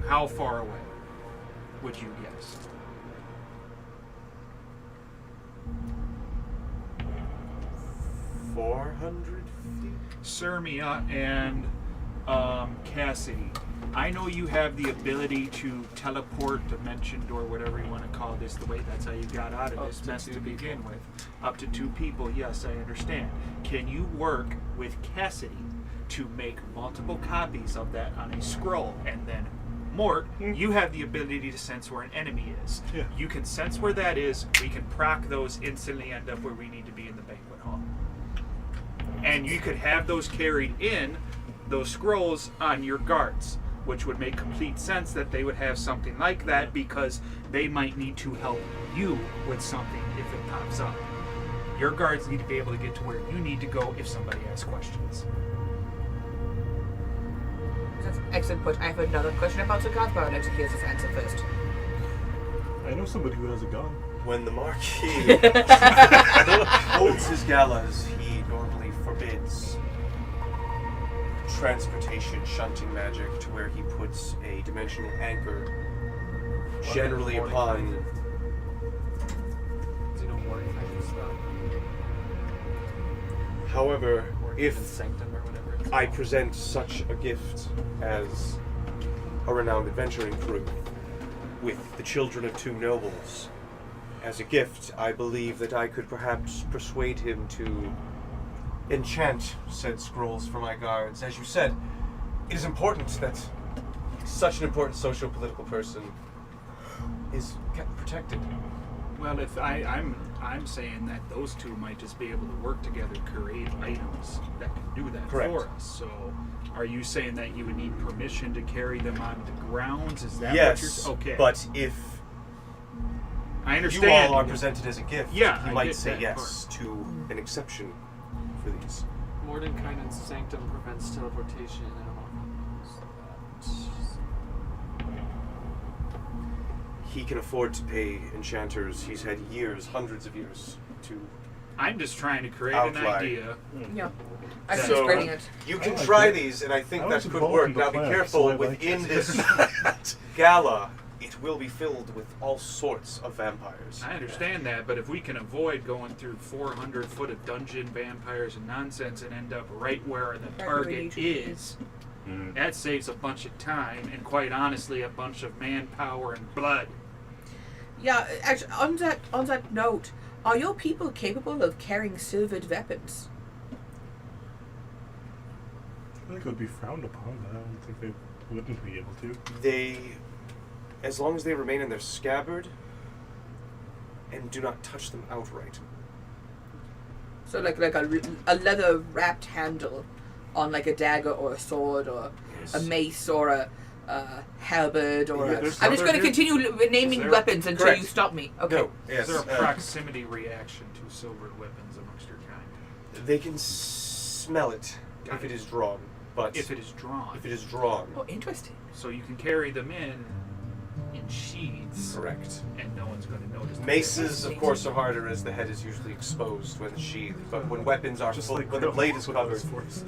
how far away would you guess? 400 feet. Cermia and Cassidy, I know you have the ability to teleport, dimension door, whatever you want to call this, the way that's how you got out of Up this to mess 2 to begin people. with. Up to 2 people, yes, I understand. Can you work with Cassidy to make multiple copies of that on a scroll? And then, Mort, you have the ability to sense where an enemy is. Yeah. You can sense where that is, we can proc those, instantly end up where we need to be in the banquet hall. And you could have those carried in, those scrolls, on your guards, which would make complete sense that they would have something like that because they might need to help you with something if it pops up. Your guards need to be able to get to where you need to go if somebody asks questions. That's an excellent point. I have another question about the guards, but I'd like to hear this answer first. I know somebody who has a gun. When the Marquis holds his galas, he normally forbids transportation shunting magic to where he puts a dimensional anchor, generally upon. Does he know more kind of stuff? However, Working in if Sanctum or whatever it's I called. present such a gift as a renowned adventuring crew with the children of 2 nobles as a gift, I believe that I could perhaps persuade him to enchant said scrolls for my guards. As you said, it is important that such an important socio-political person is kept protected. Well, if I'm saying that those 2 might just be able to work together, create items that can do that Correct. for us. So, are you saying that you would need permission to carry them on the grounds? Is that Yes, what you're? Okay, but if I you understand. all are presented as a gift, Yeah, you I might get say that yes to an exception for these. Mordenkainen's Sanctum prevents teleportation. I don't know if he knows that. He can afford to pay enchanters. He's had years, hundreds of years, to. I'm just trying to create an Outline. idea. Yeah. I think So- it's brilliant. You can I like try it. these, and I think I that was could involved work. in the Now be plan, careful, so I like within it. this gala, it will be filled with all sorts of vampires. I understand that, but if we can avoid going through 400 foot of dungeon vampires and nonsense and end up right where the where we need target to be. is, that saves a bunch of time and, quite honestly, a bunch of manpower and blood. Yeah, actually, on that note, are your people capable of carrying silvered weapons? I think it would be frowned upon, but I don't think they wouldn't be able to. They, as long as they remain in their scabbard and do not touch them outright. So like a leather wrapped handle on like a dagger or a sword or Yes. a mace or a halberd or Yeah, a... there's I'm just going to other- continue naming Is there- weapons until Correct. you stop me. Okay. No, yes. Is there a proximity reaction to silvered weapons amongst your kind? They can smell it Got if it it. is drawn, but If it is drawn. if it is drawn, Oh, interesting. So you can carry them in sheaths, correct. and no one's going to notice. that Maces, of course, are harder as the head is usually exposed when sheathed. But when weapons are Just full, like when the blade is covered, force.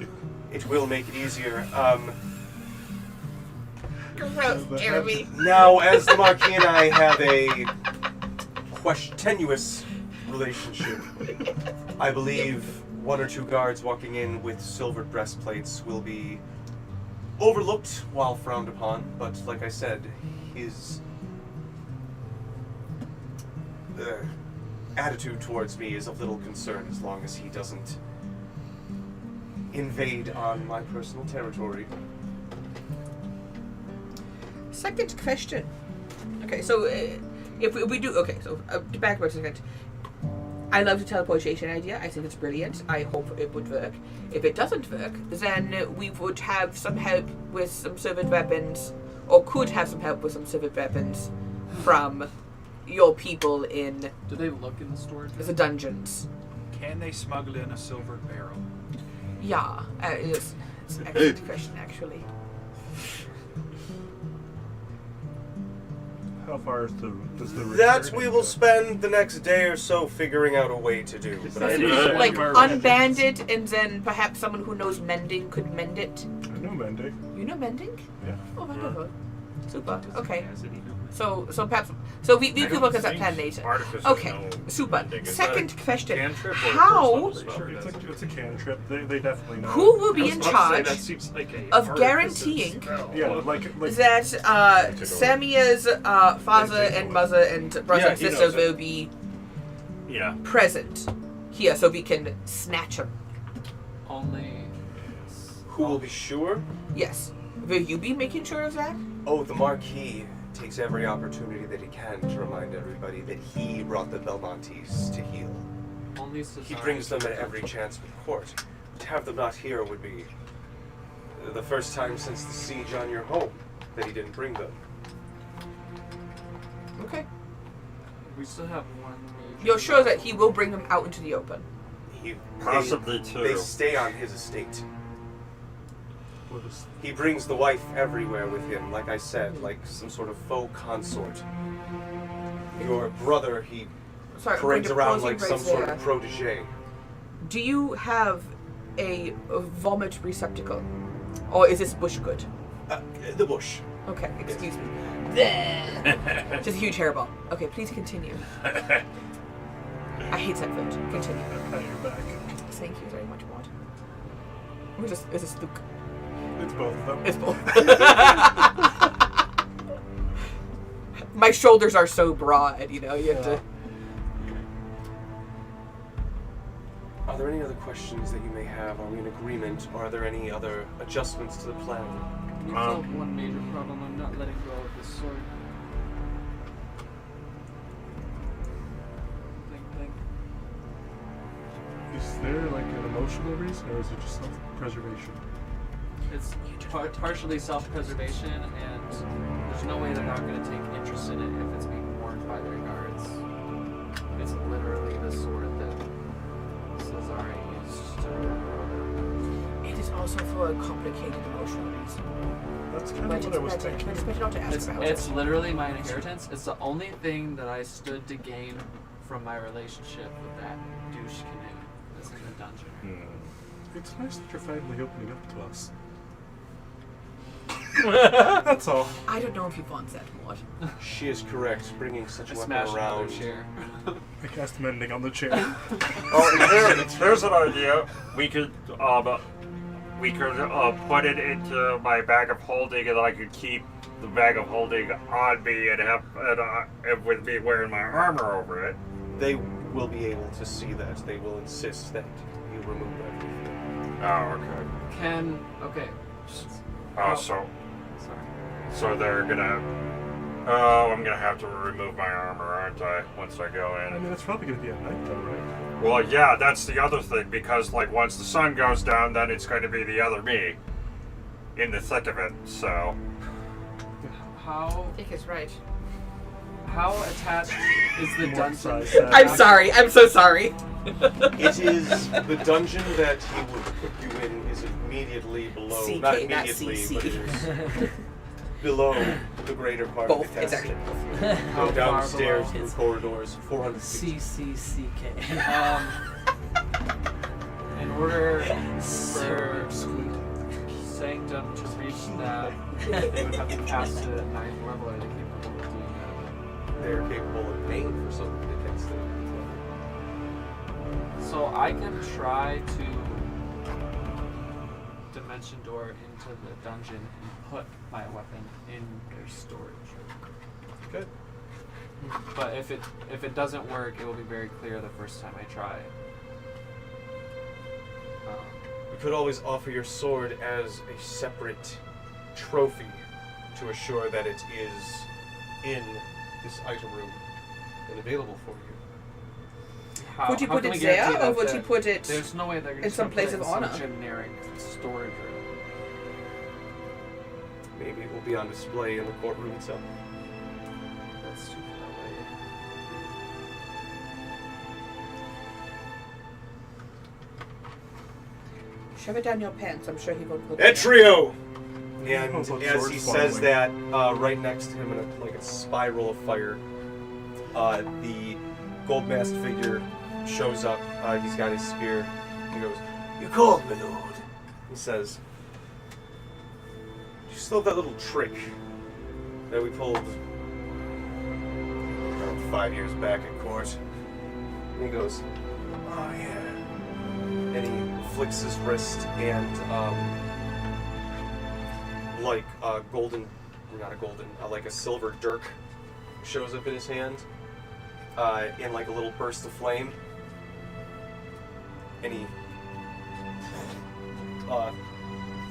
it will make it easier. Gross, Jeremy. Now, as the Marquis and I have a tenuous relationship, I believe 1 or 2 guards walking in with silvered breastplates will be overlooked while frowned upon. But like I said, his attitude towards me is of little concern as long as he doesn't invade on my personal territory. Second question. Okay, so if we do... Okay, so back for a second. I love the teleportation idea. I think it's brilliant. I hope it would work. If it doesn't work, then we would have some help with some silvered weapons, or could have some help with some silvered weapons from your people in Do they look in the storage room? the dungeons. Can they smuggle in a silver barrel? Yeah, it's an excellent question, actually. How far is does the That returning we will go? spend the next day or so figuring out a way to do. But I Like, Barrel. unband it, and then perhaps someone who knows mending could mend it. I know mending. You know mending? Yeah. Oh, wonderful. Super. Okay. So perhaps we could work as a plan later. Artifice Okay. is no Super. ending. Is Second that a question. cantrip or a How first level spell? It's a cantrip. They definitely know. Who will be in I was about to say, charge that seems like a of artificer's guaranteeing spell. Yeah, like that Cermia's father and mother and brother and he sister knows it. will be Yeah. present here so we can snatch them? Only. Who will be sure? Yes. Will you be making sure of that? Oh, the Marquis takes every opportunity that he can to remind everybody that he brought the Belmontes to heal. Only He brings them at every chance with court. To have them not here would be the first time since the siege on your home that he didn't bring them. Okay. We still have one major. You're sure that he will bring them out into the open? Possibly they, two. They stay on his estate. He brings the wife everywhere with him, like I said, like some sort of faux consort. Your brother, he Sorry, parades I'm going to around pause you like right some sort there. of protege. Do you have a vomit receptacle? Or is this bush good? The bush. Okay, excuse me. Just a huge hairball. Okay, please continue. I hate that food. Continue. Pat your back. Thank you very much, Maud. Is this Luke? It's both of them. It's both. My shoulders are so broad, you know, you have to... Are there any other questions that you may have? Are we in agreement? Or are there any other adjustments to the plan? We still have one major problem. I'm not letting go of this sword. Think. Is there like an emotional reason, or is it just self-preservation? It's partially self-preservation, and there's no way they're not going to take interest in it if it's being worn by their guards. It's literally the sword that Cesare used to. It is also for a complicated emotional reason. That's kind But of what it's I was better, thinking. but it's better not to ask about It's it. literally my inheritance. It's the only thing that I stood to gain from my relationship with that douche canoe that's in the dungeon. It's nice that you're finally opening up to us. That's all. I don't know if you want that, Maud. She is correct, bringing such I a weapon smashed another around. chair. I cast mending on the chair. Oh, here's an idea. We could put it into my bag of holding, and I could keep the bag of holding on me and have it with me wearing my armor over it. They will be able to see that. They will insist that you remove everything. Oh, okay. Okay. Oh, so Sorry. they're gonna. Oh, I'm gonna have to remove my armor, aren't I? Once I go I in. mean, it's probably going to be at night, though, right? Well, yeah, that's the other thing, because like once the sun goes down, then it's going to be the other me in the thick of it. So. How I think it's right. attached is the More dungeon? size, I'm sorry. I'm so sorry. It is the dungeon that he would put you in is immediately below. CK, not not immediately, CC. but it is below the greater part Both. of the It's castle. actually both. How Go far downstairs below? through corridors, 400 feet. CCCK. In order for Sanctum to reach that, they would have to pass it at 9th level. Are they capable of doing that? They're capable of paying for something against them. So I can try to dimension door into the dungeon and put my weapon in their storage. Good. But if it doesn't work, it will be very clear the first time I try. You could always offer your sword as a separate trophy to assure that it is in this item room and available for you. Would you how put can it we guarantee there, or that would you put it There's no way they're in just some gonna put place it of in some honor? generic storage room. Maybe it will be on display in the courtroom itself. That's too far away. shove it down your pants? I'm sure he won't put it. Etrio! And Oh, so as sword he says swallowing. that, right next to him in a spiral of fire, the gold masked figure shows up. He's got his spear. He goes, "You called, my lord." He says, "You still have that little trick that we pulled around 5 years back at court. And he goes, oh yeah. And he flicks his wrist and like a golden, not a golden, like a silver dirk shows up in his hand in like a little burst of flame. And he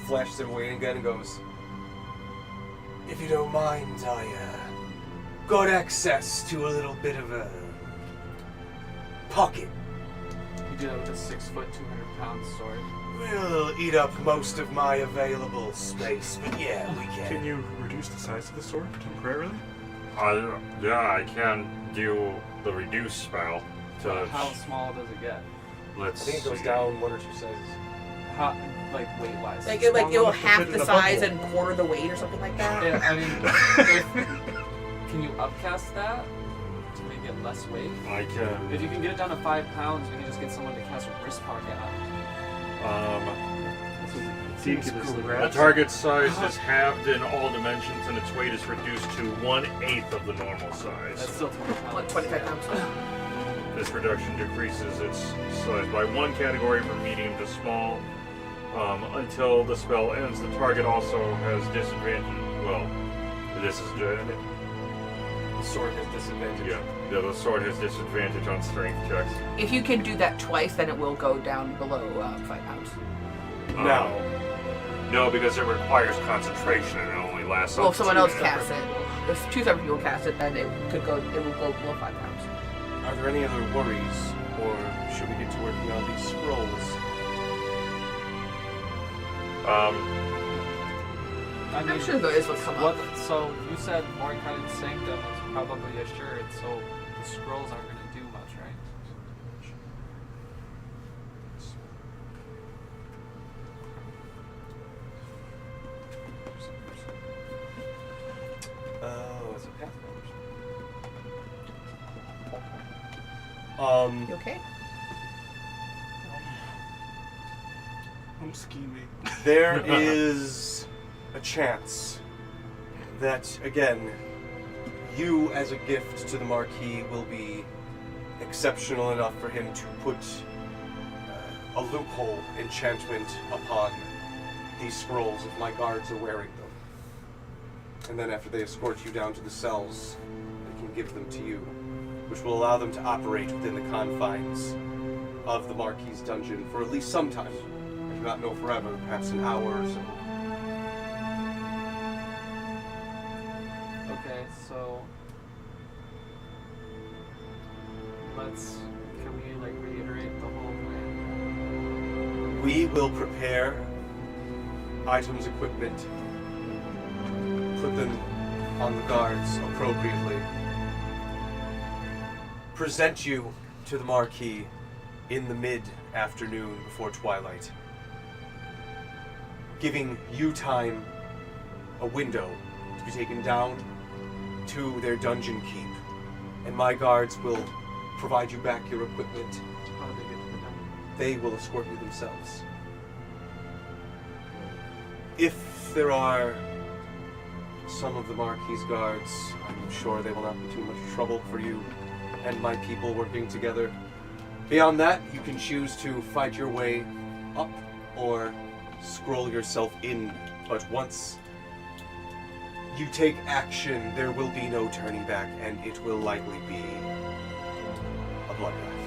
flashes it away again and goes, if you don't mind, I got access to a little bit of a pocket. You do that with a 6 foot, 200-pound sword. We'll eat up most of my available space, but yeah, we can. Can you reduce the size of the sword temporarily? Yeah, I can do the reduce spell. To How small does it get? Let's I think it goes see. down 1 or 2 sizes. How, like weight-wise? Like it will enough to half fit in the a size bubble. and quarter the weight or something like that. Yeah, I mean, can you upcast that to make it less weight? I can. If you can get it down to 5 pounds, we can just get someone to cast a wrist pocket on it. The target size is halved in all dimensions, and its weight is reduced to 1/8 of the normal That's size. still 20 pounds. Like 25 pounds. This reduction decreases its size by 1 category from medium to small. Until the spell ends, the target also has disadvantage. Well, this is The sword has disadvantage. yeah. The sword has disadvantage on strength checks. If you can do that twice, then it will go down below 5 pounds. No. No, because it requires concentration and it only lasts. Well, up if to someone 2 else minutes. casts it, if 2 separate people cast it, then it will go below 5 pounds. Are there any other worries, or should we get to working on these scrolls? I I'm mean, sure those will come what, up. so you said Mordenkainen's Sanctum is probably assured, so the scrolls aren't going to do much, right? Oh, it's a Pathfinder. You okay? I'm scheming. There is a chance that, again, you as a gift to the Marquis will be exceptional enough for him to put a loophole enchantment upon these scrolls if my guards are wearing them. And then after they escort you down to the cells, they can give them to you, which will allow them to operate within the confines of the Marquis' dungeon for at least some time. I do not know forever, perhaps an hour or so. Okay, so can we like reiterate the whole plan? We will prepare items, equipment, put them on the guards appropriately, present you to the Marquis in the mid-afternoon before twilight, giving you time, a window, to be taken down to their dungeon keep, and my guards will provide you back your equipment. How do they get to the dungeon? They will escort you themselves. If there are some of the Marquis' guards, I'm sure they will not be too much trouble for you and my people working together. Beyond that, you can choose to fight your way up or scroll yourself in, but once you take action, there will be no turning back, and it will likely be a bloodbath.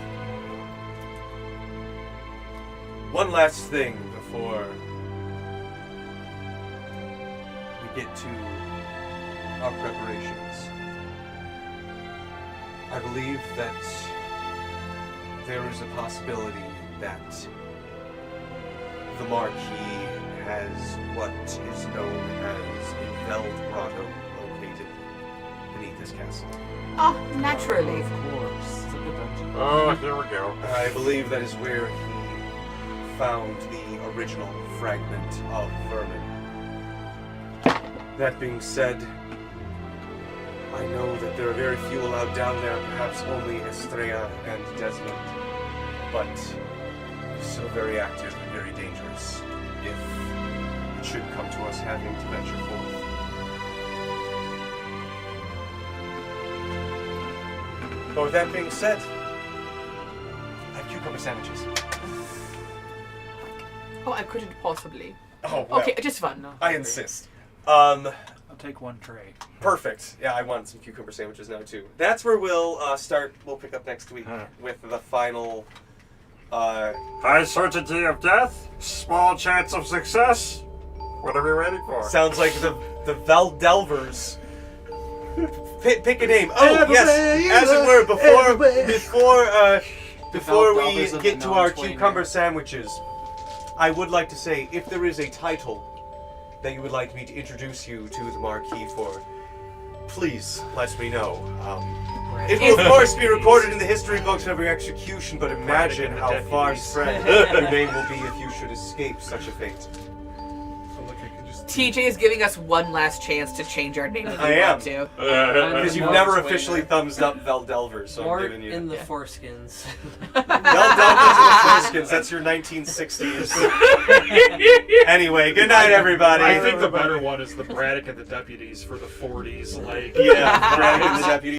One last thing before we get to our preparations. I believe that there is a possibility that the Marquis has what is known as a Veld Grotto located beneath his castle. Oh, naturally. Of course. It's like a dungeon. Oh, there we go. I believe that is where he found the original fragment of vermin. That being said, I know that there are very few allowed down there, perhaps only Estrella and Desmond, but still very active and very dangerous if it should come to us having to venture forth. But with that being said, I have cucumber sandwiches. Oh, I couldn't possibly. Oh, well, Okay, just fun. I insist. I'll take one tray. Perfect. Yeah, I want some cucumber sandwiches now too. That's where we'll start. We'll pick up next week with the final. High certainty of death, small chance of success. What are we ready for? Sounds like the Veldelvers. Pick a name. Oh yes, as it were. Before we Veldelvers of get the to our non-twainer. cucumber sandwiches, I would like to say, if there is a title that you would like me to introduce you to the marquee for, please let me know. It will of course be recorded in the history books of your execution, but imagine how far spread your name will be if you should escape such a fate. So like I could just TJ is giving us one last chance to change our name if we I am. want to. Because you've No, never it's way officially there. thumbs up Veldelvers, so Or I'm giving you. in the Yeah. foreskins. Veldelvers and the Foreskins, that's your 1960s. Anyway, good night, everybody. I think the better one is the Braddock and the deputies for the 40s. Like, Yeah, Brad and the deputy.